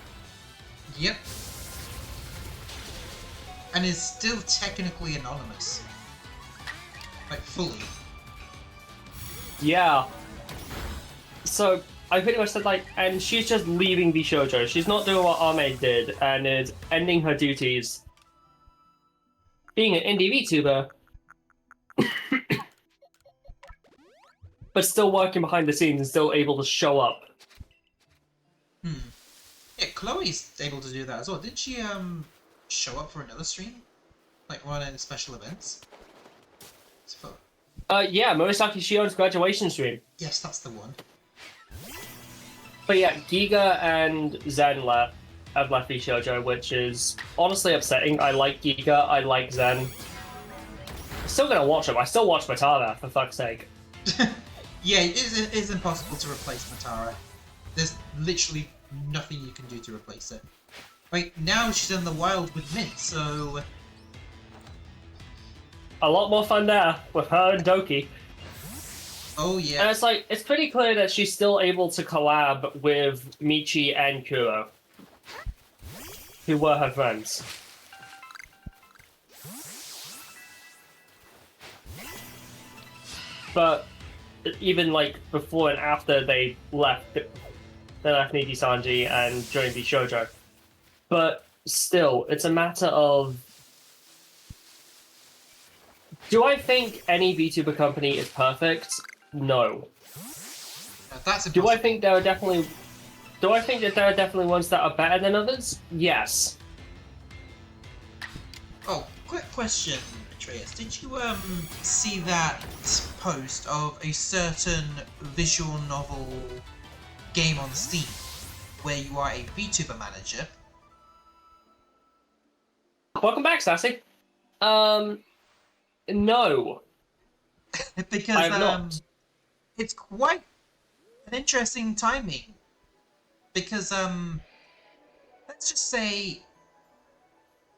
Yep. And is still technically anonymous. Like, fully. Yeah. So, I pretty much said like, and she's just leaving the shoujo. She's not doing what Ame did, and is ending her duties. Being an indie VTuber. But still working behind the scenes and still able to show up. Yeah, Chloe's able to do that as well. Didn't she, show up for another stream? Like, one of the special events? It's fun. Yeah, Murasaki Shion's graduation stream. Yes, that's the one. But yeah, Giga and Zen have left V Shoujo, which is honestly upsetting. I like Giga, I like Zen. I'm still gonna watch them. I still watch Matara, for fuck's sake. Yeah, it is impossible to replace Matara. There's literally nothing you can do to replace it. Like, now she's in the wild with Mint, so... A lot more fun there, with her and Doki. Oh, yeah. And it's like, it's pretty clear that she's still able to collab with Michi and Kuro, who were her friends. But even like before and after they left Niji Sanji and joined the shoujo. But still, it's a matter of, do I think any VTuber company is perfect? No. That's impossible. Do I think that there are definitely ones that are better than others? Yes. Oh, quick question, Atreus. Did you see that post of a certain visual novel game on Steam where you are a VTuber manager? Welcome back, Sassy. No. Because I have not. It's quite an interesting timing. Because let's just say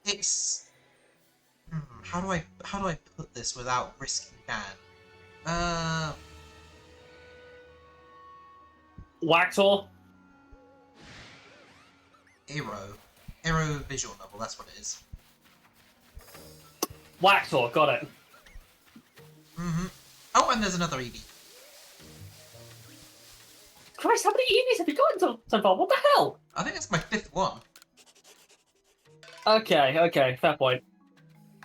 it's how do I put this without risking ban? Waxor? Aero visual novel, that's what it is. Waxor, got it. Oh, and there's another EV. Christ, how many EVs have you gotten so far? What the hell? I think that's my 5th one. Okay, fair point.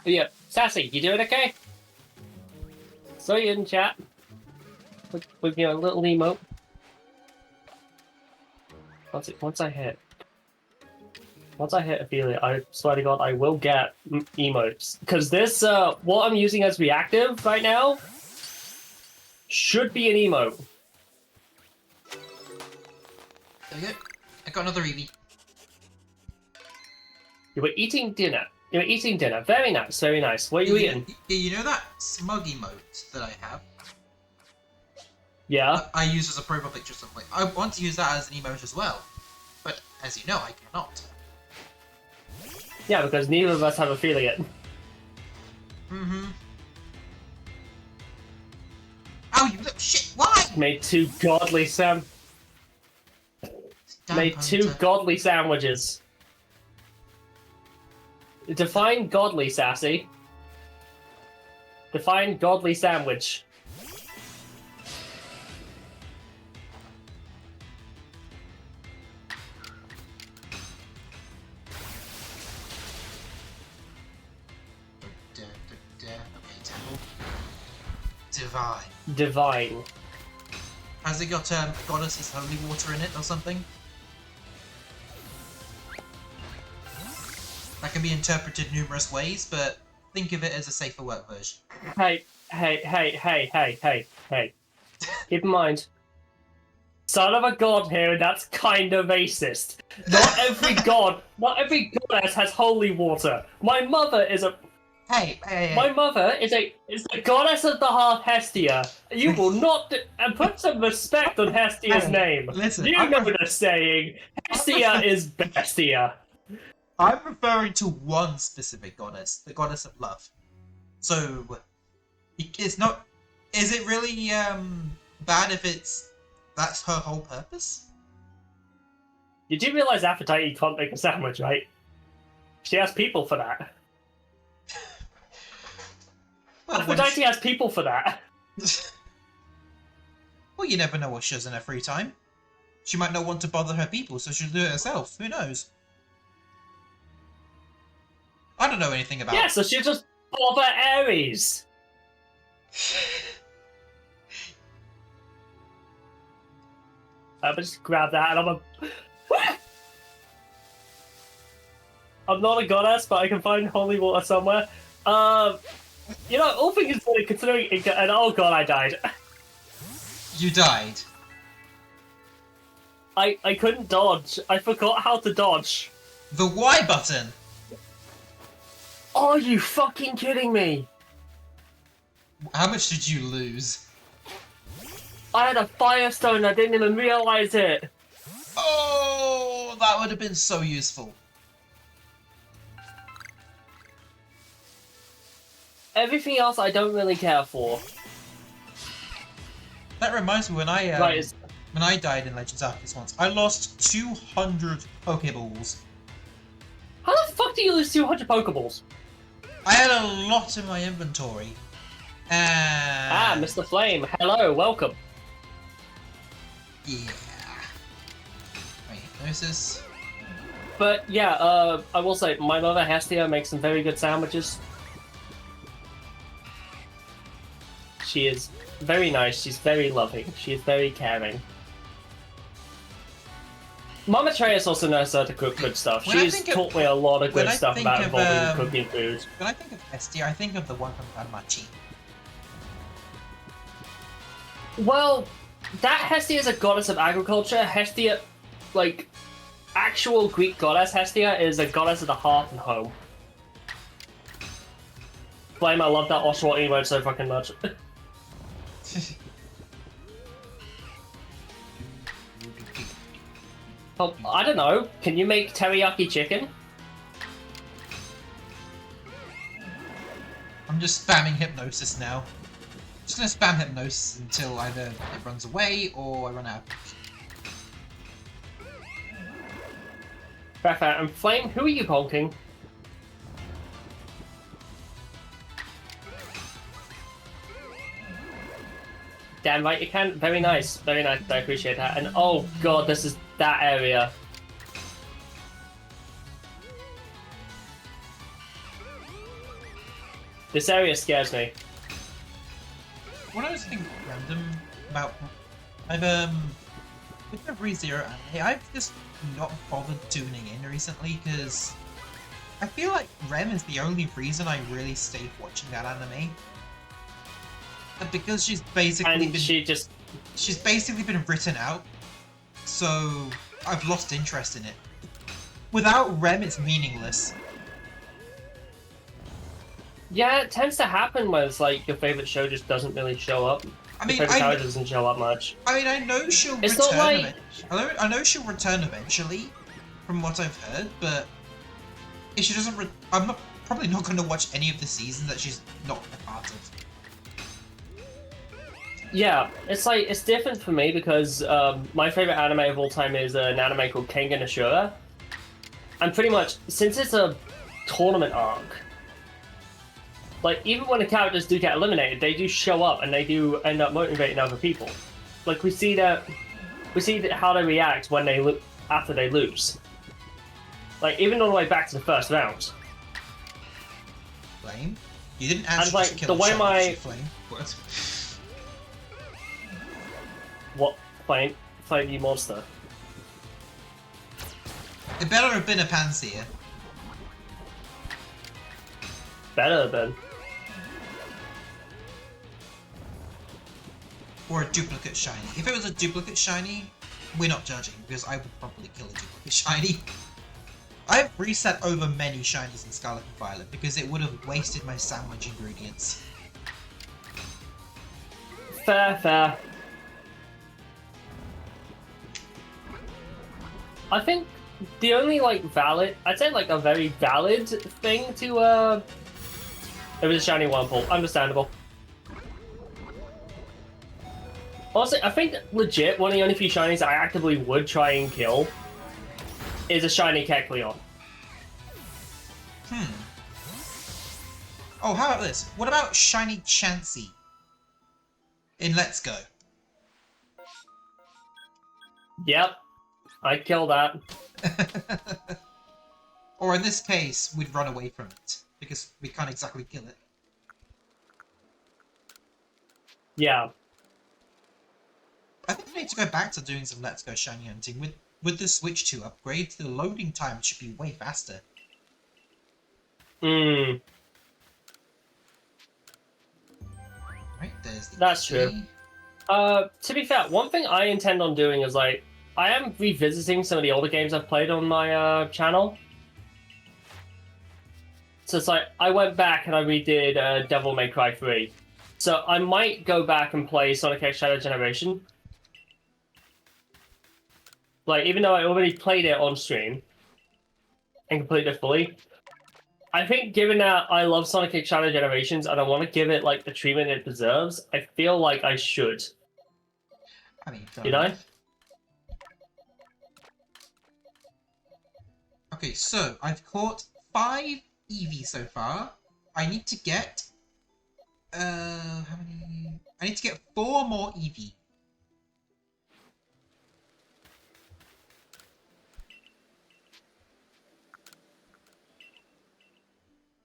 But yeah, Sassy, you doing okay? Saw you in chat. With your little emote. Once I hit. Once I hit Ophelia, I swear to God, I will get emotes. Because this, what I'm using as reactive right now, should be an emote. There we go. I got another Eevee. You were eating dinner. You were eating dinner. Very nice, very nice. What are you eating? You know that smug emote that I have? Yeah? I use as a profile picture or something. I want to use that as an emote as well. But, as you know, I cannot. Yeah, because neither of us have affiliate. Mm-hmm. Oh, you little shit! Why? Made two godly Made two godly sandwiches. Define godly, Sassy. Define godly sandwich. Okay, temple. Divine. Divine. Has it got goddess's holy water in it or something? That can be interpreted numerous ways, but think of it as a safer work version. Hey. Keep in mind, son of a god here, and that's kind of racist. Not every goddess has holy water. My mother is a... Hey. My mother is the goddess of the hearth, Hestia. You will not and put some respect on Hestia's name. Listen, You know the saying, Hestia is bestia. I'm referring to one specific goddess, the goddess of love. So, it's not... Is it really bad if that's her whole purpose? You do realize Aphrodite can't make a sandwich, right? She has people for that. Well, Aphrodite has people for that. Well, you never know what she does in her free time. She might not want to bother her people, so she'll do it herself. Who knows? I don't know anything about... Yeah, so she'll just bother Ares. I'm just grab that and I'm not a goddess, but I can find holy water somewhere. You know, all things considering, and oh god, I died. You died? I couldn't dodge. I forgot how to dodge. The Y button! Are you fucking kidding me? How much did you lose? I had a firestone, I didn't even realize it. Oh, that would have been so useful. Everything else I don't really care for. That reminds me when I died in Legends Arceus once, I lost 200 Pokeballs. How the fuck do you lose 200 Pokeballs? I had a lot in my inventory. And... Mr. Flame, hello, welcome. Yeah. Wait, hypnosis. But yeah, I will say, my mother Hestia makes some very good sandwiches. She is very nice, she's very loving, she is very caring. Mom Atreus also knows how to cook good stuff. She's taught me a lot of good stuff about involving cooking food. When I think of Hestia, I think of the one from Danmachi. Well, that Hestia is a goddess of agriculture. Hestia, like, actual Greek goddess Hestia is a goddess of the hearth and home. Flame, I love that Oshawott emote so fucking much. Oh, I don't know. Can you make teriyaki chicken? I'm just spamming hypnosis now. Just gonna spam hypnosis until either it runs away or I run out. Fair. And Flame, who are you honking? Damn right you can. Very nice. Very nice. I appreciate that. And oh god, this is that area. This area scares me. What I was thinking random about... with the ReZero anime, I've just not bothered tuning in recently because I feel like Rem is the only reason I really stayed watching that anime. And because she's basically she's basically been written out, so I've lost interest in it. Without Rem, it's meaningless. Yeah, it tends to happen when it's like your favorite show just doesn't really show up. I mean, your favorite character doesn't show up much. I mean, I know she'll It's return. not like... I know she'll return eventually, from what I've heard. But if she doesn't, I'm probably not going to watch any of the seasons that she's not a part of. Yeah, it's like, it's different for me because my favorite anime of all time is an anime called Kengan Ashura. And pretty much, since it's a tournament arc, like, even when the characters do get eliminated, they do show up and they do end up motivating other people. Like, we see how they react when they after they lose. Like, even all the way back to the first round. Flame? You didn't actually like, just kill the way Shadow, my... Flame. What? What? Flame, you monster. It better have been a Panseer. Better have been. Or a duplicate shiny. If it was a duplicate shiny, we're not judging, because I would probably kill a duplicate shiny. I've reset over many shinies in Scarlet and Violet, because it would have wasted my sandwich ingredients. Fair. I think the only, like, I'd say, like, a very valid thing to, it was a shiny Wurmple. Understandable. Honestly, I think, legit, one of the only few shinies I actively would try and kill is a shiny Kecleon. Oh, how about this? What about shiny Chansey in Let's Go? Yep. I'd kill that. Or in this case, we'd run away from it, because we can't exactly kill it. Yeah. I think we need to go back to doing some Let's Go shiny hunting. With the Switch 2 upgrade, the loading time should be way faster. Right, there's the that's true. To be fair, one thing I intend on doing is, like, I am revisiting some of the older games I've played on my channel. So it's like, I went back and I redid Devil May Cry 3. So I might go back and play Sonic X Shadow Generation. Like, even though I already played it on stream and completed it fully, I think given that I love Sonic X Shadow Generations and I want to give it, like, the treatment it deserves, I feel like I should. I mean, you know? Okay, so I've caught 5 Eevee so far. I need to get... how many... I need to get 4 more Eevee.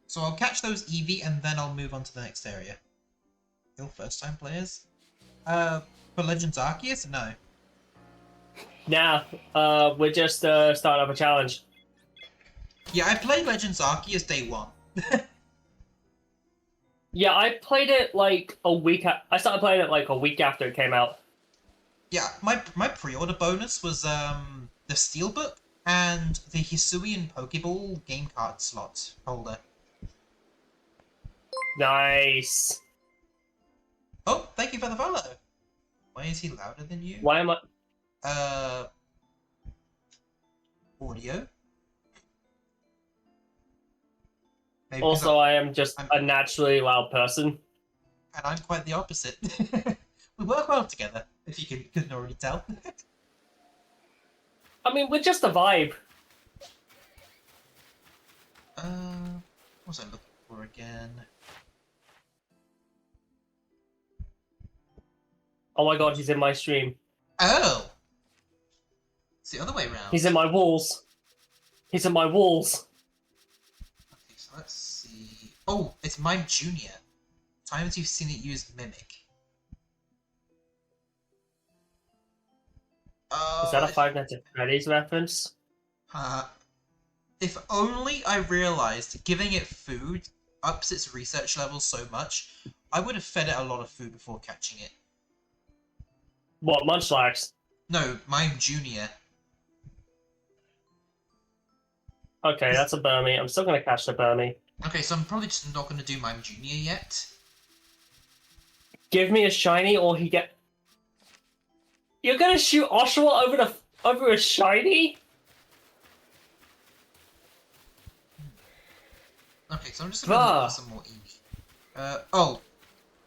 So I'll catch those Eevee and then I'll move on to the next area. Still first time players? For Legends Arceus? No. Nah, we're just starting up a challenge. Yeah, I played Legends Arceus day 1. Yeah, I played it like a week. I started playing it like a week after it came out. Yeah, my pre-order bonus was the Steelbook and the Hisuian Pokeball game card slot holder. Nice. Oh, thank you for the follow. Why is he louder than you? Why am I? Audio. Maybe Also, I am just a naturally loud person. And I'm quite the opposite. We work well together, if you couldn't already tell. I mean, we're just a vibe. What was I looking for again? Oh my god, he's in my stream. Oh! It's the other way around. He's in my walls. He's in my walls. Okay, so let's see... Oh, it's Mime Junior. Times you've seen it use Mimic. Is that a Five Nights at Freddy's reference? If only I realized giving it food ups its research levels so much, I would have fed it a lot of food before catching it. What, Munchlax? No, Mime Junior. Okay, that's a Burmy. I'm still gonna catch the Burmy. Okay, so I'm probably just not going to do Mime Junior yet. Give me a shiny or he get... You're gonna shoot Oshawott over a shiny? Okay, so I'm just going to look for some more ink. Oh,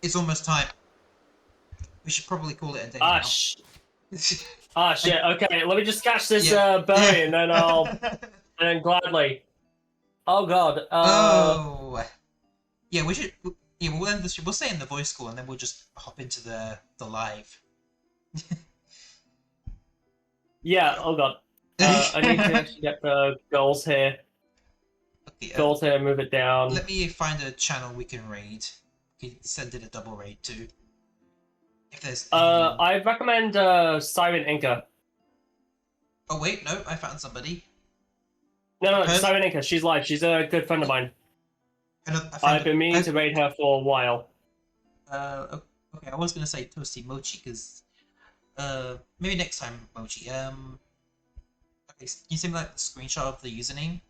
it's almost time. We should probably call it a day now. Shit, okay, let me just catch this Burmy and then I'll... and then gladly. Oh god, Oh! Yeah, we should... Yeah, we'll end this. We'll stay in the voice call and then we'll just hop into the live. Yeah, oh god. I need to actually get the goals here. Okay, Goals here, move it down. let me find a channel we can raid. We can send it a double raid to. If there's I recommend Siren Inca. Oh wait, no, I found somebody. No, Siren Inca, she's live. She's a good friend of mine. I've been meaning to raid her for a while. Okay, I was gonna say Toasty Mochi, because maybe next time, Mochi. Okay, can you send me like the screenshot of the username?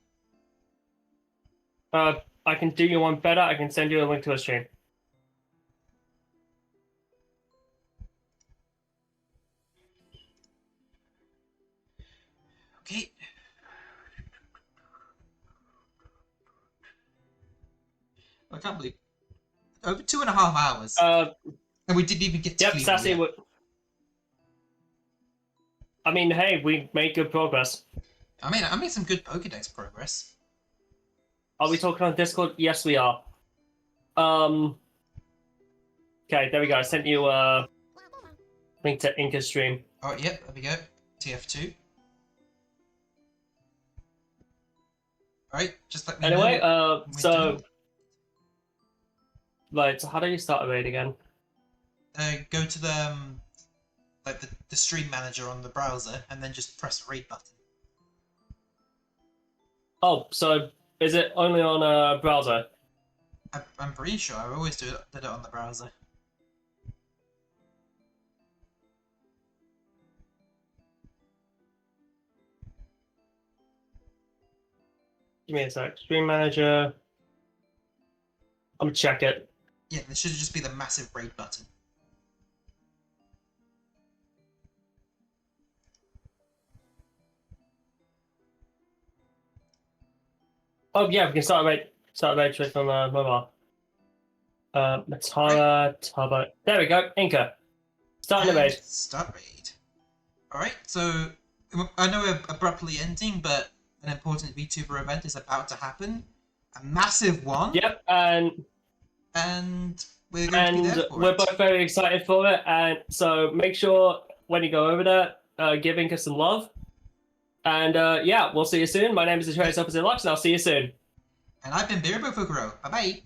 I can do you one better. I can send you a link to a stream. Okay. I can't believe over 2.5 hours. And we didn't even get to clean Sassy. yet. I mean, hey, we made good progress. I made some good Pokédex progress. Are we talking on Discord? Yes, we are. Okay, there we go. I sent you a link to Inca's stream. Oh, yep, there we go. TF2. Alright, just let me know. Anyway, so... Right, so how do you start a raid again? Go to the, like the stream manager on the browser, and then just press the raid button. Oh, so is it only on a browser? I'm pretty sure I always did it on the browser. Give me a sec. Stream manager. I'm gonna check it. Yeah, there should just be the massive raid button. Oh yeah, we can start a raid straight from mobile. Matara, Taba. There we go. Inca. Starting the raid. Start raid. Alright, so I know we're abruptly ending, but an important VTuber event is about to happen. A massive one. Yep, and we're going to be there for we're it. both very excited for it. And so make sure when you go over there, give Inca some love. And yeah, we'll see you soon. My name is AtreusElpisoLux, and I'll see you soon. And I've been BiriboFukuro. Bye bye.